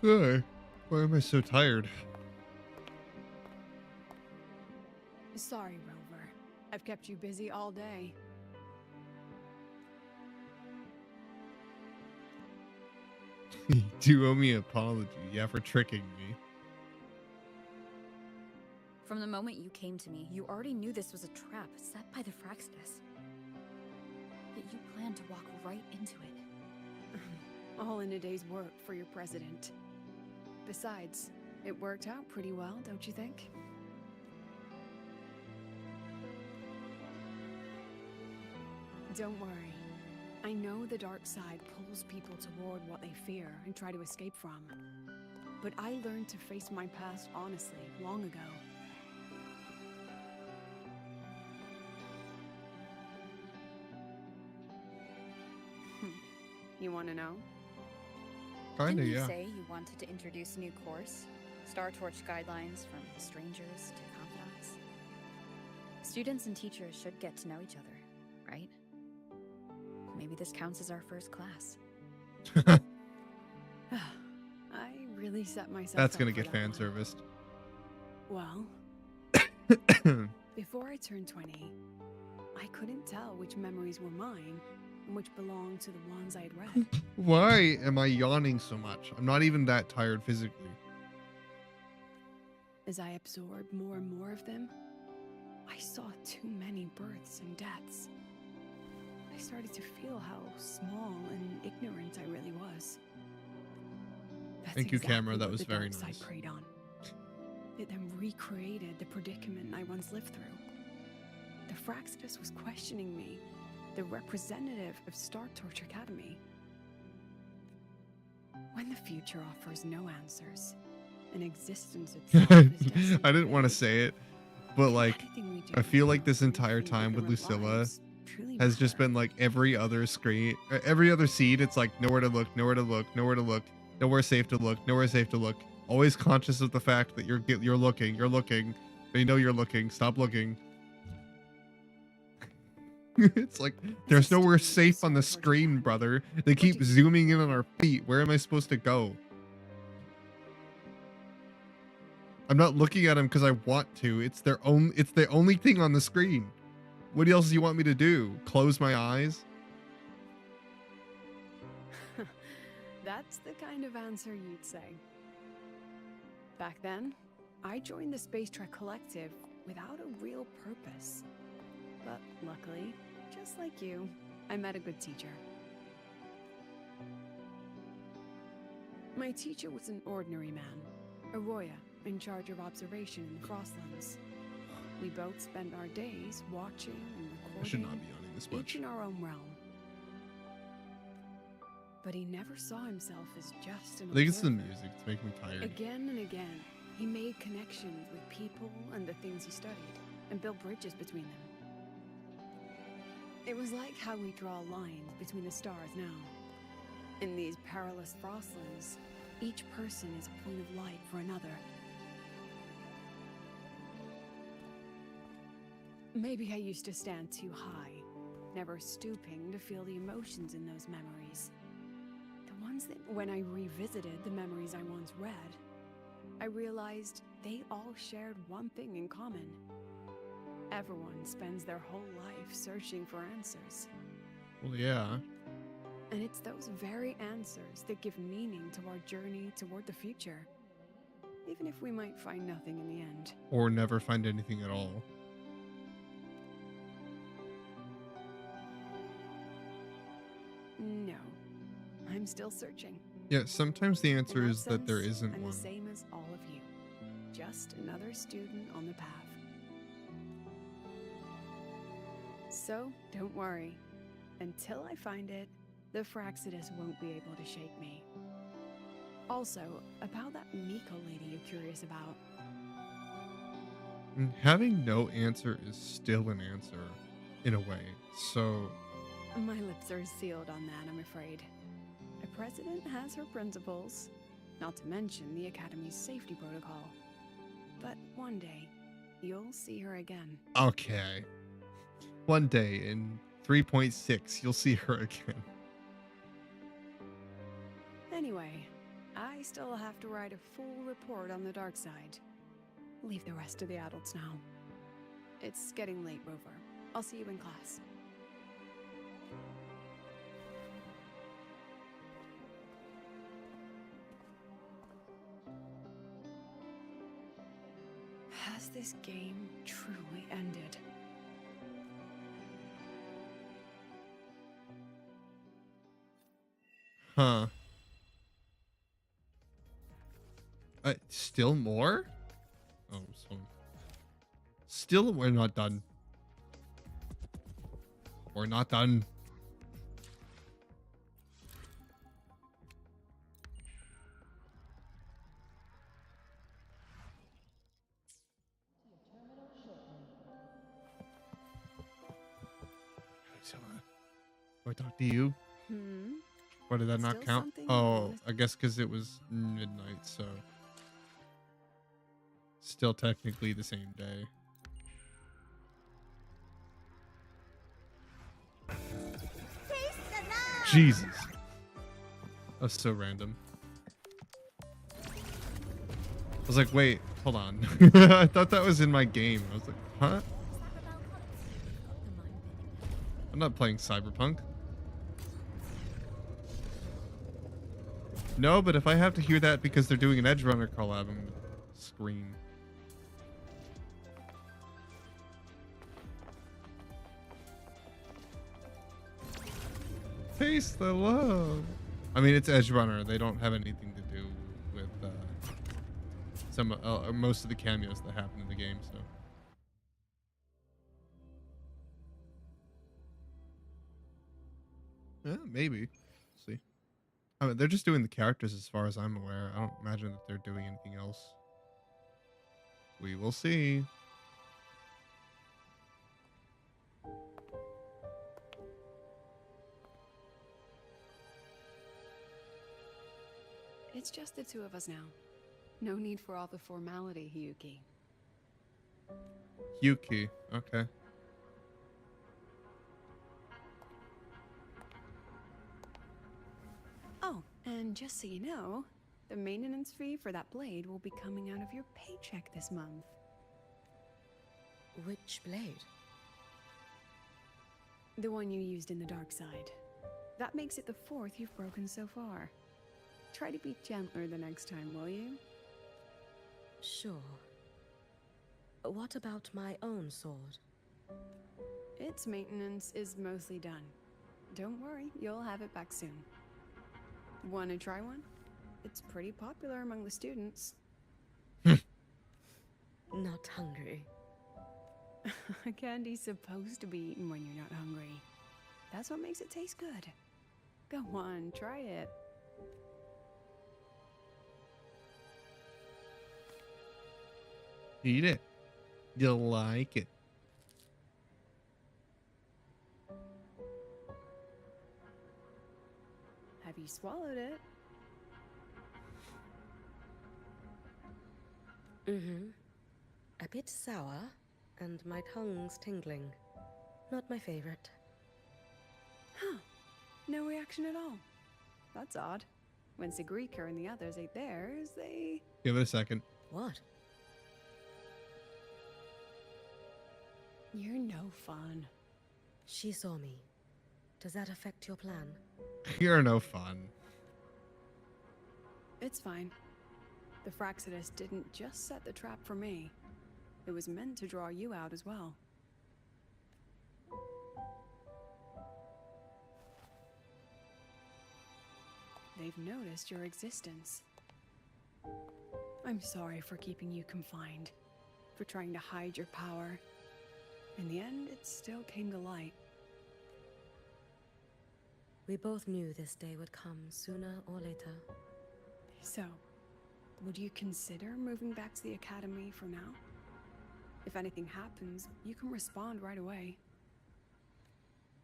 Ugh, why am I so tired? Sorry, Rover. I've kept you busy all day. You do owe me an apology, yeah, for tricking me. From the moment you came to me, you already knew this was a trap set by the Fraxidus. Yet you planned to walk right into it. All in a day's work for your president. Besides, it worked out pretty well, don't you think? Don't worry. I know the dark side pulls people toward what they fear and try to escape from. But I learned to face my past honestly long ago. You want to know? Kinda, Didn't you yeah. say you wanted to introduce a new course? Star Torch guidelines from strangers to confidants? Students and teachers should get to know each other, right? Maybe this counts as our first class. I really set myself That's up gonna for get that fan one. serviced. Well, before I turned 20, I couldn't tell which memories were mine and which belonged to the ones I had read. Why am I yawning so much? I'm not even that tired physically. As I absorbed more and more of them, I saw too many births and deaths. I started to feel how small and ignorant I really was. That's Thank you, camera. exactly That what was the very dark side nice. preyed on. It then recreated the predicament I once lived through. The Fraxidus was questioning me, the representative of Star Torch Academy. When the future offers no answers, and existence itself is destined I didn't want to fade, say it, but like, anything we do I feel like now this for entire living time with ignorant Lucilla lives truly has just matter. been like every other screen, every other seed. It's like nowhere to look, nowhere to look, nowhere to look, nowhere safe to look, nowhere safe to look. Always conscious of the fact that you're looking. They know you're looking. Stop looking. It's like there's nowhere safe on the screen, brother. They keep zooming in on our feet. Where am I supposed to go? I'm not looking at them because I want to. It's their own. It's the only thing on the screen. What else do you want me to do? Close my eyes? That's the kind of answer you'd say. Back then, I joined the Space Trek Collective without a real purpose. But luckily, just like you, I met a good teacher. My teacher was an ordinary man, Arroya, in charge of observation in the Frostlands. We both spent our days watching and I should recording, not be yawning this each much. in our own realm. But he never saw himself as just an I think it's the observer. music. It's making me tired. Again and again, he made connections with people and the things he studied, and built bridges between them. It was like how we draw lines between the stars now. In these perilous frostlands, each person is a point of light for another. Maybe I used to stand too high, never stooping to feel the emotions in those memories. The ones that, when I revisited the memories I once read, I realized they all shared one thing in common. Everyone spends their whole life searching for answers. Well, yeah. And it's those very answers that give meaning to our journey toward the future. Even if we might find nothing in the end. Or never find anything at all. No. I'm still searching. Yeah, sometimes the answer In is that there sense, isn't I'm one. the same as all of you. Just another student on the path. So, don't worry. Until I find it, the Fraxidus won't be able to shake me. Also, about that Miko lady you're curious about. Having no answer is still an answer, in a way. So, My lips are sealed on that, I'm afraid. A president has her principles, not to mention the Academy's safety protocol. But one day, you'll see her again. okay. One day in 3.6, you'll see her again. Anyway, I still have to write a full report on the dark side. Leave the rest to the adults now. It's getting late, Rover. I'll see you in class. Has this game truly ended? Huh. Still more? Oh, so still, we're not done. We're not done. Do I talk to you? Or did that not Still count? something Oh, with- I guess because it was midnight, so still technically the same day. Jesus. That's so random. I was like, wait, hold on. I thought that was in my game. I was like, huh? I'm not playing Cyberpunk. No, but if I have to hear that because they're doing an Edge Runner collab, I'm gonna scream. Taste the love. I mean, it's Edge Runner. They don't have anything to do with most of the cameos that happen in the game. So. Yeah, maybe. See. I mean, they're just doing the characters as far as I'm aware. I don't imagine that they're doing anything else. We will see. It's just the two of us now. No need for all the formality, Yuki. Yuki. Okay. Oh, and just so you know, the maintenance fee for that blade will be coming out of your paycheck this month. Which blade? The one you used in the dark side. That makes it the fourth you've broken so far. Try to be gentler the next time, will you? Sure. What about my own sword? Its maintenance is mostly done. Don't worry, you'll have it back soon. Want to try one? It's pretty popular among the students. Not hungry. Candy's supposed to be eaten when you're not hungry. That's what makes it taste good. Go on, try it. Eat it. You'll like it. Have you swallowed it? Mm-hmm. A bit sour, and my tongue's tingling. Not my favorite. Huh. No reaction at all. That's odd. When Sigrika and the others ate theirs, they... Give it a second. What? You're no fun. She saw me. Does that affect your plan? You're no fun. It's fine. The Fraxidus didn't just set the trap for me. It was meant to draw you out as well. They've noticed your existence. I'm sorry for keeping you confined, for trying to hide your power. In the end, it still came to light. We both knew this day would come sooner or later. So, would you consider moving back to the academy for now? If anything happens, you can respond right away.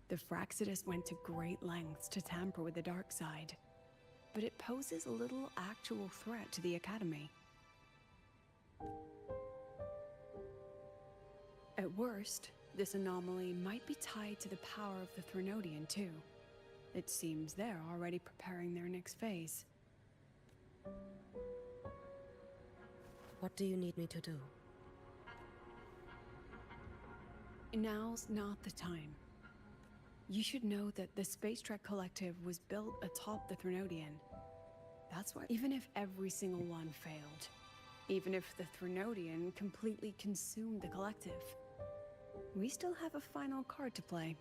The Fraxidus went to great lengths to tamper with the dark side, but it poses a little actual threat to the academy. At worst, this anomaly might be tied to the power of the Threnodian too. It seems they're already preparing their next phase. What do you need me to do? Now's not the time. You should know that the Space Trek Collective was built atop the Threnodian. That's why, even if every single one failed, even if the Threnodian completely consumed the Collective, we still have a final card to play.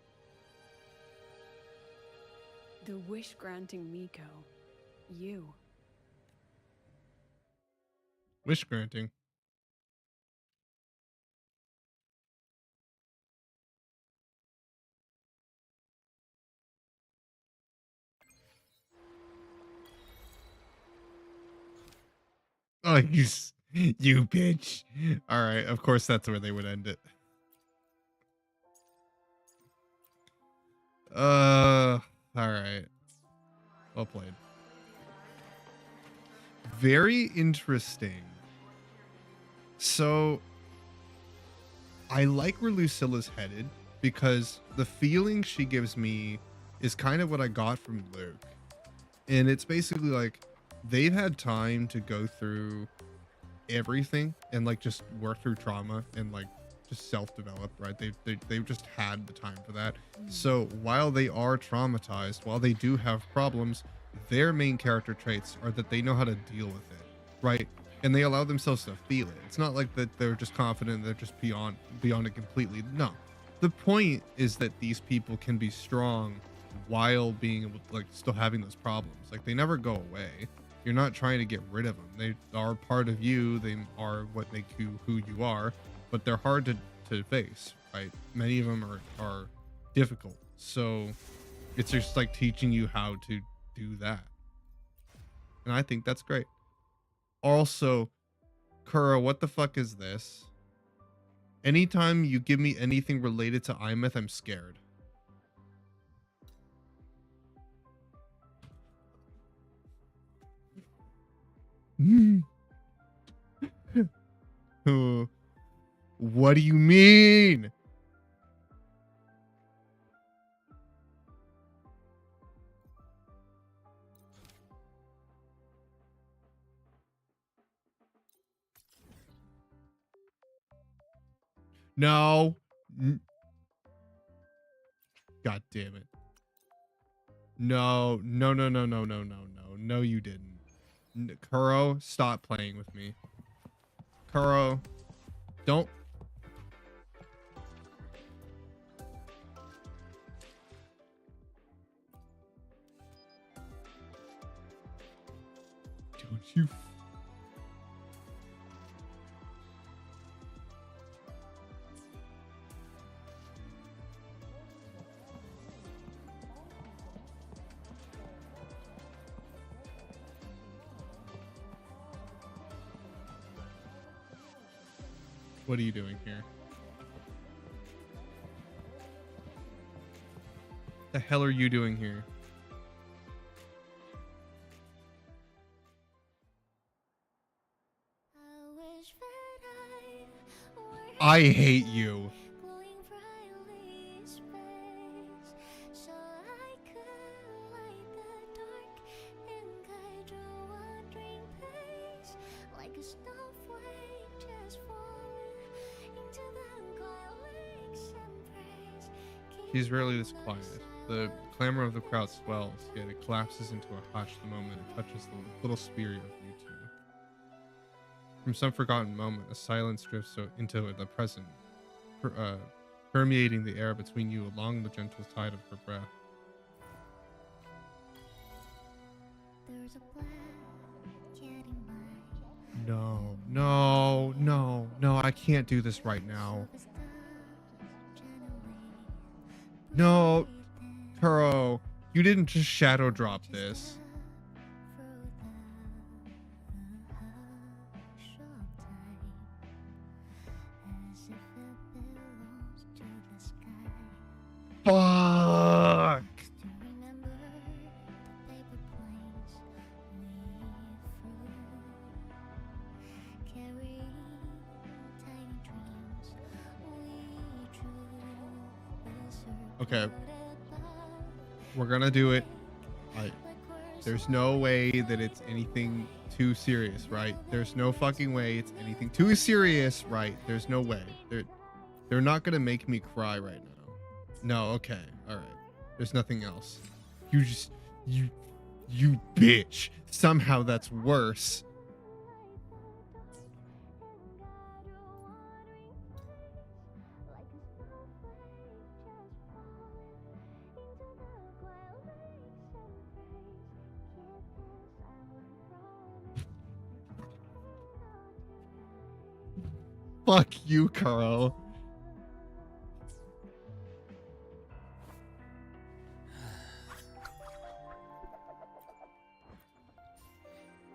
The wish-granting Miko. You. Wish granting. Oh, you bitch. All right, of course that's where they would end it. All right. Well played. Very interesting. So I like where Lucilla's headed because the feeling she gives me is kind of what I got from Luke. And it's basically like they've had time to go through everything and like just work through trauma and like just self-develop, right? They've just had the time for that. So while they are traumatized, while they do have problems, their main character traits are that they know how to deal with it, right? And they allow themselves to feel it. It's not like that they're just confident, they're just beyond it completely. No, the point is that these people can be strong while being able to, like, still having those problems. Like, they never go away. You're not trying to get rid of them. They are part of you. They are what make you who you are, but they're hard to face, right? Many of them are difficult. So it's just like teaching you how to do that. And I think that's great. Also, Kura, what the fuck is this? Anytime you give me anything related to Imeth, I'm scared. What do you mean? No. God damn it. No, no, no, no, no, no, no, no. No, you didn't. Kuro, stop playing with me. Kuro, don't. Don't you. What are you doing here? The hell are you doing here? I hate you. She's rarely this quiet. The clamor of the crowd swells, yet it collapses into a hush the moment it touches the little spirit of you two. From some forgotten moment, a silence drifts into the present, permeating the air between you along the gentle tide of her breath. No, no, no, no, I can't do this right now. No, Kuro, you didn't just shadow drop this. Fuck. Okay. We're gonna do it. There's no way that it's anything too serious, right? There's no fucking way it's anything too serious, right? There's no way. They're not gonna make me cry right now. No, okay, all right. There's nothing else. You just you you bitch. Somehow that's worse. Fuck you, Carl.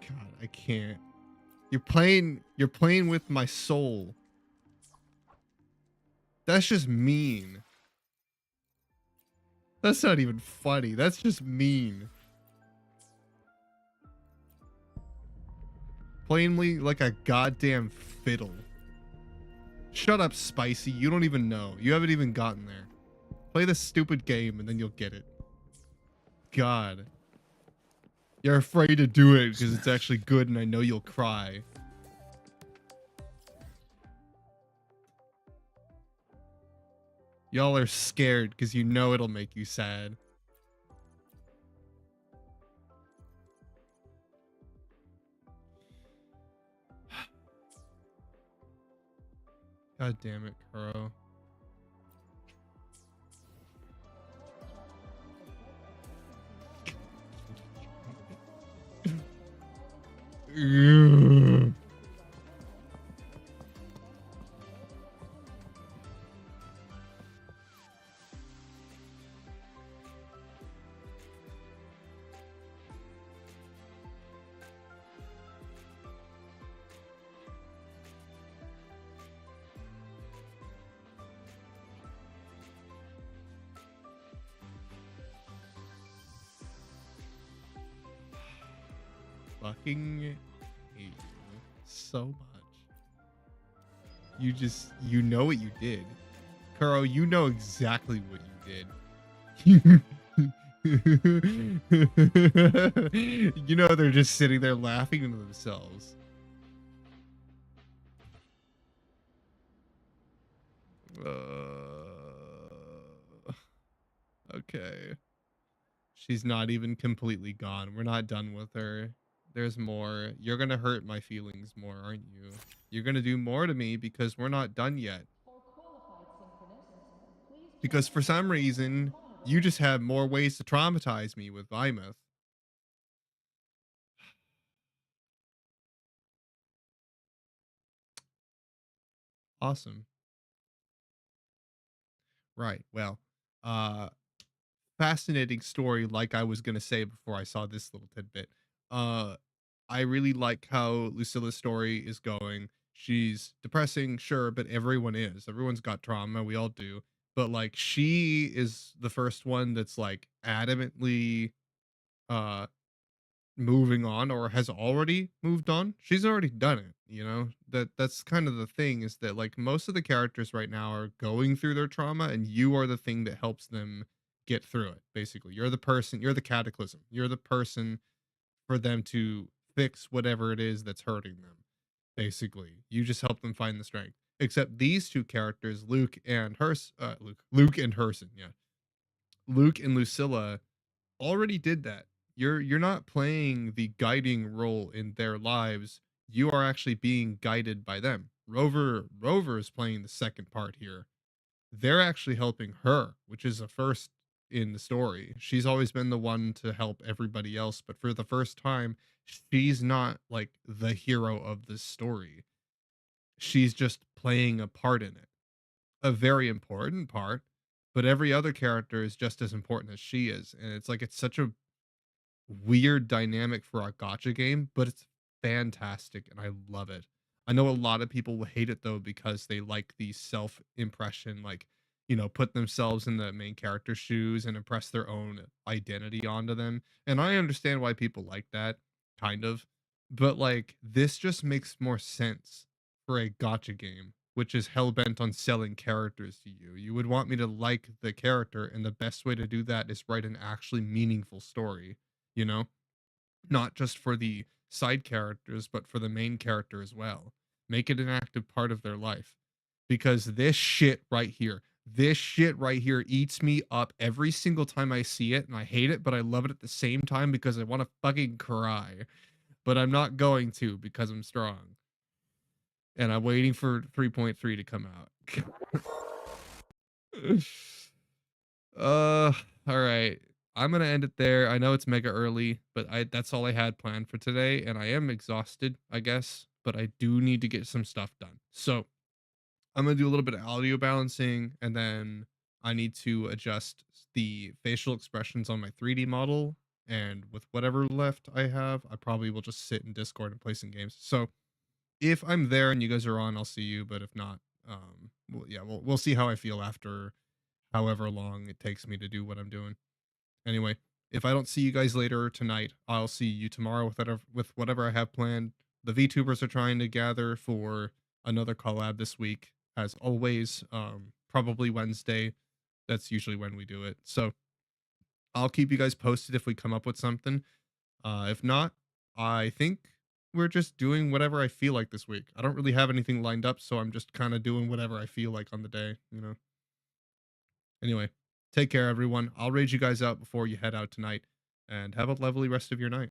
God, I can't. You're playing with my soul. That's just mean. That's not even funny. That's just mean. Plainly like a goddamn fiddle. Shut up, Spicy. You don't even know. You haven't even gotten there. Play this stupid game and then you'll get it. God. You're afraid to do it because it's actually good and I know you'll cry. Y'all are scared because you know it'll make you sad. God damn it, Kuro. Ugh. Fucking hate you so much. You know what you did. Kuro, you know exactly what you did. You know they're just sitting there laughing to themselves. Okay. She's not even completely gone. We're not done with her. There's more. You're gonna hurt my feelings more, aren't you? You're gonna do more to me because we're not done yet. Because for some reason, you just have more ways to traumatize me with Vimeth. Awesome. Right. Well, uh, fascinating story, like I was gonna say before I saw this little tidbit. Uh, I really like how Lucilla's story is going. She's depressing, sure, but everyone is. Everyone's got trauma. We all do. But like she is the first one that's like adamantly uh moving on or has already moved on. She's already done it, you know? That's kind of the thing is that like most of the characters right now are going through their trauma and you are the thing that helps them get through it. Basically, you're the person, you're the cataclysm. You're the person for them to fix whatever it is that's hurting them. Basically, you just help them find the strength. Except these two characters, Luke and Herson, yeah. Luke and Lucilla already did that. You're not playing the guiding role in their lives. You are actually being guided by them. Rover is playing the second part here. They're actually helping her, which is a first in the story. She's always been the one to help everybody else, but for the first time, she's not like the hero of the story. She's just playing a part in it. A very important part, but every other character is just as important as she is. And it's like it's such a weird dynamic for a gotcha game, but it's fantastic and I love it. I know a lot of people will hate it though because they like the self impression, like, you know, put themselves in the main character's shoes and impress their own identity onto them. And I understand why people like that, kind of. But like, this just makes more sense for a gotcha game, which is hell bent on selling characters to you. You would want me to like the character, and the best way to do that is write an actually meaningful story, you know, not just for the side characters, but for the main character as well. Make it an active part of their life. Because this shit right here eats me up every single time I see it, and I hate it, but I love it at the same time because I want to fucking cry. But I'm not going to because I'm strong. And I'm waiting for 3.3 to come out. uh, all right. I'm gonna end it there. I know it's mega early, but that's all I had planned for today, and I am exhausted, I guess, but I do need to get some stuff done. So I'm gonna do a little bit of audio balancing, and then I need to adjust the facial expressions on my 3D model. And with whatever left I have, I probably will just sit in Discord and play some games. So if I'm there and you guys are on, I'll see you. But if not, well, yeah, we'll see how I feel after however long it takes me to do what I'm doing. Anyway, if I don't see you guys later tonight, I'll see you tomorrow with whatever I have planned. The VTubers are trying to gather for another collab this week, as always. Probably Wednesday. That's usually when we do it. So I'll keep you guys posted if we come up with something. If not, I think we're just doing whatever I feel like this week. I don't really have anything lined up, so I'm just kind of doing whatever I feel like on the day, you know. Anyway, take care, everyone. I'll raid you guys out before you head out tonight, and have a lovely rest of your night.